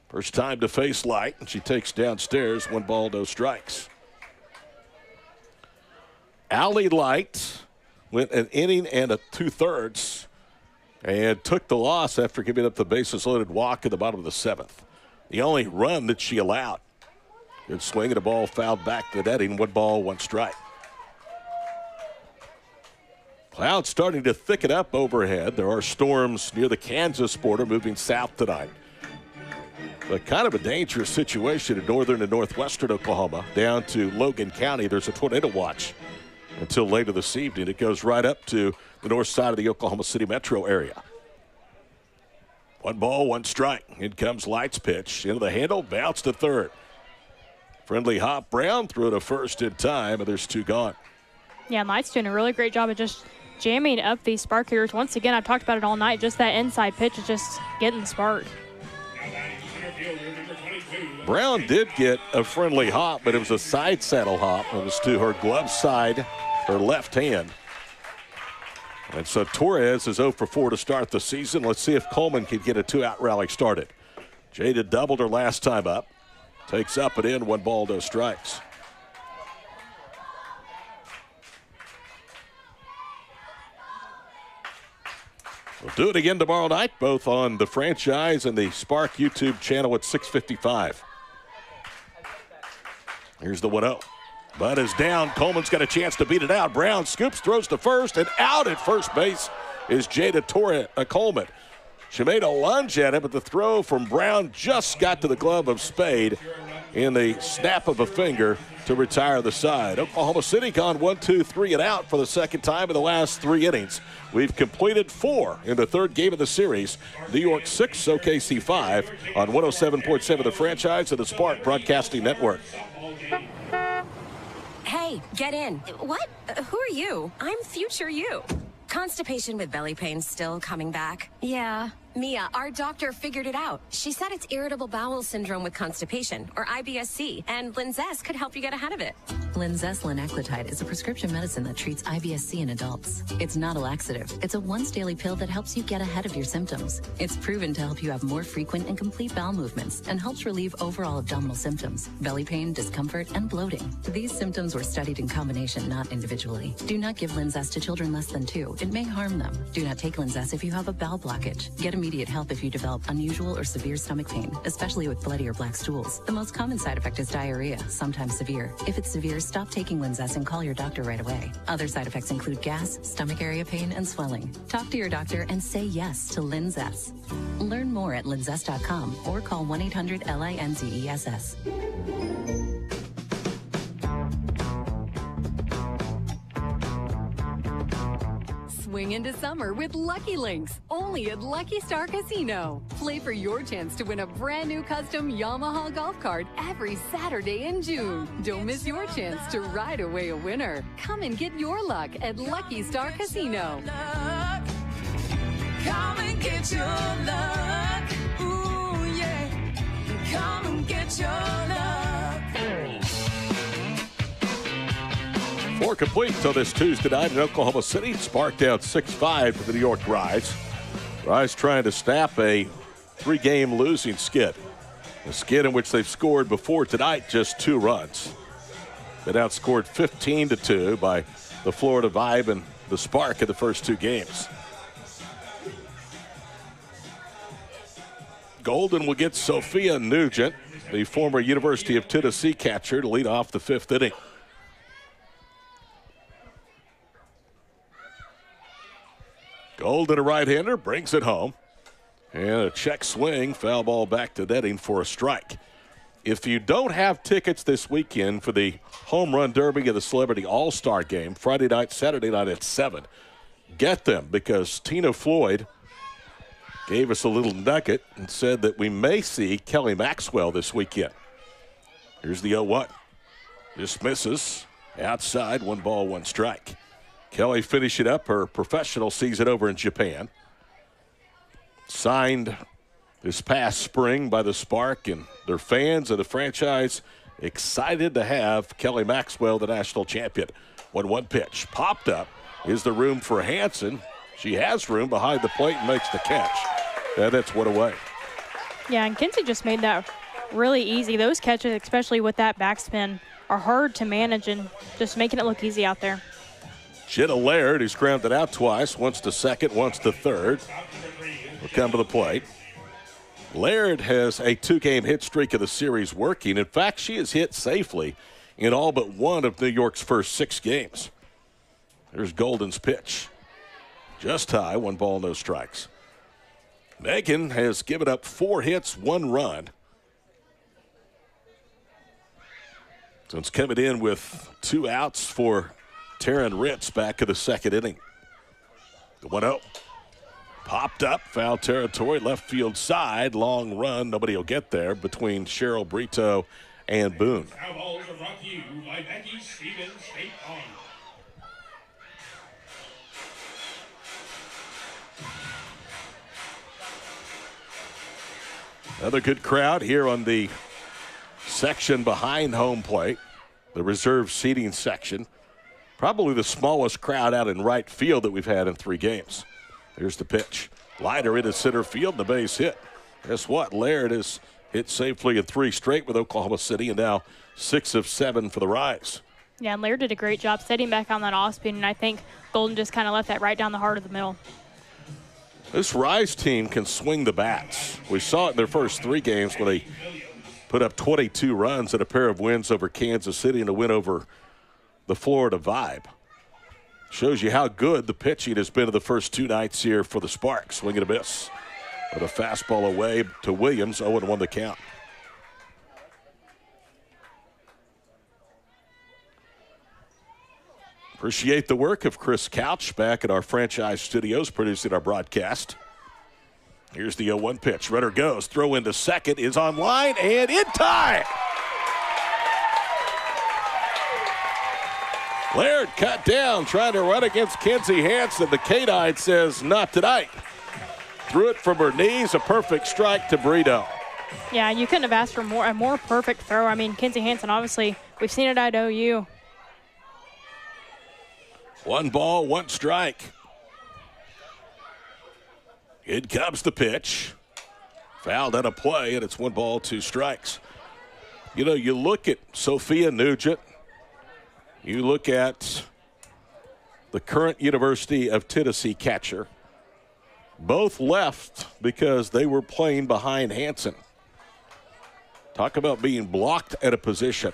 First time to face Light, and she takes downstairs, 1 ball, no strikes. Allie Light went an inning and 2/3 and took the loss after giving up the bases loaded walk in the bottom of the 7th. The only run that she allowed. Good swing and a ball fouled back to the netting, 1 ball, 1 strike. Clouds starting to thicken up overhead. There are storms near the Kansas border moving south tonight. But kind of a dangerous situation in northern and northwestern Oklahoma. Down to Logan County, there's a tornado watch until later this evening. It goes right up to the north side of the Oklahoma City metro area. 1 ball, 1 strike. In comes Light's pitch. Into the handle, bounce to third. Friendly hop. Brown threw to first in time, and there's 2 gone.
Yeah, Light's doing a really great job of just jamming up these spark hitters. Once again, I've talked about it all night. Just that inside pitch is just getting sparked.
Brown did get a friendly hop, but it was a side saddle hop. It was to her glove side, her left hand. And so Torres is 0 for 4 to start the season. Let's see if Coleman can get a 2-out rally started. Jada doubled her last time up. Takes up and in, 1 ball, no strikes. We'll do it again tomorrow night, both on the Franchise and the Spark YouTube channel at 6:55. Here's the 1-0. Bud is down. Coleman's got a chance to beat it out. Brown scoops, throws to first, and out at first base is Jada Coleman. She made a lunge at it, but the throw from Brown just got to the glove of Spade in the snap of a finger to retire the side. Oklahoma City gone 1, 2, 3 and out for the second time in the last 3 innings. We've completed 4 in the third game of the series. New York 6, OKC 5 on 107.7 The Franchise and the Spark Broadcasting Network.
Hey, get in. What? Who are you? I'm future you. Constipation with belly pain still coming back? Yeah. Mia, our doctor figured it out. She said it's irritable bowel syndrome with constipation, or IBS-C, and Linzess could help you get ahead of it.
Linzess linaclotide is a prescription medicine that treats IBS-C in adults. It's not a laxative. It's a once-daily pill that helps you get ahead of your symptoms. It's proven to help you have more frequent and complete bowel movements and helps relieve overall abdominal symptoms, belly pain, discomfort, and bloating. These symptoms were studied in combination, not individually. Do not give Linzess to children less than 2. It may harm them. Do not take Linzess if you have a bowel blockage. Get immediate help if you develop unusual or severe stomach pain, especially with bloody or black stools. The most common side effect is diarrhea, sometimes severe. If it's severe, stop taking Linzess and call your doctor right away. Other side effects include gas, stomach area pain, and swelling. Talk to your doctor and say yes to Linzess. Learn more at linzess.com or call 1-800-LINZESS.
Swing into summer with Lucky Links, only at Lucky Star Casino. Play for your chance to win a brand new custom Yamaha golf cart every Saturday in June. Don't miss your chance to ride away a winner. Come and get your luck at Lucky Star Casino.
Come and get your luck. Ooh, yeah. Come and get your luck.
4 complete until this Tuesday night in Oklahoma City. Spark down 6-5 for the New York Rise. Rise trying to snap a 3-game losing skid. A skid in which they've scored before tonight just 2 runs. Been outscored 15-2 by the Florida Vibe and the Spark in the first 2 games. Golden will get Sophia Nugent, the former University of Tennessee catcher, to lead off the 5th inning. Golden, a right-hander, brings it home. And a check swing, foul ball back to netting for a strike. If you don't have tickets this weekend for the Home Run Derby of the Celebrity All-Star Game, Friday night, Saturday night at 7, get them, because Tina Floyd gave us a little nugget and said that we may see Kelly Maxwell this weekend. Here's the 0-1. Dismisses. Outside, 1 ball, 1 strike. Kelly finishing up her professional season over in Japan. Signed this past spring by the Spark, and their fans and the franchise excited to have Kelly Maxwell, the national champion. 1-1 pitch. Popped up. Is the room for Hansen. She has room behind the plate and makes the catch. And that's 1 away.
Yeah, and Kinsey just made that really easy. Those catches, especially with that backspin, are hard to manage and just making it look easy out there.
Jenna Laird, who's grounded out twice, once to second, once to third, will come to the plate. Laird has a 2-game hit streak of the series working. In fact, she has hit safely in all but 1 of New York's first 6 games. There's Golden's pitch. Just high, 1 ball, no strikes. Megan has given up 4 hits, 1 run. So it's coming in with 2 outs for Taryn Ritz back in the 2nd inning. The 1-0. Popped up, foul territory, left field side, long run. Nobody will get there between Cheryl Brito and Boone.
Foul balls are brought to you by Becky Stevens State Farm.
Another good crowd here on the section behind home plate, the reserve seating section. Probably the smallest crowd out in right field that we've had in 3 games. Here's the pitch. Liner into center field, and the base hit. Guess what? Laird has hit safely in 3 straight with Oklahoma City, and now 6 of 7 for the Rise.
Yeah, and Laird did a great job setting back on that off-spin, and I think Golden just kind of left that right down the heart of the middle.
This Rise team can swing the bats. We saw it in their first 3 games when they put up 22 runs and a pair of wins over Kansas City and a win over the Florida Vibe. Shows you how good the pitching has been in the first 2 nights here for the Sparks. Swing and a miss. But a fastball away to Williams, 0-1 the count. Appreciate the work of Chris Couch back at our franchise studios producing our broadcast. Here's the 0-1 pitch. Runner goes. Throw into second is on line and in time. Laird cut down, trying to run against Kenzie Hansen. The K-9 says not tonight. Threw it from her knees, a perfect strike to Brito.
Yeah, you couldn't have asked for a more perfect throw. I mean, Kenzie Hansen, obviously, we've seen it at OU.
1 ball, 1 strike. In comes the pitch. Fouled on a play, and it's 1 ball, 2 strikes. You know, you look at Sophia Nugent. You look at the current University of Tennessee catcher. Both left because they were playing behind Hansen. Talk about being blocked at a position.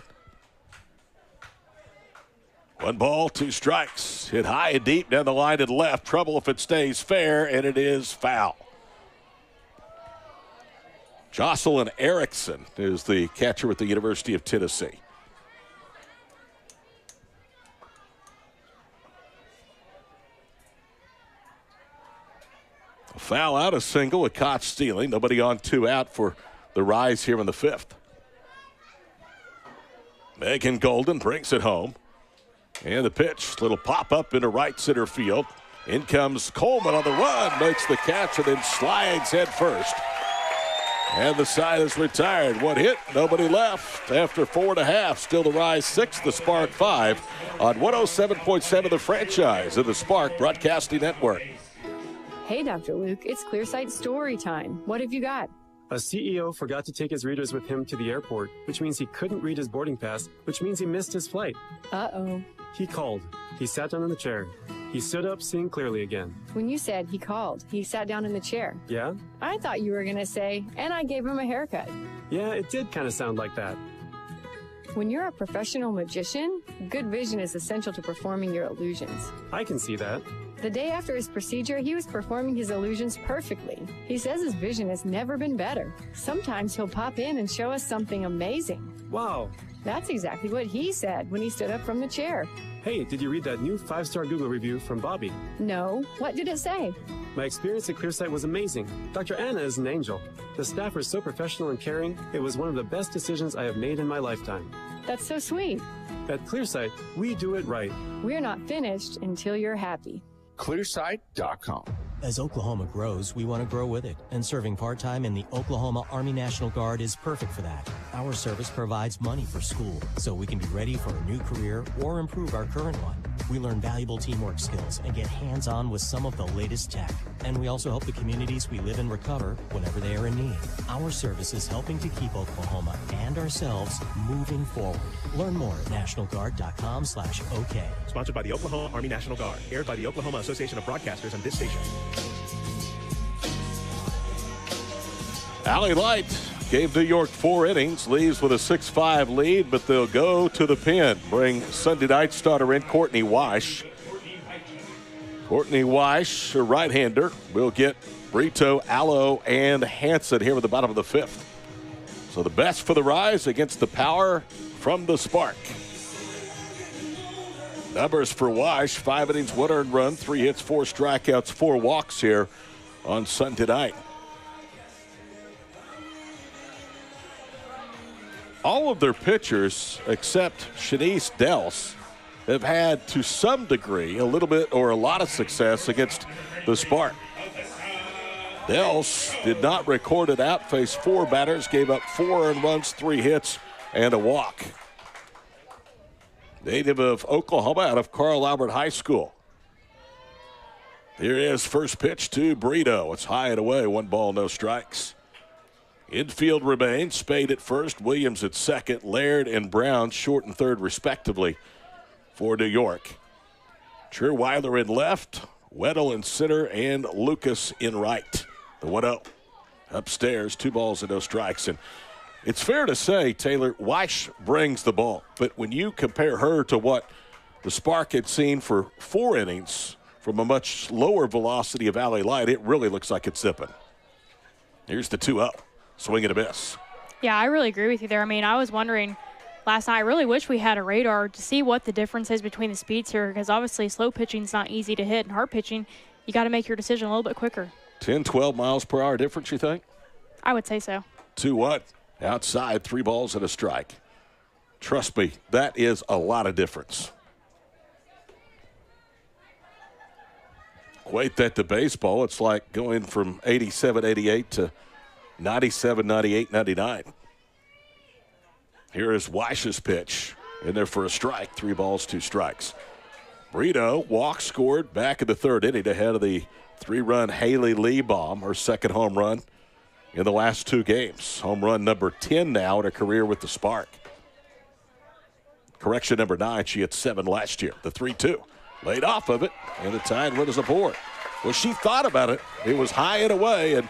1 ball, 2 strikes. Hit high and deep down the line and left. Trouble if it stays fair, and it is foul. Jocelyn Erickson is the catcher at the University of Tennessee. A foul out, a single, a caught stealing. Nobody on 2 out for the Rise here in the 5th. Megan Golden brings it home. And the pitch, little pop-up into right center field. In comes Coleman on the run, makes the catch, and then slides head first. And the side is retired. 1 hit, nobody left after 4.5. Still the Rise 6, the Spark 5 on 107.7 The Franchise of the Spark Broadcasting Network.
Hey, Dr. Luke, it's Clearsight story time. What have you got?
A CEO forgot to take his readers with him to the airport, which means he couldn't read his boarding pass, which means he missed his flight.
Uh-oh.
He called. He sat down in the chair. He stood up, seeing clearly again.
When you said he called, he sat down in the chair.
Yeah?
I thought you were going to say, and I gave him a haircut.
Yeah, it did kind of sound like that.
When you're a professional magician, good vision is essential to performing your illusions.
I can see that.
The day after his procedure, he was performing his illusions perfectly. He says his vision has never been better. Sometimes he'll pop in and show us something amazing.
Wow.
That's exactly what he said when he stood up from the chair.
Hey, did you read that new 5-star Google review from Bobby?
No. What did it say?
My experience at Clearsight was amazing. Dr. Anna is an angel. The staff are so professional and caring. It was one of the best decisions I have made in my lifetime.
That's so sweet.
At Clearsight, we do it right.
We're not finished until you're happy.
Clearsight.com.
As Oklahoma grows, we want to grow with it, and serving part-time in the Oklahoma Army National Guard is perfect for that. Our service provides money for school, so we can be ready for a new career or improve our current one. We learn valuable teamwork skills and get hands-on with some of the latest tech. And we also help the communities we live in recover whenever they are in need. Our service is helping to keep Oklahoma and ourselves moving forward. Learn more at nationalguard.com/OK.
Sponsored by the Oklahoma Army National Guard. Aired by the Oklahoma Association of Broadcasters on this station.
Allie Light gave New York 4 innings, leaves with a 6-5 lead, but they'll go to the pen. Bring Sunday night starter in Courtney Weish. Courtney Weish, a right-hander, will get Brito, Allo, and Hansen here at the bottom of the 5th. So the best for the Rise against the power from the Spark. Numbers for Weish: 5 innings, 1 earned run, 3 hits, 4 strikeouts, 4 walks here on Sunday night. All of their pitchers, except Shanice Dels, have had, to some degree, a little bit or a lot of success against the Spark. Dels did not record it out, faced 4 batters, gave up 4 earned runs, 3 hits, and a walk. Native of Oklahoma, out of Carl Albert High School. Here is first pitch to Brito. It's high and away, 1 ball, no strikes. Infield remains. Spade at first, Williams at second, Laird and Brown short and third respectively for New York. Scherweiler in left, Weddle in center, and Lucas in right. The 1-0. Upstairs, 2 balls and no strikes. And it's fair to say, Taylor, Weish brings the ball. But when you compare her to what the Spark had seen for 4 innings from a much lower velocity of Allie Light, it really looks like it's zipping. Here's the 2-0. Swing and a miss.
Yeah, I really agree with you there. I mean, I was wondering last night, I really wish we had a radar to see what the difference is between the speeds here, because obviously slow pitching is not easy to hit, and hard pitching, you got to make your decision a little bit quicker.
10, 12 miles per hour difference, you think?
I would say so.
2-1. Outside, 3 balls and a strike. Trust me, that is a lot of difference. Equate that to baseball, it's like going from 87, 88 to 97, 98, 99. Here is Weich's pitch. In there for a strike. 3 balls, 2 strikes. Brito walk scored back in the 3rd inning ahead of the 3-run Haley Lee bomb, her 2nd home run in the last 2 games. Home run number 10 now in her career with the Spark. Correction, number 9. She had 7 last year. The 3-2. Laid off of it, and the Tide went as a board. Well, she thought about it. It was high and away, and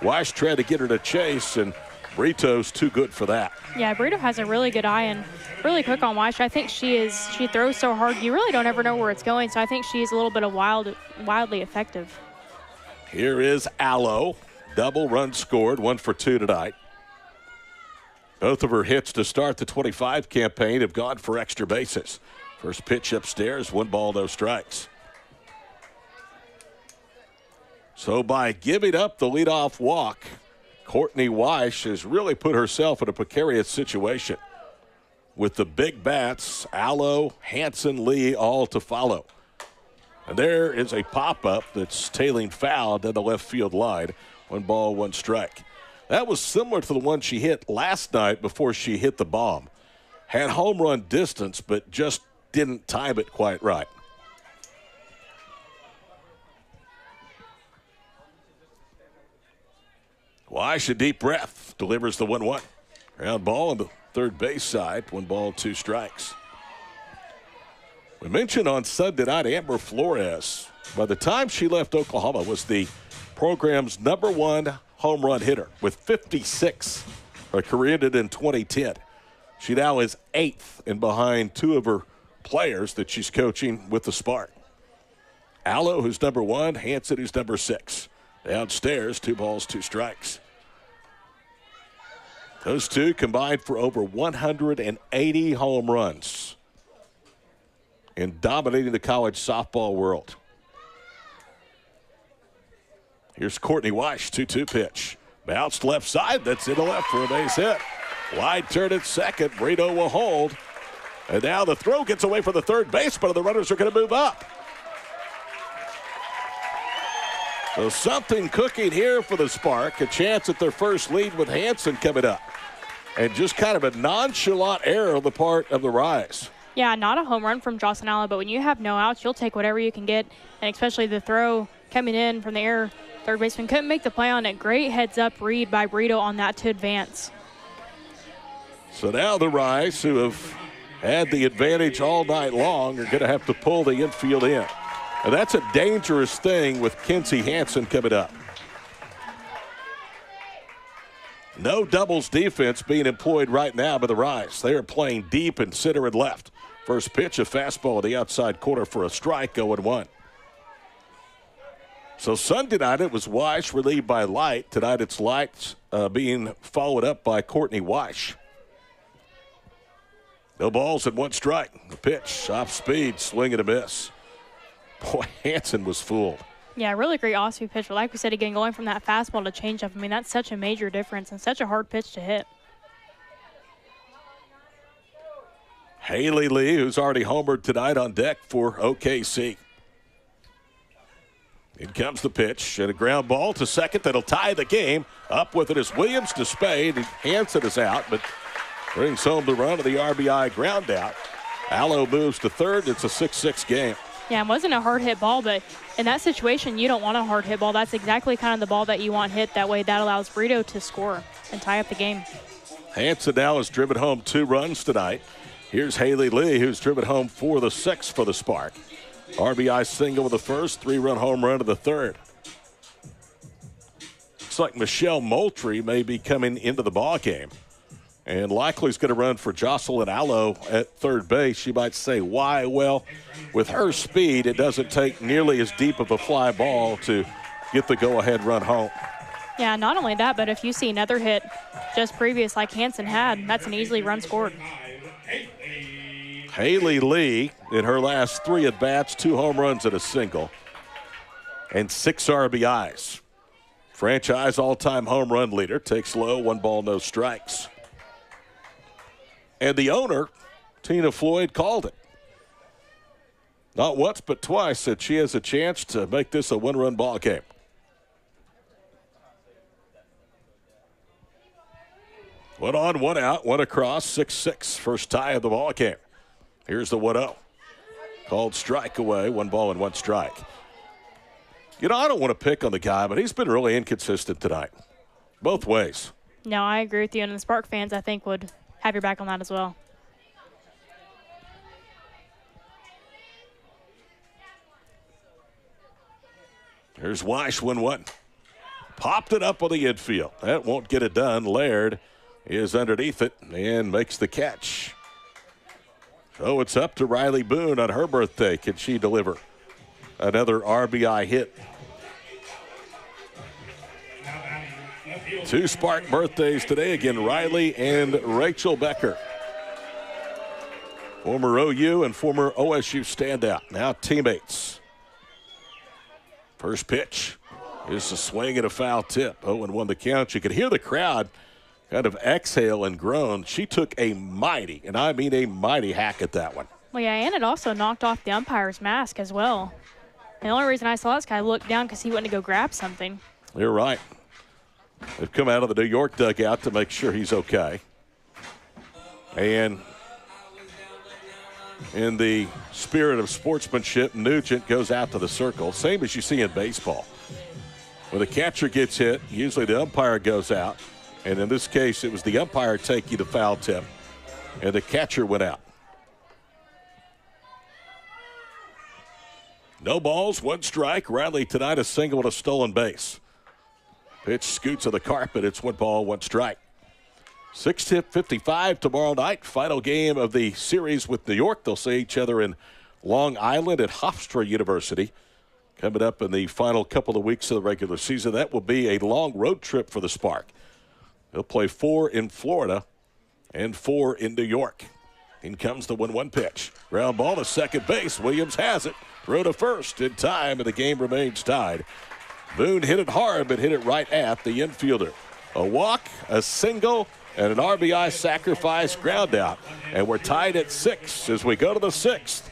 Weich tried to get her to chase, and Brito's too good for that.
Yeah, Brito has a really good eye and really quick on Weich. I think she throws so hard, you really don't ever know where it's going, so I think she's a little bit of wildly effective.
Here is Allo. Double run scored, 1 for 2 tonight. Both of her hits to start the 25 campaign have gone for extra bases. First pitch upstairs, 1 ball, no strikes. So by giving up the leadoff walk, Courtney Weich has really put herself in a precarious situation. With the big bats, Allo, Hanson, Lee, all to follow. And there is a pop-up that's tailing foul down the left field line. 1 ball, 1 strike. That was similar to the one she hit last night before she hit the bomb. Had home run distance, but just didn't time it quite right. Weich, a deep breath, delivers the 1-1. Ground ball on the third base side, 1 ball, 2 strikes. We mentioned on Sunday night Amber Flores, by the time she left Oklahoma, was the program's number 1 home run hitter with 56. Her career ended in 2010. She now is 8th and behind 2 of her players that she's coaching with the Spark. Allo, who's number 1, Hanson, who's number 6. Downstairs, 2 balls, 2 strikes. Those 2 combined for over 180 home runs in dominating the college softball world. Here's Courtney Weich, 2-2 pitch. Bounced left side, that's into left for a base hit. Wide turn at second, Brito will hold. And now the throw gets away from the third baseman, and the runners are going to move up. So something cooking here for the Spark. A chance at their first lead with Hanson coming up. And just kind of a nonchalant error on the part of the Rise.
Yeah, not a home run from Jocelyn Allen, but when you have no outs, you'll take whatever you can get, and especially the throw coming in from the air. Third baseman couldn't make the play on it. Great heads-up read by Brito on that to advance.
So now the Rise, who have had the advantage all night long, are going to have to pull the infield in. And that's a dangerous thing with Kinsey Hanson coming up. No doubles defense being employed right now by the Rise. They are playing deep in center and left. First pitch, a fastball in the outside corner for a strike, 0-1. So Sunday night it was Weich relieved by Light. Tonight it's Light being followed up by Courtney Weich. No balls and 1 strike. The pitch, off speed, swing and a miss. Boy, Hanson was fooled.
Yeah, really great off-speed pitch. But like we said again, going from that fastball to changeup, I mean, that's such a major difference and such a hard pitch to hit.
Haley Lee, who's already homered tonight, on deck for OKC. In comes the pitch, and a ground ball to second that'll tie the game. Up with it is Williams to Spade. Hanson is out, but brings home the run of the RBI ground out. Allo moves to third. It's a 6-6 game.
Yeah, it wasn't a hard hit ball, but in that situation, you don't want a hard hit ball. That's exactly kind of the ball that you want hit. That way, that allows Brito to score and tie up the game.
Hanson now has driven home 2 runs tonight. Here's Haley Lee, who's driven home 4 of the 6 for the Spark. RBI single with the first, 3-run home run to the third. Looks like Michelle Moultrie may be coming into the ball game. And likely is going to run for Jocelyn Allo at third base. She might say, why? Well, with her speed, it doesn't take nearly as deep of a fly ball to get the go-ahead run home.
Yeah, not only that, but if you see another hit just previous like Hansen had, that's an easily run scored.
Haley Lee, in her last 3 at-bats, 2 home runs and a single, and 6 RBIs. Franchise all-time home run leader, takes low, 1 ball, no strikes. And the owner, Tina Floyd, called it. Not once but twice said she has a chance to make this a 1-run ball game. One on, one out, one across, 6-6. First tie of the ball game. Here's the 1-0. Called strike away, 1 ball and 1 strike. You know, I don't want to pick on the guy, but he's been really inconsistent tonight. Both ways.
No, I agree with you. And the Spark fans, I think, would have your back on that as well.
Here's Weish, 1-1. Popped it up on the infield. That won't get it done. Laird is underneath it and makes the catch. So it's up to Riley Boone on her birthday. Can she deliver another RBI hit? 2 Spark birthdays today. Again, Riley and Rachel Becker. Former OU and former OSU standout. Now teammates. First pitch is a swing and a foul tip. 0-1 the count. You could hear the crowd kind of exhale and groan. She took a mighty, and I mean a mighty, hack at that one.
Well, yeah, and it also knocked off the umpire's mask as well. And the only reason I saw this guy look down because he went to go grab something.
You're right. They've come out of the New York dugout to make sure he's okay. And in the spirit of sportsmanship, Nugent goes out to the circle, same as you see in baseball. When the catcher gets hit, usually the umpire goes out. And in this case, it was the umpire taking the foul tip, and the catcher went out. No balls, 1 strike. Riley tonight a single and a stolen base. Pitch scoots to the carpet. It's 1 ball, 1 strike. 6:55 tomorrow night. Final game of the series with New York. They'll see each other in Long Island at Hofstra University. Coming up in the final couple of weeks of the regular season. That will be a long road trip for the Spark. They'll play 4 in Florida and 4 in New York. In comes the 1-1 pitch. Ground ball to second base. Williams has it. Throw to first in time, and the game remains tied. Boone hit it hard, but hit it right at the infielder. A walk, a single, and an RBI sacrifice ground out. And we're tied at 6 as we go to the 6th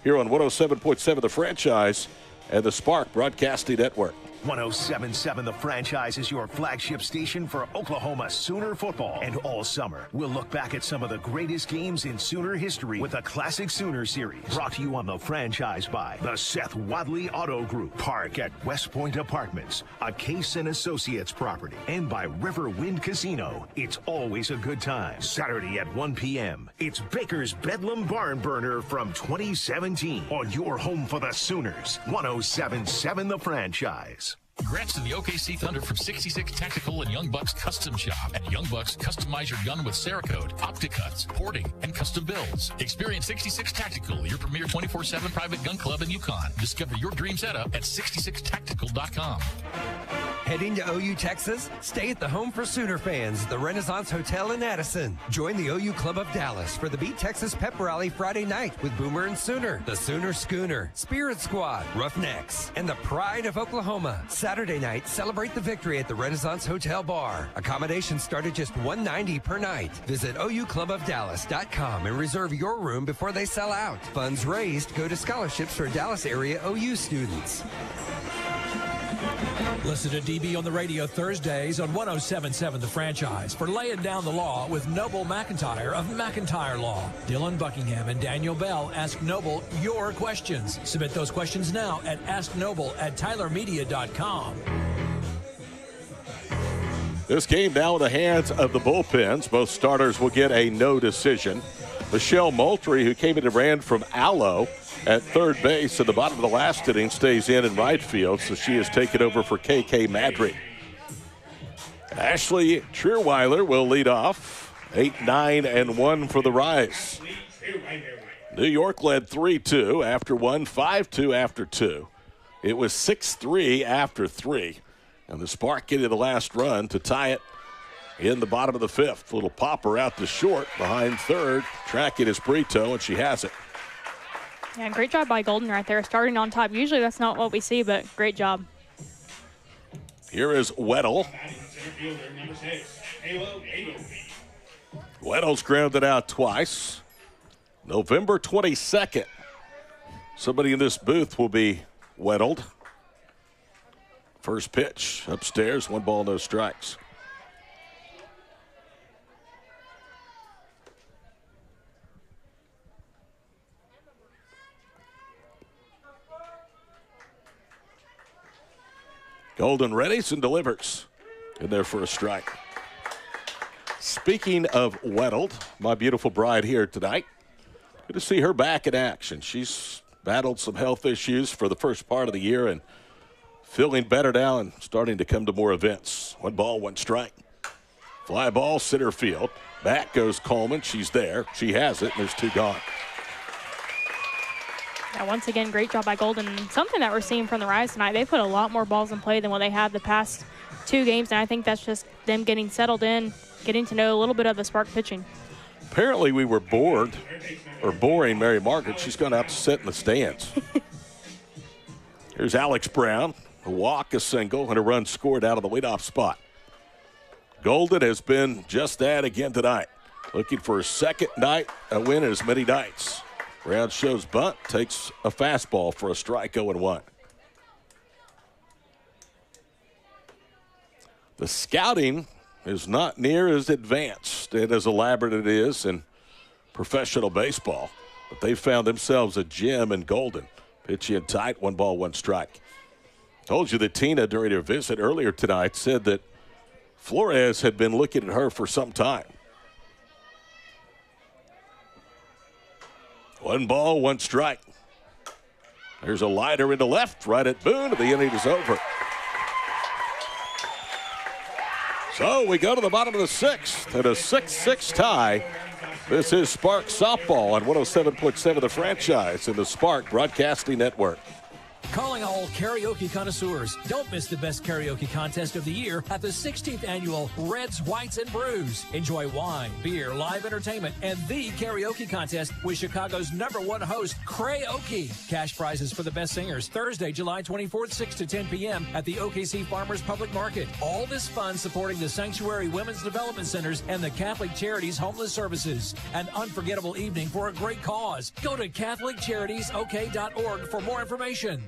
here on 107.7 The Franchise and the Spark Broadcasting Network.
107.7 The Franchise is your flagship station for Oklahoma Sooner football. And all summer, we'll look back at some of the greatest games in Sooner history with a classic Sooner series. Brought to you on The Franchise by the Seth Wadley Auto Group. Park at West Point Apartments, a Case & Associates property. And by Riverwind Casino. It's always a good time. Saturday at 1 p.m. It's Baker's Bedlam Barn Burner from 2017 on your home for the Sooners. 107.7 The Franchise.
Congrats to the OKC Thunder from 66 Tactical and Young Bucks Custom Shop. At Young Bucks, customize your gun with Cerakote, OptiCuts, porting, and custom builds. Experience 66 Tactical, your premier 24/7 private gun club in Yukon. Discover your dream setup at 66tactical.com.
Heading to OU, Texas? Stay at the home for Sooner fans, the Renaissance Hotel in Addison. Join the OU Club of Dallas for the Beat Texas Pep Rally Friday night with Boomer and Sooner, the Sooner Schooner, Spirit Squad, Roughnecks, and the Pride of Oklahoma. Saturday night, celebrate the victory at the Renaissance Hotel Bar. Accommodations start at just $190 per night. Visit OUClubofDallas.com and reserve your room before they sell out. Funds raised go to scholarships for Dallas area OU students.
Listen to DB on the radio Thursdays on 107.7 The Franchise for Laying Down the Law with Noble McIntyre of McIntyre Law. Dylan Buckingham and Daniel Bell ask Noble your questions. Submit those questions now at asknoble@tylermedia.com.
This game now in the hands of the bullpens. Both starters will get a no decision. Michelle Moultrie, who came in and ran from Allo at third base at the bottom of the last inning, stays in right field, so she has taken over for KK Madry. Ashley Trierweiler will lead off. 8-9-1 for the Rise. New York led 3-2 after 1, 5-2 after 2. It was 6-3 after 3. And the Spark getting the last run to tie it in the bottom of the fifth. Little popper out to short behind third. Tracking is Brito, and she has it.
Yeah, great job by Golden right there, starting on top. Usually that's not what we see, but great job.
Here is Weddle. Weddle's grounded out twice. November 22nd. Somebody in this booth will be Weddled. First pitch upstairs, 1 ball, no strikes. Golden readies and delivers in there for a strike. Speaking of Weddled, my beautiful bride here tonight. Good to see her back in action. She's battled some health issues for the first part of the year and feeling better now and starting to come to more events. 1 ball, 1 strike. Fly ball, center field. Back goes Coleman. She's there. She has it, and there's 2 gone.
Yeah, once again, great job by Golden. Something that we're seeing from the Rise tonight, they put a lot more balls in play than what they had the past 2 games, and I think that's just them getting settled in, getting to know a little bit of the Spark pitching.
Apparently we were bored or boring Mary Margaret. She's going to have to sit in the stands. Here's Alex Brown. A walk, a single, and a run scored out of the leadoff spot. Golden has been just that again tonight. Looking for a second night, a win in as many nights. Brown shows bunt, takes a fastball for a strike, 0-1. The scouting is not near as advanced and as elaborate as it is in professional baseball, but they found themselves a gem in Golden. Pitch in tight, 1 ball, 1 strike. Told you that Tina, during her visit earlier tonight, said that Flores had been looking at her for some time. 1 ball, 1 strike. There's a liner into left, right at Boone, and the inning is over. So we go to the bottom of the 6th and a 6-6 tie. This is Spark Softball on 107.7 The Franchise in the Spark Broadcasting Network.
Calling all karaoke connoisseurs. Don't miss the best karaoke contest of the year at the 16th annual Reds, Whites, and Brews. Enjoy wine, beer, live entertainment, and the karaoke contest with Chicago's #1 host, Kraoke. Cash prizes for the best singers Thursday, July 24th, 6 to 10 p.m. at the OKC Farmers Public Market. All this fun supporting the Sanctuary Women's Development Centers and the Catholic Charities Homeless Services. An unforgettable evening for a great cause. Go to CatholicCharitiesOK.org for more information.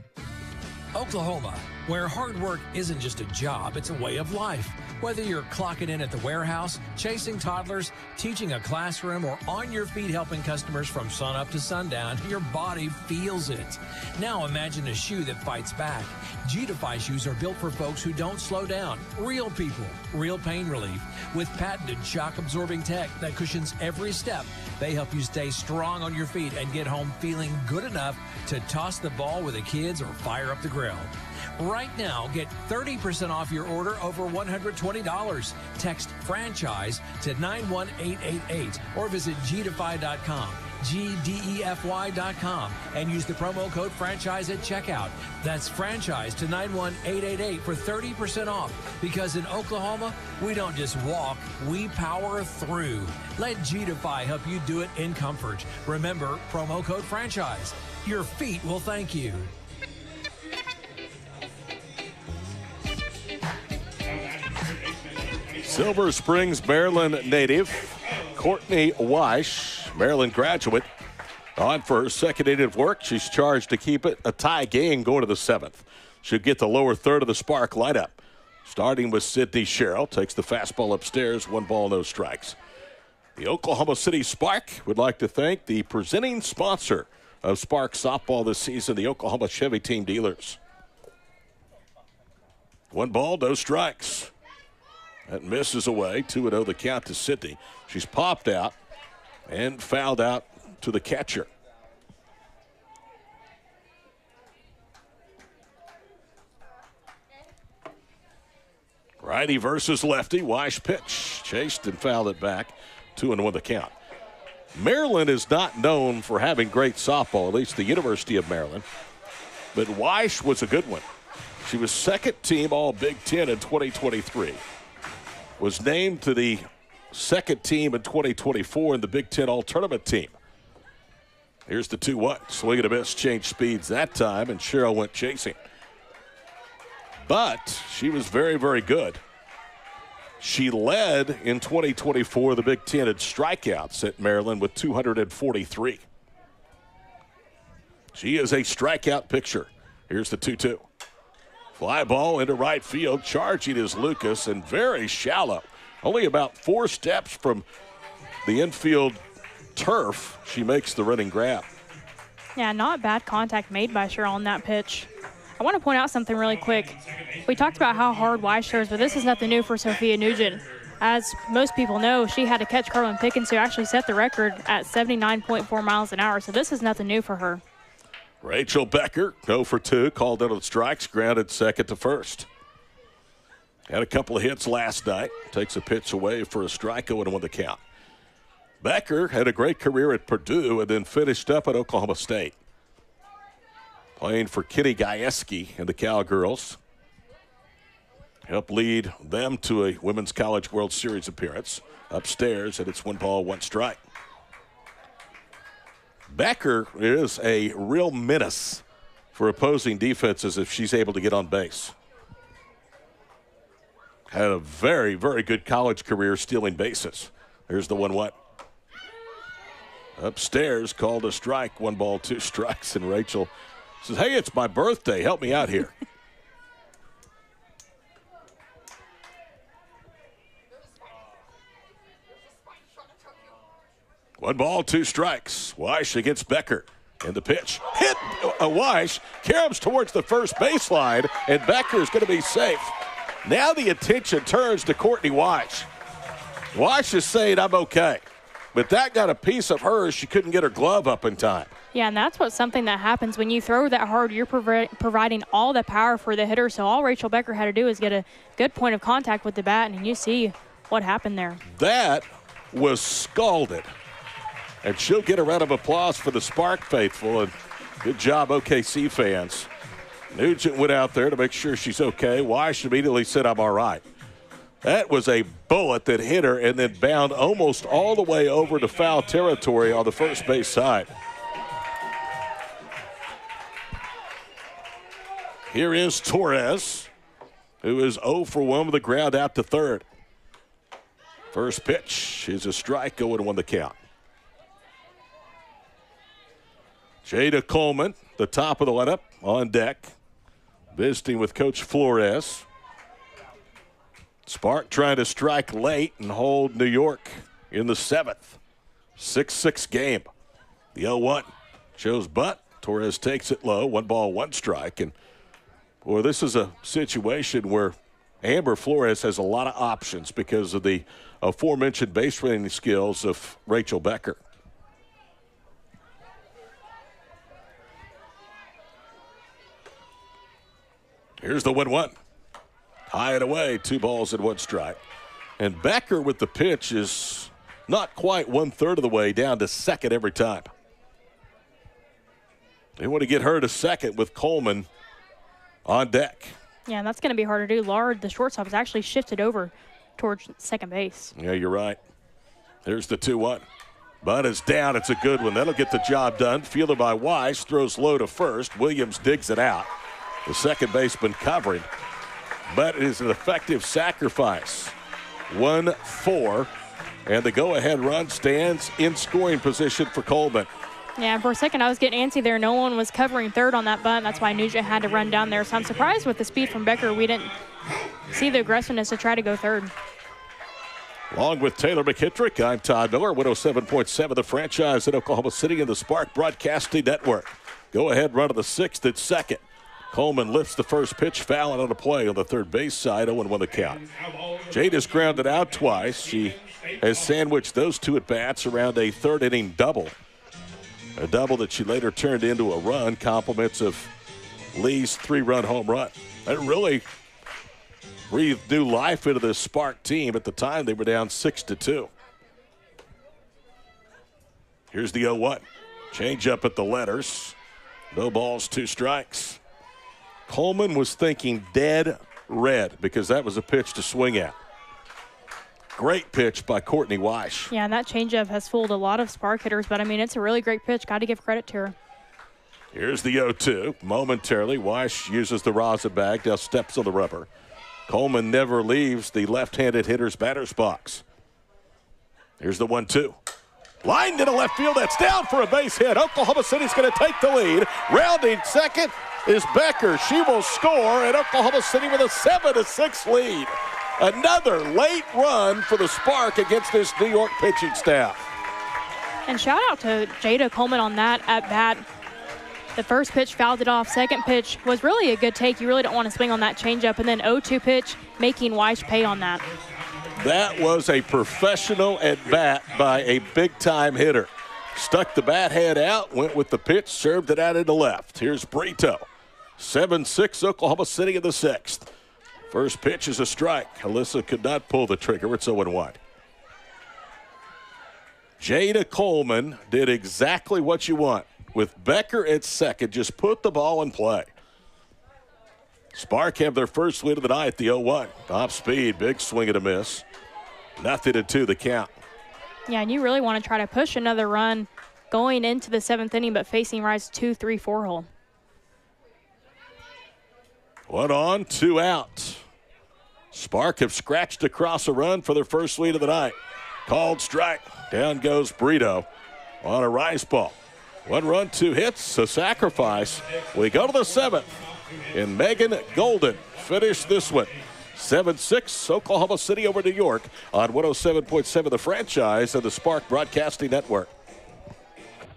Oklahoma, where hard work isn't just a job, it's a way of life. Whether you're clocking in at the warehouse, chasing toddlers, teaching a classroom, or on your feet helping customers from sunup to sundown, your body feels it. Now imagine a shoe that fights back. G-Defy shoes are built for folks who don't slow down. Real people, real pain relief. With patented shock-absorbing tech that cushions every step, they help you stay strong on your feet and get home feeling good enough to toss the ball with the kids or fire up the grill. Right now, get 30% off your order over $120. Text franchise to 91888 or visit gdefy.com, GDEFY.com, and use the promo code franchise at checkout. That's franchise to 91888 for 30% off. Because in Oklahoma, we don't just walk, we power through. Let G-Defy help you do it in comfort. Remember, promo code franchise. Your feet will thank you.
Silver Springs, Maryland native Courtney Weish, Maryland graduate, on for her second inning of work. She's charged to keep it a tie game going to the 7th. She'll get the lower third of the Spark lineup. Starting with Sydney Sherrill, takes the fastball upstairs, 1 ball, no strikes. The Oklahoma City Spark would like to thank the presenting sponsor of Spark Softball this season, the Oklahoma Chevy Team Dealers. 1 ball, no strikes. That misses away. 2-0 the count to Sydney. She's popped out and fouled out to the catcher. Righty versus lefty. Weish pitch. Chased and fouled it back. 2-1 the count. Maryland is not known for having great softball, at least the University of Maryland. But Weish was a good one. She was second team All Big Ten in 2023. Was named to the second team in 2024 in the Big Ten All-Tournament team. Here's the 2-1. Swing and a miss, changed speeds that time, and Cheryl went chasing. But she was very, very good. She led in 2024 the Big Ten in strikeouts at Maryland with 243. She is a strikeout picture. Here's the 2-2. Fly ball into right field. Charging is Lucas, and very shallow. Only about 4 steps from the infield turf, she makes the running grab.
Yeah, not bad contact made by Cheryl on that pitch. I want to point out something really quick. We talked about how hard Weiss throws, but this is nothing new for Sophia Nugent. As most people know, she had to catch Carlin Pickens, who actually set the record at 79.4 miles an hour, so this is nothing new for her.
Rachel Becker, 0 for 2, called out on strikes, grounded second to first. Had a couple of hits last night. Takes a pitch away for a strikeout and won the count. Becker had a great career at Purdue and then finished up at Oklahoma State. Playing for Kenny Gajewski and the Cowgirls. Helped lead them to a Women's College World Series appearance. Upstairs, and it's 1 ball, 1 strike. Becker is a real menace for opposing defenses if she's able to get on base. Had a very, very good college career stealing bases. Here's the 1-1. Upstairs, called a strike, 1 ball, 2 strikes, and Rachel says, hey, it's my birthday. Help me out here. One ball, 2 strikes. Weiss against Becker. And the pitch. Hit Weiss. Caroms towards the first baseline, and Becker is going to be safe. Now the attention turns to Courtney Weiss. Weiss is saying, I'm okay. But that got a piece of hers. She couldn't get her glove up in time.
Yeah, and that's what's something that happens when you throw that hard. You're providing all the power for the hitter. So all Rachel Becker had to do is get a good point of contact with the bat, and you see what happened there.
That was scalded. And she'll get a round of applause for the Spark faithful. And good job, OKC fans. Nugent went out there to make sure she's okay. Weiss immediately said, I'm all right. That was a bullet that hit her and then bound almost all the way over to foul territory on the first base side. Here is Torres, who is 0 for 1 with a ground out to third. First pitch is a strike, 0-1 the count. Jada Coleman, the top of the lineup, on deck, visiting with Coach Flores. Spark trying to strike late and hold New York in the 7th. 6-6 game. The 0-1 shows butt. Torres takes it low. 1 ball, 1 strike. And, boy, this is a situation where Amber Flores has a lot of options because of the aforementioned base running skills of Rachel Becker. Here's the 1-1. High and away, 2 balls and 1 strike. And Becker with the pitch is not quite 1/3 of the way down to second every time. They want to get her to second with Coleman on deck.
Yeah, and that's going to be hard to do. Lard, the shortstop, has actually shifted over towards second base.
Yeah, you're right. There's the 2-1. Bud is down. It's a good one. That'll get the job done. Fielded by Weiss. Throws low to first. Williams digs it out. The second baseman covering. But it is an effective sacrifice. 1-4. And the go-ahead run stands in scoring position for Coleman.
Yeah, for a second I was getting antsy there. No one was covering third on that bunt. That's why Nugent had to run down there. So I'm surprised with the speed from Becker. We didn't see the aggressiveness to try to go third.
Along with Taylor McKittrick, I'm Todd Miller, 107.7 The Franchise in Oklahoma City and the Spark Broadcasting Network. Go-ahead run of the 6th at second. Coleman lifts the first pitch, fouling on the play on the third base side, 0-1 the count. Jade has grounded out twice. She has sandwiched those 2 at-bats around a third-inning double. A double that she later turned into a run, compliments of Lee's 3-run home run. That really breathed new life into this Spark team. At the time, they were down 6-2. Here's the 0-1. Change up at the letters. No balls, 2 strikes. Coleman was thinking dead red because that was a pitch to swing at. Great pitch by Courtney Weish.
Yeah, and that changeup has fooled a lot of spark hitters, but, I mean, it's a really great pitch. Got to give credit to her.
Here's the 0-2. Momentarily, Weish uses the rosin bag, now steps on the rubber. Coleman never leaves the left-handed hitter's batter's box. Here's the 1-2. Lined into left field. That's down for a base hit. Oklahoma City's going to take the lead. Rounding second is Becker. She will score, and Oklahoma City with a 7-6 lead. Another late run for the Spark against this New York pitching staff.
And shout out to Jada Coleman on that at bat. The first pitch fouled it off. Second pitch was really a good take. You really don't want to swing on that changeup. And then 0-2 pitch, making Weish pay on that.
That was a professional at bat by a big-time hitter. Stuck the bat head out, went with the pitch, served it out into left. Here's Brito. 7-6 Oklahoma City in the sixth. First pitch is a strike. Alyssa could not pull the trigger. It's 0-1. Jada Coleman did exactly what you want. With Becker at second, just put the ball in play. Spark have their first win of the night, the 0-1. Top speed, big swing and a miss. 0-2 the count.
Yeah, and you really want to try to push another run going into the seventh inning, but facing Rice 2-3-4 hole.
1 on, 2 out. Spark have scratched across a run for their first lead of the night. Called strike. Down goes Brito on a Rice ball. 1 run, 2 hits, a sacrifice. We go to the seventh. And Megan Golden finished this one. 7-6 Oklahoma City over New York on 107.7 The Franchise and the Spark Broadcasting Network.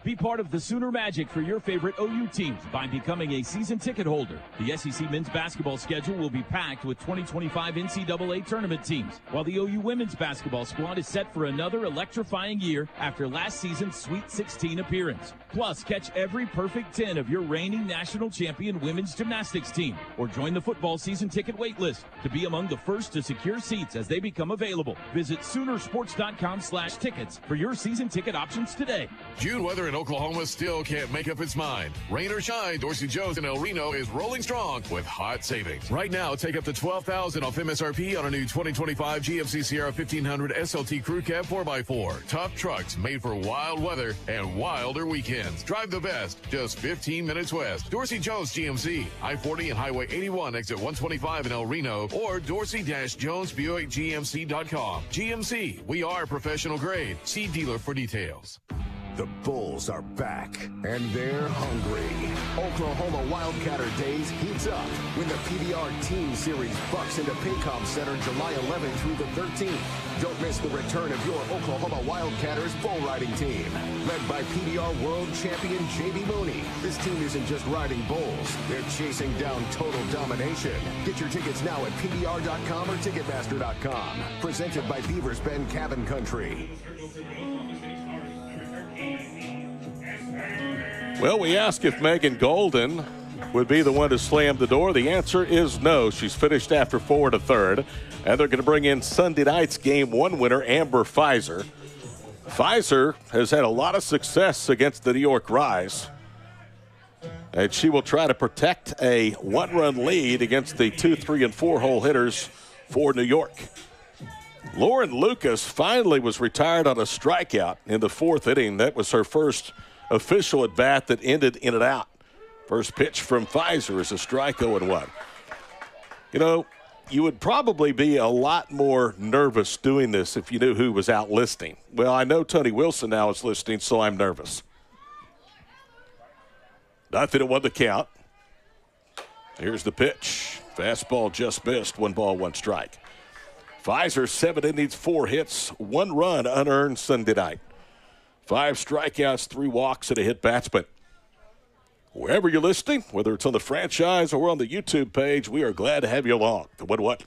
Be part of the Sooner Magic for your favorite OU teams by becoming a season ticket holder. The SEC men's basketball schedule will be packed with 2025 NCAA tournament teams, while the OU women's basketball squad is set for another electrifying year after last season's Sweet 16 appearance. Plus, catch every perfect 10 of your reigning national champion women's gymnastics team, or join the football season ticket wait list to be among the first to secure seats as they become available. Visit Soonersports.com/tickets for your season ticket options today.
June weather in Oklahoma still can't make up its mind. Rain or shine, Dorsey Jones in El Reno is rolling strong with hot savings. Right now, take up to $12,000 off MSRP on a new 2025 GMC Sierra 1500 SLT Crew Cab 4x4. Top trucks made for wild weather and wilder weekends. Drive the best, just 15 minutes west. Dorsey Jones GMC, I-40 and Highway 81, exit 125 in El Reno, or Dorsey-JonesBuickGMC.com. GMC, we are professional grade. See dealer for details.
The Bulls are back, and they're hungry. Oklahoma Wildcatter Days heats up when the PBR Team Series bucks into Paycom Center July 11th through the 13th. Don't miss the return of your Oklahoma Wildcatters bull riding team. Led by PBR World Champion JB Mooney. This team isn't just riding bulls, they're chasing down total domination. Get your tickets now at PBR.com or Ticketmaster.com. Presented by Beavers Bend Cabin Country.
Well, we asked if Megan Golden would be the one to slam the door. The answer is no. She's finished after 4 1/3. And they're going to bring in Sunday night's Game 1 winner, Amber Pfizer. Pfizer has had a lot of success against the New York Rise. And she will try to protect a 1-run lead against the 2, 3, and 4 hole hitters for New York. Lauren Lucas finally was retired on a strikeout in the 4th inning. That was her first official at bat that ended in and out. First pitch from Pfizer is a strike, 0-1. You know, you would probably be a lot more nervous doing this if you knew who was out listing. Well, I know Tony Wilson now is listing, so I'm nervous. 0-1 the count. Here's the pitch. Fastball just missed. 1 ball, 1 strike. Pfizer, 7 innings, 4 hits, 1 run unearned Sunday night. 5 strikeouts, 3 walks, and a hit batsman. Wherever you're listening, whether it's on the franchise or on the YouTube page, we are glad to have you along. The 1-1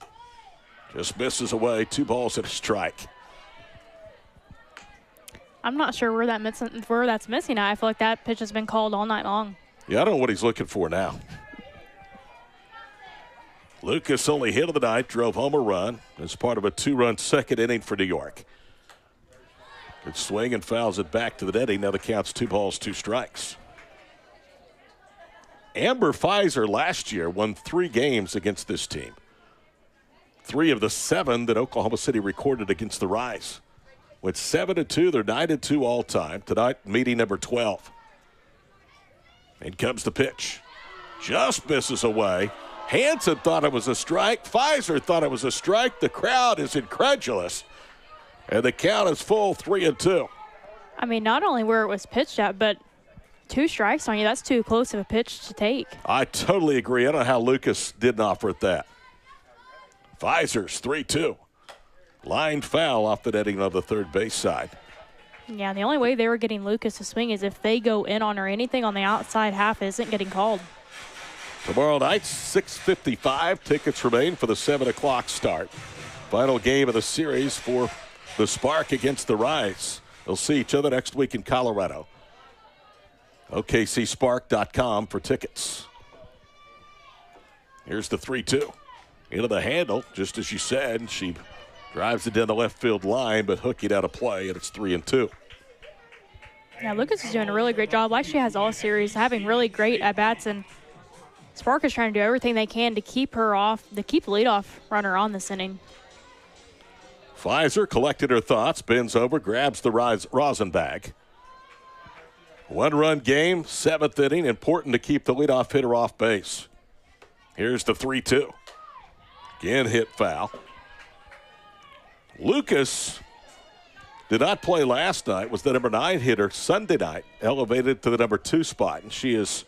just misses away. 2 balls and a strike.
I'm not sure where that's missing at. I feel like that pitch has been called all night long.
Yeah, I don't know what he's looking for now. Lucas only hit of the night, drove home a run as part of a 2-run second inning for New York. Good swing and fouls it back to the netting. Now the count's 2 balls, 2 strikes. Amber Pfizer last year won 3 games against this team. 3 of the 7 that Oklahoma City recorded against the Rise. Went 7-2, they're 9-2 all time. Tonight, meeting number 12. In comes the pitch. Just misses away. Hansen thought it was a strike. Pfizer thought it was a strike. The crowd is incredulous. And the count is full, 3-2.
I mean, not only where it was pitched at, but 2 strikes on you, that's too close of a pitch to take.
I totally agree. I don't know how Lucas didn't offer it that. Pfizer's 3-2. Line foul off the netting of the third base side.
Yeah, the only way they were getting Lucas to swing is if they go in on or anything on the outside half isn't getting called.
Tomorrow night, 6:55. Tickets remain for the 7 o'clock start. Final game of the series for the Spark against the Rise. They'll see each other next week in Colorado. OKCSpark.com for tickets. Here's the 3-2. Into the handle, just as you said. She drives it down the left field line, but hooking out of play, and it's 3-2.
Yeah, Lucas is doing a really great job. Like she has all series, having really great at-bats, and Spark is trying to do everything they can to keep her off, to keep the leadoff runner on this inning.
Pfizer collected her thoughts, bends over, grabs the rosin bag. 1-run game, 7th inning. Important to keep the leadoff hitter off base. Here's the 3-2. Again, hit foul. Lucas did not play last night, was the number 9 hitter Sunday night, elevated to the number 2 spot, and she has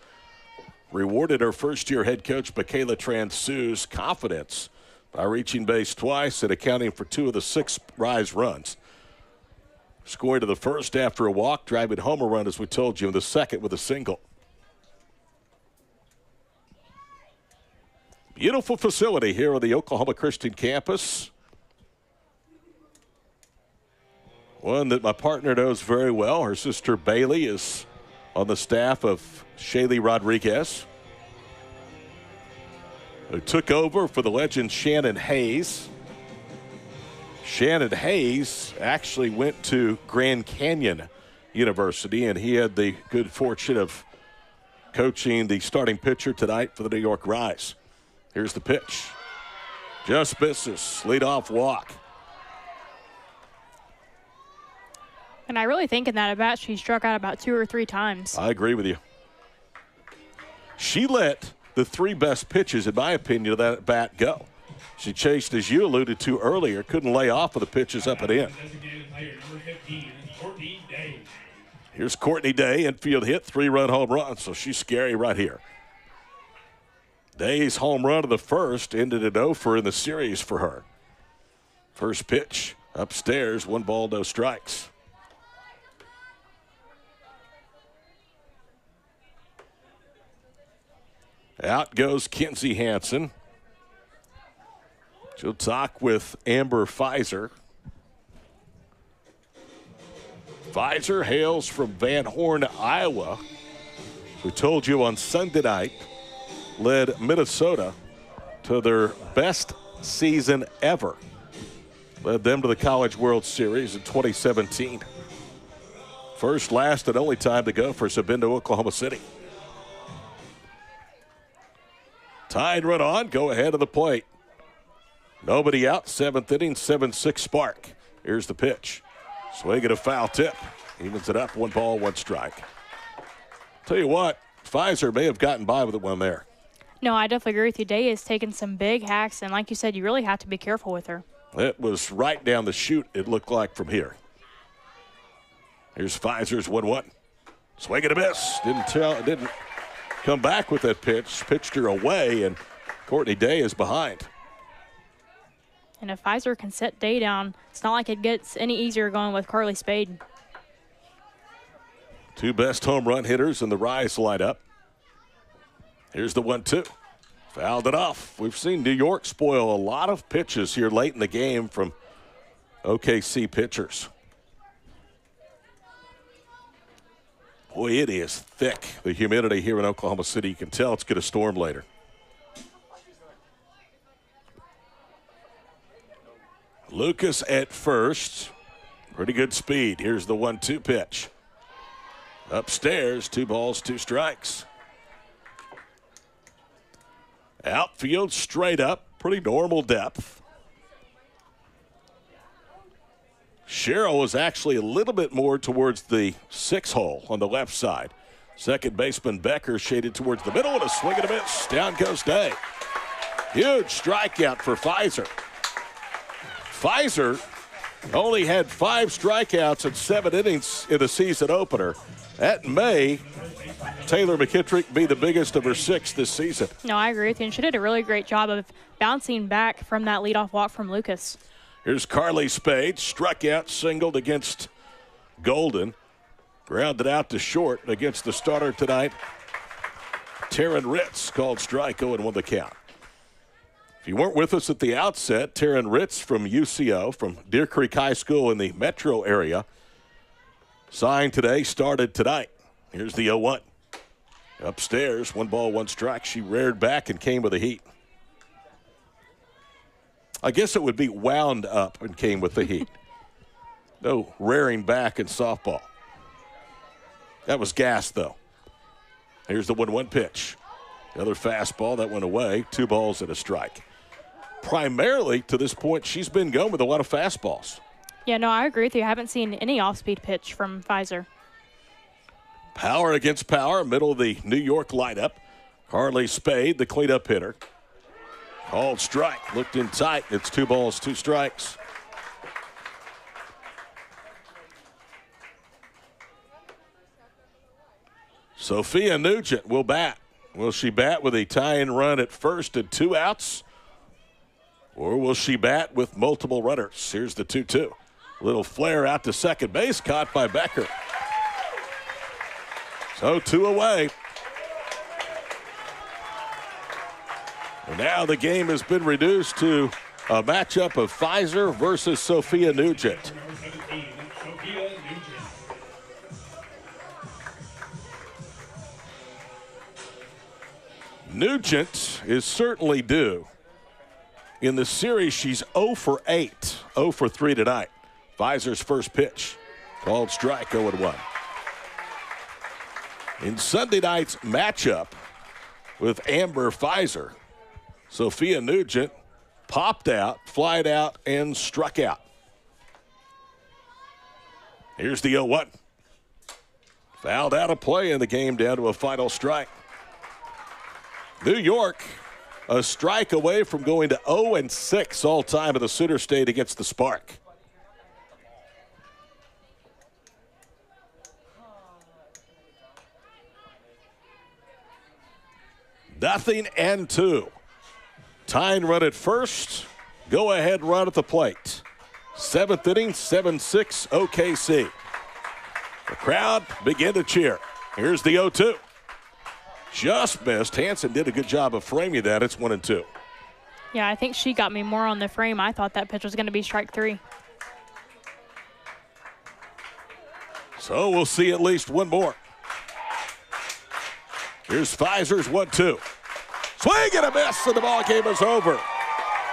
rewarded her first-year head coach, Michaela Transu's confidence by reaching base twice and accounting for 2 of the 6 Rise runs. Scored to the first after a walk, driving home a run, as we told you, in the second with a single. Beautiful facility here on the Oklahoma Christian campus. One that my partner knows very well. Her sister Bailey is on the staff of Shaylee Rodriguez, who took over for the legend Shannon Hayes. Shannon Hayes actually went to Grand Canyon University, and he had the good fortune of coaching the starting pitcher tonight for the New York Rise. Here's the pitch. Just misses. Leadoff walk.
And I really think in that at-bat she struck out about 2 or 3 times.
I agree with you. She let the 3 best pitches, in my opinion, of that at-bat go. She chased, as you alluded to earlier, couldn't lay off with the pitches up and in. Here's Courtney Day, infield hit, 3-run home run, so she's scary right here. Day's home run of the first ended an 0-for in the series for her. First pitch, upstairs, 1 ball, no strikes. Out goes Kinsey Hansen. She'll talk with Amber Pfizer. Pfizer hails from Van Horn, Iowa. We told you on Sunday night, led Minnesota to their best season ever. Led them to the College World Series in 2017. First, last, and only time the Gophers have been to Oklahoma City. Tied run on, go ahead of the plate. Nobody out, 7th inning, 7-6 Spark. Here's the pitch. Swing and a foul tip. Evens it up, 1 ball, 1 strike. Tell you what, Pfizer may have gotten by with it one there.
No, I definitely agree with you. Day is taking some big hacks, and like you said, you really have to be careful with her.
It was right down the chute, it looked like, from here. Here's Pfizer's 1-1. Swing and a miss. Didn't come back with that pitch. Pitched her away, and Courtney Day is behind.
And if Pfizer can set Day down, it's not like it gets any easier going with Carly Spade.
2 best home run hitters in the Rise lineup. Here's the 1-2. Fouled it off. We've seen New York spoil a lot of pitches here late in the game from OKC pitchers. Boy, it is thick, the humidity here in Oklahoma City. You can tell it's going to storm later. Lucas at first. Pretty good speed. Here's the 1-2 pitch. Upstairs, 2 balls, 2 strikes. Outfield straight up, pretty normal depth. Sherrill is actually a little bit more towards the 6 hole on the left side. Second baseman Becker shaded towards the middle, and a swing and a miss. Down goes Day. Huge strikeout for Pfizer. Pfizer only had 5 strikeouts in 7 innings in the season opener. That may, Taylor McKittrick, be the biggest of her 6 this season.
No, I agree with you. And she did a really great job of bouncing back from that leadoff walk from Lucas.
Here's Carly Spade, struck out, singled against Golden. Grounded out to short against the starter tonight. Taryn Ritz called strike, 0-1 the count. If you weren't with us at the outset, Taryn Ritz from UCO, from Deer Creek High School in the metro area, signed today, started tonight. Here's the 0-1. Upstairs, 1 ball, 1 strike. She reared back and came with the heat. I guess it would be wound up and came with the heat. No rearing back in softball. That was gas, though. Here's the 1-1 pitch. The other fastball, that went away. 2 balls and a strike. Primarily, to this point, she's been going with a lot of fastballs.
Yeah, no, I agree with you. I haven't seen any off-speed pitch from Pfizer.
Power against power, middle of the New York lineup. Carly Spade, the cleanup hitter. Called strike, looked in tight. It's 2 balls, 2 strikes. Sophia Nugent will bat. Will she bat with a tie-in run at first and 2 outs? Or will she bat with multiple runners? Here's the 2-2. Little flare out to second base, caught by Becker. So 2 away. And now the game has been reduced to a matchup of Pfizer versus Sophia Nugent. Nugent is certainly due. In the series, she's 0 for 8, 0 for 3 tonight. Pfizer's first pitch, called strike, 0-1. In Sunday night's matchup with Amber Pfizer, Sophia Nugent popped out, flied out, and struck out. Here's the 0-1. Fouled out of play in the game, down to a final strike. New York, a strike away from going to 0-6 all time in the Sooner State against the Spark. Nothing and 2. Tying run at first. Go ahead run at the plate. 7th inning, 7-6 OKC. The crowd begin to cheer. Here's the 0-2. Just missed. Hansen did a good job of framing that. It's 1-2.
Yeah, I think she got me more on the frame. I thought that pitch was going to be strike 3.
So we'll see at least one more. Here's Pfizer's 1-2. Swing and a miss, and the ball game is over.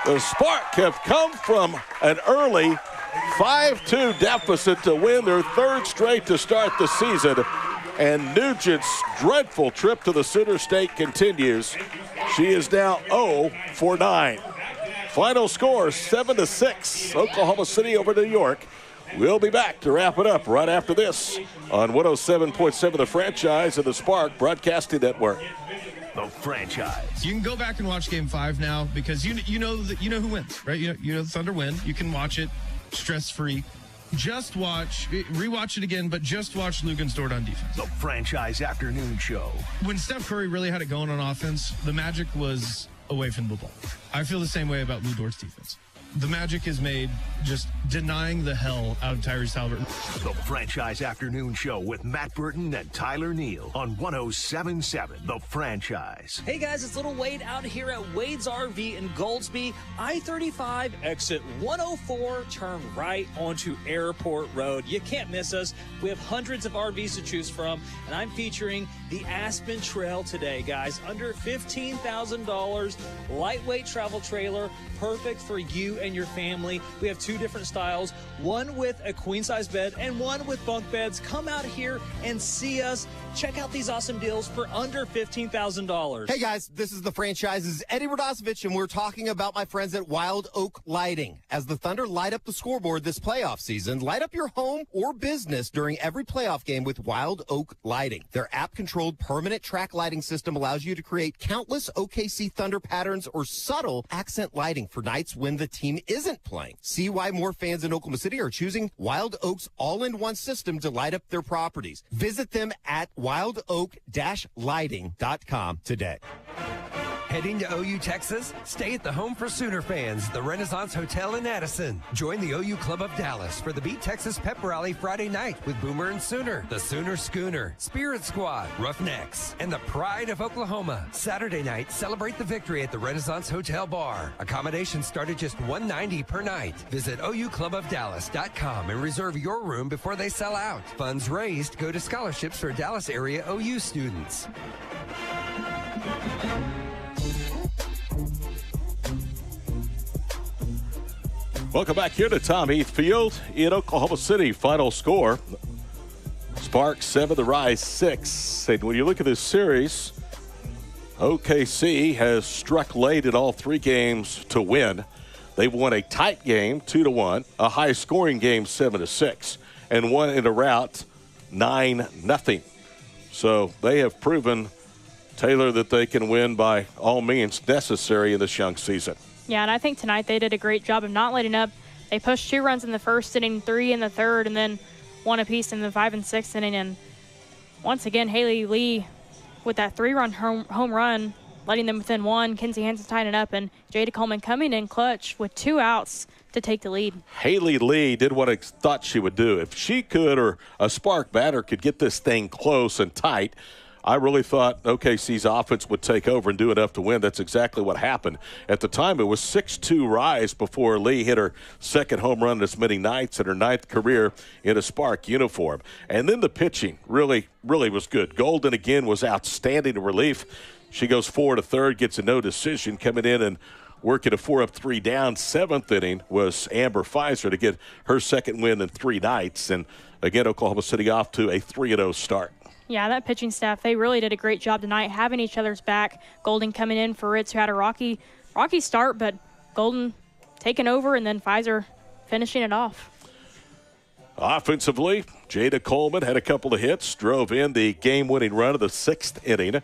The Spark have come from an early 5-2 deficit to win their 3rd straight to start the season. And Nugent's dreadful trip to the Sooner State continues. She is now 0 for 9. Final score, 7-6. Oklahoma City over New York. We'll be back to wrap it up right after this on 107.7 The Franchise and the Spark Broadcasting Network.
The Franchise.
You can go back and watch Game 5 now because you know who wins, right? You know the Thunder win. You can watch it stress-free. Just rewatch it again, but just watch Lugansdort on defense.
The Franchise Afternoon Show.
When Steph Curry really had it going on offense, the Magic was away from the ball. I feel the same way about Lou Dort's defense. The Magic is made just denying the hell out of Tyrese Halliburton.
The Franchise Afternoon Show with Matt Burton and Tyler Neal on 107.7 The Franchise.
Hey guys, it's Little Wade out here at Wade's RV in Goldsby. I-35, exit 104, turn right onto Airport Road. You can't miss us. We have hundreds of RVs to choose from, and I'm featuring the Aspen Trail today, guys. Under $15,000, lightweight travel trailer, perfect for you and and your family. We have 2 different styles, one with a queen-size bed and one with bunk beds. Come out here and see us. Check out these awesome deals for under $15,000.
Hey guys, this is the franchise's Eddie Radosevich, and we're talking about my friends at Wild Oak Lighting. As the Thunder light up the scoreboard this playoff season, light up your home or business during every playoff game with Wild Oak Lighting. Their app-controlled permanent track lighting system allows you to create countless OKC Thunder patterns or subtle accent lighting for nights when the team isn't playing. See why more fans in Oklahoma City are choosing Wild Oak's all-in-one system to light up their properties. Visit them at wildoak-lighting.com today.
Heading to OU, Texas? Stay at the home for Sooner fans, the Renaissance Hotel in Addison. Join the OU Club of Dallas for the Beat Texas Pep Rally Friday night with Boomer and Sooner, the Sooner Schooner, Spirit Squad, Roughnecks, and the Pride of Oklahoma. Saturday night, celebrate the victory at the Renaissance Hotel Bar. Accommodations start at just $190 per night. Visit OUClubofDallas.com and reserve your room before they sell out. Funds raised go to scholarships for Dallas area OU students.
Welcome back here to Tom Heath Field in Oklahoma City. Final score, Sparks 7, the Rise 6. And when you look at this series, OKC has struck late in all 3 games to win. They've won a tight game 2-1, a high-scoring game 7-6, and won in a rout 9-0. So they have proven, Taylor, that they can win by all means necessary in this young season.
Yeah, and I think tonight they did a great job of not letting up. They pushed 2 runs in the first inning, 3 in the third, and then 1 apiece in the 5th and 6th inning. And once again, Haley Lee with that 3-run home run, letting them within 1. Kenzie Hansen tying it up, and Jada Coleman coming in clutch with 2 outs to take the lead.
Haley Lee did what I thought she would do. If she could, or a spark batter could get this thing close and tight, I really thought OKC's offense would take over and do enough to win. That's exactly what happened. At the time, it was 6-2 Rise before Lee hit her 2nd home run in as many nights in her 9th career in a Spark uniform. And then the pitching really was good. Golden, again, was outstanding in relief. She goes 4 to 3rd, gets a no decision, coming in and working a 4-3 down. 7th inning was Amber Pfizer to get her 2nd win in 3 nights. And, again, Oklahoma City off to a 3-0 start.
Yeah, that pitching staff, they really did a great job tonight, having each other's back. Golden coming in for Ritz, who had a rocky start, but Golden taking over, and then Pfizer finishing it off.
Offensively, Jada Coleman had a couple of hits, drove in the game-winning run of the 6th inning.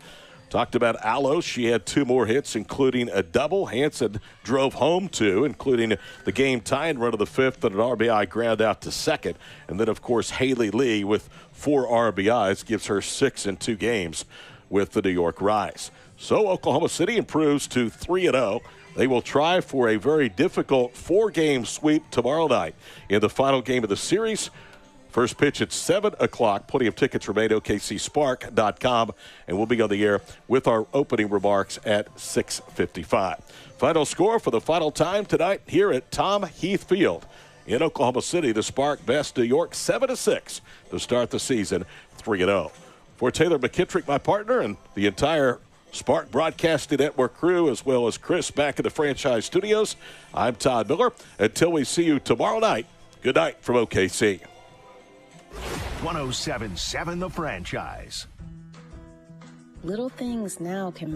Talked about Alos. She had 2 more hits, including a double. Hansen drove home 2, including the game-tying run of the 5th and an RBI ground out to 2nd. And then, of course, Haley Lee with 4 RBIs gives her 6 in 2 games with the New York Rise. So Oklahoma City improves to 3-0. They will try for a very difficult 4-game sweep tomorrow night in the final game of the series. First pitch at 7 o'clock. Plenty of tickets remain. OKCSpark.com. And we'll be on the air with our opening remarks at 6:55. Final score for the final time tonight here at Tom Heath Field in Oklahoma City. The Spark best New York 7-6 to start the season 3-0. For Taylor McKittrick, my partner, and the entire Spark Broadcasting Network crew, as well as Chris back in the franchise studios, I'm Todd Miller. Until we see you tomorrow night, good night from OKC.
107.7 The Franchise.
Little things now can